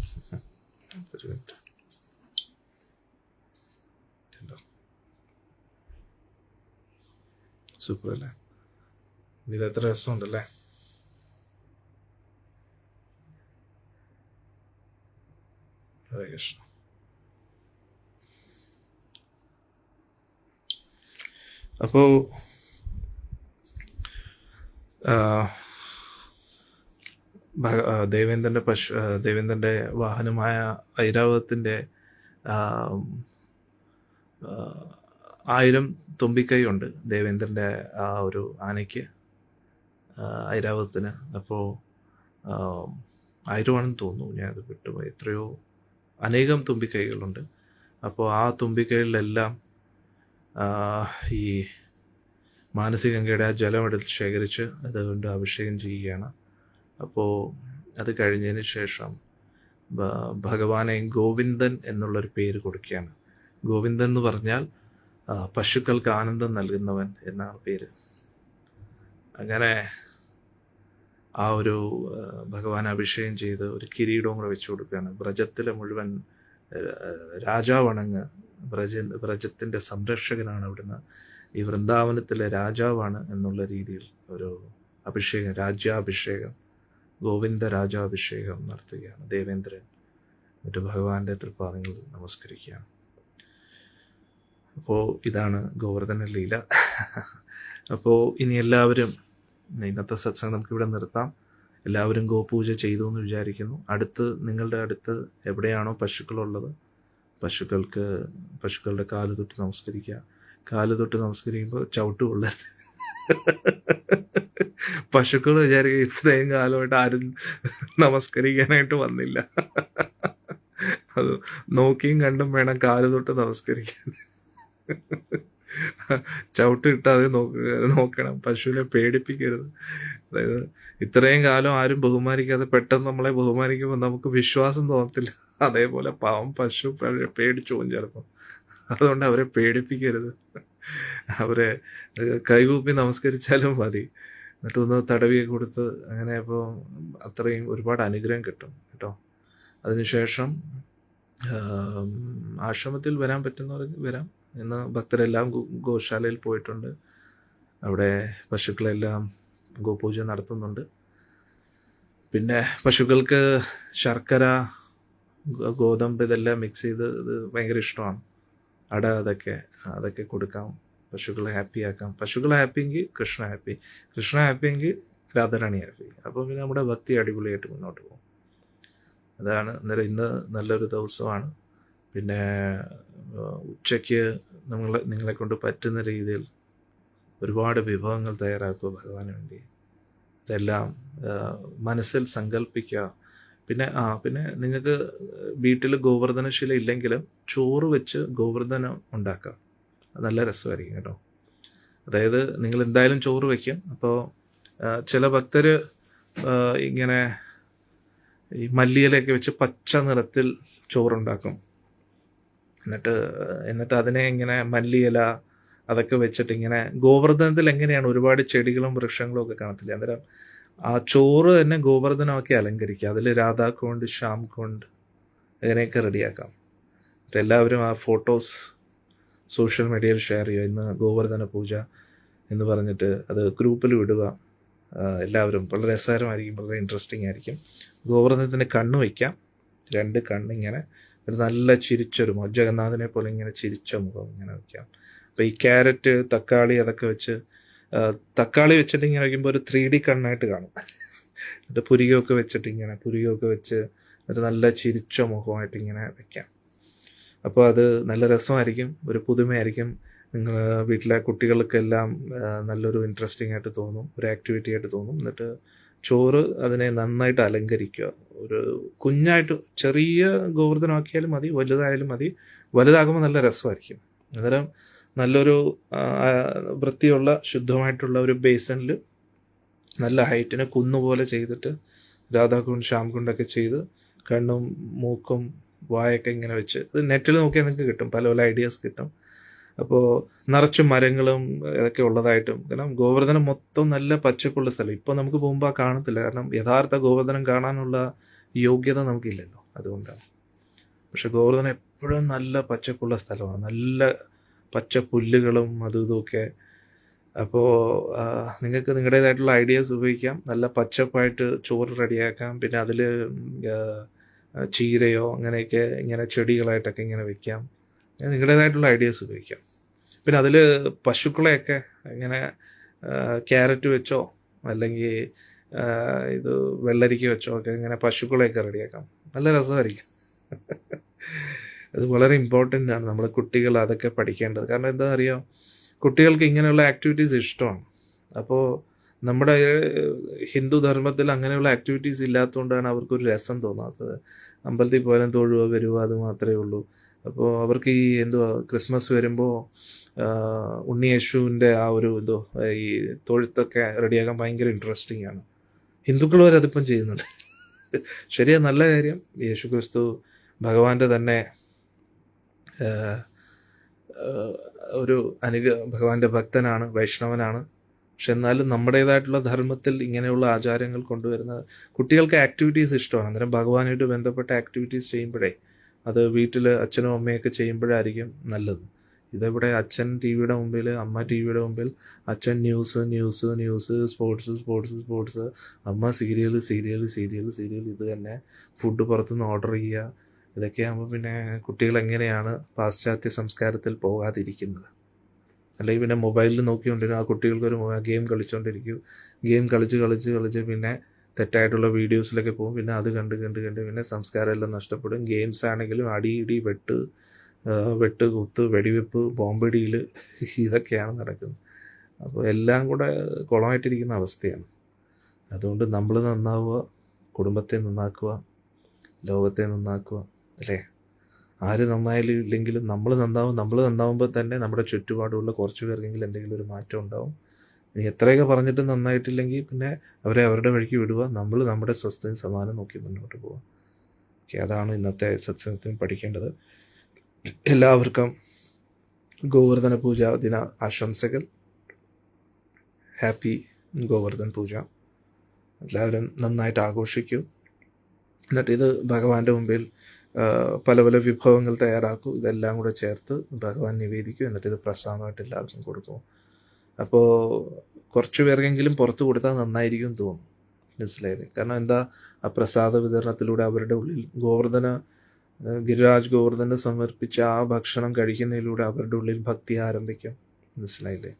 ഒരു മിനിറ്റ്. സൂപ്പർ അല്ലേ? ഇത് എത്ര രസമുണ്ടല്ലേ? ഹരേ കൃഷ്ണ. അപ്പോൾ ദേവേന്ദ്രൻ്റെ വാഹനമായ ഐരാവതത്തിൻ്റെ 1000 തുമ്പിക്കൈയുണ്ട് ദേവേന്ദ്രൻ്റെ ആ ഒരു ആനയ്ക്ക്, ഐരാവതത്തിന്. അപ്പോൾ 1000 തോന്നുന്നു, ഞാനത് വിട്ടുപോയി. എത്രയോ അനേകം തുമ്പിക്കൈകളുണ്ട്. അപ്പോൾ ആ തുമ്പിക്കൈകളിലെല്ലാം ഈ മാനസികഗംഗയുടെ ആ ജലം എടുത്ത് ശേഖരിച്ച് അതുകൊണ്ട് അഭിഷേകം ചെയ്യുകയാണ്. അപ്പോൾ അത് കഴിഞ്ഞതിന് ശേഷം ഭഗവാനെ ഗോവിന്ദൻ എന്നുള്ളൊരു പേര് കൊടുക്കുകയാണ്. ഗോവിന്ദൻ എന്ന് പറഞ്ഞാൽ പശുക്കൾക്ക് ആനന്ദം നൽകുന്നവൻ എന്നാണ് പേര്. അങ്ങനെ ആ ഒരു ഭഗവാൻ അഭിഷേകം ചെയ്ത് ഒരു കിരീടവും കൂടെ വെച്ചു കൊടുക്കുകയാണ്. വ്രജത്തിലെ മുഴുവൻ രാജാവണങ്ങ്, വ്രജത്തിൻ്റെ സംരക്ഷകനാണ് അവിടുന്ന്, ഈ വൃന്ദാവനത്തിലെ രാജാവാണ് എന്നുള്ള രീതിയിൽ ഒരു അഭിഷേകം, രാജ്യാഭിഷേകം, ഗോവിന്ദ രാജാഭിഷേകം നടത്തുകയാണ് ദേവേന്ദ്രൻ. എന്നിട്ട് ഭഗവാന്റെ തൃപ്പാദങ്ങളിൽ നമസ്കരിക്കുകയാണ്. അപ്പോൾ ഇതാണ് ഗോവർദ്ധന ലീല. അപ്പോൾ ഇനി എല്ലാവരും, ഇന്നത്തെ സത്സംഗം നമുക്കിവിടെ നിർത്താം. എല്ലാവരും ഗോപൂജ ചെയ്തു എന്ന് വിചാരിക്കുന്നു. നിങ്ങളുടെ അടുത്ത് എവിടെയാണോ പശുക്കളുള്ളത്, പശുക്കളുടെ കാല് തൊട്ട് നമസ്കരിക്കുക. കാല് തൊട്ട് നമസ്കരിക്കുമ്പോൾ ചവിട്ടുകൊള്ളരുത്. പശുക്കൾ വിചാരിക്കുക ഇത്രയും കാലമായിട്ട് ആരും നമസ്കരിക്കാനായിട്ട് വന്നില്ല. അത് നോക്കിയും കണ്ടും വേണം കാല് തൊട്ട് നമസ്കരിക്കാൻ. ചവിട്ടിട്ടാതെ നോക്കണം. പശുവിനെ പേടിപ്പിക്കരുത്. അതായത് ഇത്രയും കാലം ആരും ബഹുമാനിക്കാതെ പെട്ടെന്ന് നമ്മളെ ബഹുമാനിക്കുമ്പോൾ നമുക്ക് വിശ്വാസം തോന്നത്തില്ല. അതേപോലെ പാവം പശു പേടിച്ചു പോകും ചിലപ്പോൾ. അതുകൊണ്ട് അവരെ പേടിപ്പിക്കരുത്. അവരെ കൈകൂപ്പി നമസ്കരിച്ചാലും മതി. എന്നിട്ടൊന്ന് തടവിയെ കൊടുത്ത് അങ്ങനെ. അപ്പോൾ അത്രയും ഒരുപാട് അനുഗ്രഹം കിട്ടും കേട്ടോ. അതിനുശേഷം ആശ്രമത്തിൽ വരാൻ പറ്റുന്നവർക്ക് വരാം. ഇന്ന് ഭക്തരെല്ലാം ഗോശാലയിൽ പോയിട്ടുണ്ട്. അവിടെ പശുക്കളെല്ലാം ഗോപൂജ നടത്തുന്നുണ്ട്. പിന്നെ പശുക്കൾക്ക് ശർക്കര, ഗോതമ്പ് ഇതെല്ലാം മിക്സ് ചെയ്ത് ഇത് ഭയങ്കര ഇഷ്ടമാണ്. അട അതൊക്കെ കൊടുക്കാം. പശുക്കളെ ഹാപ്പിയാക്കാം. പശുക്കളെ ഹാപ്പിയെങ്കിൽ കൃഷ്ണ ഹാപ്പി, കൃഷ്ണ ഹാപ്പിയെങ്കിൽ രാധാറാണി ഹാപ്പി. അപ്പോൾ പിന്നെ നമ്മുടെ ഭക്തി അടിപൊളിയായിട്ട് മുന്നോട്ട് പോകും. അതാണ്. അന്നേരം ഇന്ന് നല്ലൊരു ദിവസമാണ്. പിന്നെ ഉച്ചയ്ക്ക് നിങ്ങളെ കൊണ്ട് പറ്റുന്ന രീതിയിൽ ഒരുപാട് വിഭവങ്ങൾ തയ്യാറാക്കുക ഭഗവാന് വേണ്ടി. ഇതെല്ലാം മനസ്സിൽ സങ്കല്പിക്കുക. പിന്നെ നിങ്ങൾക്ക് വീട്ടിൽ ഗോവർദ്ധനശില ഇല്ലെങ്കിലും ചോറ് വെച്ച് ഗോവർദ്ധനം ഉണ്ടാക്കാം. അത് നല്ല രസമായിരിക്കും കേട്ടോ. അതായത് നിങ്ങൾ എന്തായാലും ചോറ് വയ്ക്കും. അപ്പോൾ ചില ഭക്തർ ഇങ്ങനെ ഈ മല്ലിയിലൊക്കെ വെച്ച് പച്ച നിറത്തിൽ ചോറുണ്ടാക്കും. എന്നിട്ട് അതിനെ ഇങ്ങനെ മല്ലിയില അതൊക്കെ വെച്ചിട്ട് ഇങ്ങനെ, ഗോവർദ്ധനത്തിൽ എങ്ങനെയാണ് ഒരുപാട് ചെടികളും വൃക്ഷങ്ങളും ഒക്കെ കാണത്തില്ല. അന്നേരം ആ ചോറ് തന്നെ ഗോവർദ്ധനമൊക്കെ അലങ്കരിക്കുക. അതിൽ രാധാകുണ്ട്, ശ്യാംകുണ്ട് അങ്ങനെയൊക്കെ റെഡിയാക്കാം. എന്നിട്ട് എല്ലാവരും ആ ഫോട്ടോസ് സോഷ്യൽ മീഡിയയിൽ ഷെയർ ചെയ്യുക. ഇന്ന് ഗോവർദ്ധന പൂജ എന്ന് പറഞ്ഞിട്ട് അത് ഗ്രൂപ്പിൽ വിടുക. എല്ലാവരും വളരെ രസകരമായിരിക്കും, വളരെ ഇൻട്രസ്റ്റിംഗ് ആയിരിക്കും. ഗോവർദ്ധനത്തിന് കണ്ണ് വയ്ക്കാം, 2 കണ്ണിങ്ങനെ, ഒരു നല്ല ചിരിച്ചൊരു മുഖം, ജഗന്നാഥനെ പോലെ ഇങ്ങനെ ചിരിച്ച മുഖം ഇങ്ങനെ വയ്ക്കാം. അപ്പോൾ ഈ ക്യാരറ്റ്, തക്കാളി അതൊക്കെ വെച്ച്, തക്കാളി വെച്ചിട്ട് ഇങ്ങനെ വയ്ക്കുമ്പോൾ ഒരു 3D കണ്ണായിട്ട് കാണും. എന്നിട്ട് പുരികമൊക്കെ വെച്ച് ഒരു നല്ല ചിരിച്ച മുഖമായിട്ട് ഇങ്ങനെ വയ്ക്കാം. അപ്പോൾ അത് നല്ല രസമായിരിക്കും, ഒരു പുതുമയായിരിക്കും. നിങ്ങൾ വീട്ടിലെ കുട്ടികൾക്കെല്ലാം നല്ലൊരു ഇൻട്രസ്റ്റിംഗ് ആയിട്ട് തോന്നും, ഒരു ആക്ടിവിറ്റി ആയിട്ട് തോന്നും. എന്നിട്ട് ചോറ് അതിനെ നന്നായിട്ട് അലങ്കരിക്കുക. ഒരു കുഞ്ഞായിട്ട് ചെറിയ ഗോവർദ്ധനമാക്കിയാലും മതി, വലുതായാലും മതി. വലുതാകുമ്പോൾ നല്ല രസമായിരിക്കും. അന്നേരം നല്ലൊരു വൃത്തിയുള്ള ശുദ്ധമായിട്ടുള്ള ഒരു ബേസണിൽ നല്ല ഹൈറ്റിന് കുന്നുപോലെ ചെയ്തിട്ട് രാധാകുണ്ട്, ശ്യാംകുണ്ടൊക്കെ ചെയ്ത് കണ്ണും മൂക്കും വായൊക്കെ ഇങ്ങനെ വെച്ച്, ഇത് നെറ്റിൽ നോക്കിയാൽ നിങ്ങൾക്ക് കിട്ടും, പല പല ഐഡിയാസ് കിട്ടും. അപ്പോൾ നിറച്ച് മരങ്ങളും ഇതൊക്കെ ഉള്ളതായിട്ടും, കാരണം ഗോവർദ്ധനം മൊത്തം നല്ല പച്ചപ്പുള്ള സ്ഥലം. ഇപ്പോൾ നമുക്ക് പോകുമ്പോൾ കാണത്തില്ല, കാരണം യഥാർത്ഥ ഗോവർദ്ധനം കാണാനുള്ള യോഗ്യത നമുക്കില്ലല്ലോ, അതുകൊണ്ടാണ്. പക്ഷെ ഗോവർദ്ധനം എപ്പോഴും നല്ല പച്ചപ്പുള്ള സ്ഥലമാണ്, നല്ല പച്ച പുല്ലുകളും അതും ഇതുമൊക്കെ. അപ്പോൾ നിങ്ങൾക്ക് നിങ്ങളുടേതായിട്ടുള്ള ഐഡിയാസ് ഉപയോഗിക്കാം. നല്ല പച്ചപ്പായിട്ട് ചോറ് റെഡിയാക്കാം. പിന്നെ അതിൽ ചീരയോ അങ്ങനെയൊക്കെ ഇങ്ങനെ ചെടികളായിട്ടൊക്കെ ഇങ്ങനെ വെക്കാം. നിങ്ങളുടേതായിട്ടുള്ള ഐഡിയാസ് ഉപയോഗിക്കാം. പിന്നെ അതിൽ പശുക്കളെയൊക്കെ ഇങ്ങനെ ക്യാരറ്റ് വെച്ചോ അല്ലെങ്കിൽ ഇത് വെള്ളരിക്ക വെച്ചോ ഒക്കെ ഇങ്ങനെ പശുക്കളെയൊക്കെ റെഡിയാക്കാം. നല്ല രസമായിരിക്കും. അത് വളരെ ഇമ്പോർട്ടൻ്റ് ആണ്. നമ്മൾ കുട്ടികൾ അതൊക്കെ പഠിക്കേണ്ടത്. കാരണം എന്താ അറിയാം, കുട്ടികൾക്ക് ഇങ്ങനെയുള്ള ആക്ടിവിറ്റീസ് ഇഷ്ടമാണ്. അപ്പോൾ നമ്മുടെ ഹിന്ദു ധർമ്മത്തിൽ അങ്ങനെയുള്ള ആക്ടിവിറ്റീസ് ഇല്ലാത്തതുകൊണ്ടാണ് അവർക്കൊരു രസം തോന്നാത്തത്. അമ്പലത്തിൽ പോയാലും തൊഴുക വരുക അത് മാത്രമേ ഉള്ളൂ. അപ്പോൾ അവർക്ക് ഈ എന്തുവാ ക്രിസ്മസ് വരുമ്പോൾ ഉണ്ണിയേശുവിൻ്റെ ആ ഒരു ഈ തൊഴുത്തൊക്കെ റെഡിയാക്കാൻ ഭയങ്കര ഇൻട്രസ്റ്റിംഗ് ആണ്. ഹിന്ദുക്കൾ വരെ അതിപ്പം ചെയ്യുന്നുണ്ട്. ശരിയാ, നല്ല കാര്യം. യേശു ക്രിസ്തു ഭഗവാന്റെ തന്നെ ഒരു ഭഗവാന്റെ ഭക്തനാണ്, വൈഷ്ണവനാണ്. പക്ഷെ എന്നാലും നമ്മുടേതായിട്ടുള്ള ധർമ്മത്തിൽ ഇങ്ങനെയുള്ള ആചാരങ്ങൾ കൊണ്ടുവരുന്ന കുട്ടികൾക്ക് ആക്ടിവിറ്റീസ് ഇഷ്ടമാണ്. അന്നേരം ഭഗവാനായിട്ട് ബന്ധപ്പെട്ട ആക്ടിവിറ്റീസ് ചെയ്യുമ്പോഴേ അത് വീട്ടിൽ അച്ഛനും അമ്മയൊക്കെ ചെയ്യുമ്പോഴായിരിക്കും നല്ലത്. ഇതെവിടെ അച്ഛൻ ടി വിയുടെ മുമ്പിൽ, അമ്മ ടി വിയുടെ മുമ്പിൽ, അച്ഛൻ ന്യൂസ്, സ്പോർട്സ്, അമ്മ സീരിയൽ, ഇത് തന്നെ. ഫുഡ് പുറത്തുനിന്ന് ഓർഡർ ചെയ്യുക. ഇതൊക്കെ ആകുമ്പോൾ പിന്നെ കുട്ടികൾ എങ്ങനെയാണ് പാശ്ചാത്യ സംസ്കാരത്തിൽ പോകാതിരിക്കുന്നത്? അല്ലെങ്കിൽ പിന്നെ മൊബൈലിൽ നോക്കിക്കൊണ്ടിരിക്കും. ആ കുട്ടികൾക്കൊരു ഗെയിം കളിച്ചുകൊണ്ടിരിക്കും. ഗെയിം കളിച്ച് പിന്നെ തെറ്റായിട്ടുള്ള വീഡിയോസിലൊക്കെ പോകും. പിന്നെ അത് കണ്ട് പിന്നെ സംസ്കാരം എല്ലാം നഷ്ടപ്പെടും. ഗെയിംസ് ആണെങ്കിലും അടി ഇടി വെട്ട് കുത്ത് വെടിവെപ്പ് ബോംബടിയിൽ ഇതൊക്കെയാണ് നടക്കുന്നത്. അപ്പോൾ എല്ലാം കൂടെ കുളമായിട്ടിരിക്കുന്ന അവസ്ഥയാണ്. അതുകൊണ്ട് നമ്മൾ നന്നാവുക, കുടുംബത്തെ നന്നാക്കുക, ലോകത്തെ നന്നാക്കുക, അല്ലേ? ആര് നന്നായാലും ഇല്ലെങ്കിലും നമ്മൾ നന്നാവും. നമ്മൾ നന്നാവുമ്പോൾ തന്നെ നമ്മുടെ ചുറ്റുപാടുള്ള കുറച്ച് പേർക്കെങ്കിലും എന്തെങ്കിലും ഒരു മാറ്റം ഉണ്ടാവും. ഇനി എത്രയൊക്കെ പറഞ്ഞിട്ട് നന്നായിട്ടില്ലെങ്കിൽ പിന്നെ അവരെ അവരുടെ വഴിക്ക് വിടുക. നമ്മൾ നമ്മുടെ സ്വസ്ഥയും സമാധാനം നോക്കി മുന്നോട്ട് പോവുക. ഓക്കെ, അതാണ് ഇന്നത്തെ സത്സംഗത്തിൽ പഠിക്കേണ്ടത്. എല്ലാവർക്കും ഗോവർദ്ധന പൂജ ദിന ആശംസകൾ. ഹാപ്പി ഗോവർദ്ധൻ പൂജ. എല്ലാവരും നന്നായിട്ട് ആഘോഷിക്കൂ. എന്നിട്ട് ഇത് ഭഗവാന്റെ മുമ്പിൽ പല വിഭവങ്ങൾ തയ്യാറാക്കൂ. ഇതെല്ലാം കൂടെ ചേർത്ത് ഭഗവാൻ നിവേദിക്കൂ. എന്നിട്ട് ഇത് പ്രസാദമായിട്ട് എല്ലാവർക്കും കൊടുക്കും. അപ്പോൾ കുറച്ച് പേർക്കെങ്കിലും പുറത്ത് കൊടുത്താൽ നന്നായിരിക്കും തോന്നും. മനസ്സിലായില്ലേ? കാരണം എന്താ, ആ പ്രസാദ വിതരണത്തിലൂടെ അവരുടെ ഉള്ളിൽ ഗിരിരാജ് ഗോവർദ്ധന് സമർപ്പിച്ച ആ ഭക്ഷണം കഴിക്കുന്നതിലൂടെ അവരുടെ ഉള്ളിൽ ഭക്തി ആരംഭിക്കും. മനസ്സിലായില്ലേ?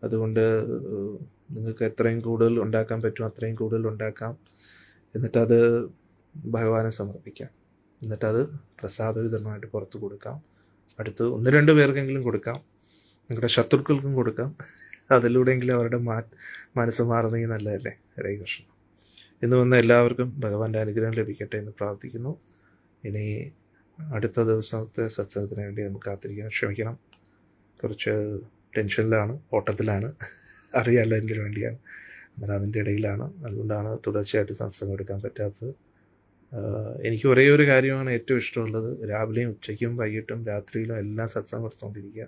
അതുകൊണ്ട് നിങ്ങൾക്ക് എത്രയും കൂടുതൽ ഉണ്ടാക്കാൻ പറ്റും അത്രയും കൂടുതൽ ഉണ്ടാക്കാം. എന്നിട്ടത് ഭഗവാനെ സമർപ്പിക്കാം. എന്നിട്ടത് പ്രസാദ വിതരണമായിട്ട് പുറത്ത് കൊടുക്കാം. അടുത്ത് 1-2 പേർക്കെങ്കിലും കൊടുക്കാം. നിങ്ങളുടെ ശത്രുക്കൾക്കും കൊടുക്കാം. അതിലൂടെയെങ്കിലും അവരുടെ മനസ്സ് മാറുന്നെങ്കിൽ നല്ലതല്ലേ? ഹരേ കൃഷ്ണ. ഇന്ന് വന്ന എല്ലാവർക്കും ഭഗവാന്റെ അനുഗ്രഹം ലഭിക്കട്ടെ എന്ന് പ്രാർത്ഥിക്കുന്നു. ഇനി അടുത്ത ദിവസത്തെ സത്സംഗത്തിന് വേണ്ടി നമുക്ക് കാത്തിരിക്കാൻ ക്ഷമിക്കണം. കുറച്ച് ടെൻഷനിലാണ്, ഓട്ടത്തിലാണ്. അറിയാമല്ലോ എന്തിനു വേണ്ടിയാണ്. എന്നാൽ അതിൻ്റെ ഇടയിലാണ്. അതുകൊണ്ടാണ് തുടർച്ചയായിട്ട് സത്സംഗം എടുക്കാൻ പറ്റാത്തത്. എനിക്ക് ഒരേ ഒരു കാര്യമാണ് ഏറ്റവും ഇഷ്ടമുള്ളത്. രാവിലെയും ഉച്ചയ്ക്കും വൈകിട്ടും രാത്രിയിലും എല്ലാം സത്സംഗം എടുത്തുകൊണ്ടിരിക്കുക.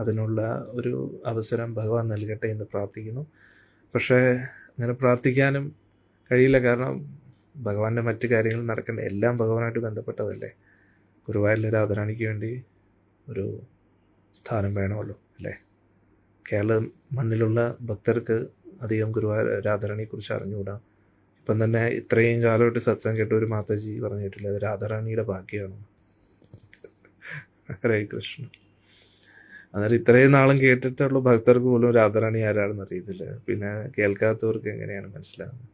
അതിനുള്ള ഒരു അവസരം ഭഗവാൻ നൽകട്ടെ എന്ന് പ്രാർത്ഥിക്കുന്നു. പക്ഷേ അങ്ങനെ പ്രാർത്ഥിക്കാനും കഴിയില്ല. കാരണം ഭഗവാന്റെ മറ്റു കാര്യങ്ങൾ നടക്കേണ്ട എല്ലാം ഭഗവാനായിട്ട് ബന്ധപ്പെട്ടതല്ലേ. ഗുരുവായൂരിലെ രാധാറാണിക്ക് വേണ്ടി ഒരു സ്ഥാനം വേണമല്ലോ, അല്ലേ? കേരള മണ്ണിലുള്ള ഭക്തർക്ക് അധികം ഗുരുവായൂർ രാധാറാണിയെക്കുറിച്ച് അറിഞ്ഞുകൂടാ. ഇപ്പം തന്നെ ഇത്രയും കാലമായിട്ട് സത്സംഗം കേട്ട ഒരു മാതാജി പറഞ്ഞിട്ടില്ല അത് രാധാറാണിയുടെ ഭാഗ്യമാണ്. ഹരേ കൃഷ്ണ. അന്നേരം ഇത്രയും നാളും കേട്ടിട്ടുള്ള ഭക്തർക്ക് പോലും രാധാറാണി ആരാണെന്ന് അറിയത്തില്ല. പിന്നെ കേൾക്കാത്തവർക്ക് എങ്ങനെയാണ് മനസ്സിലാകുന്നത്?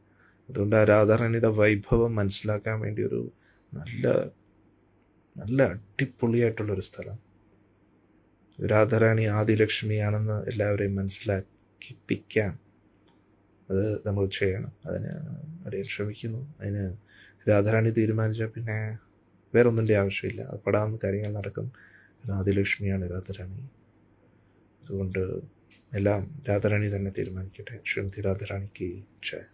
അതുകൊണ്ട് ആ രാധാറാണിയുടെ വൈഭവം മനസ്സിലാക്കാൻ വേണ്ടി ഒരു നല്ല അടിപൊളിയായിട്ടുള്ളൊരു സ്ഥലം. രാധാറാണി ആദിലക്ഷ്മിയാണെന്ന് എല്ലാവരെയും മനസ്സിലാക്കിപ്പിക്കാൻ അത് നമ്മൾ ചെയ്യണം. അതിന് അടിയൻ ശ്രമിക്കുന്നു. അതിന് രാധാറാണി തീരുമാനിച്ചാൽ പിന്നെ വേറൊന്നിൻ്റെ ആവശ്യമില്ല. അത് പെടാവുന്ന കാര്യങ്ങൾ നടക്കും. ആദിലക്ഷ്മിയാണ് രാധാറാണി. അതുകൊണ്ട് എല്ലാം രാധാറാണി തന്നെ തീരുമാനിക്കട്ടെ. ശ്രീമതി രാധാറാണിക്ക് ജയ്.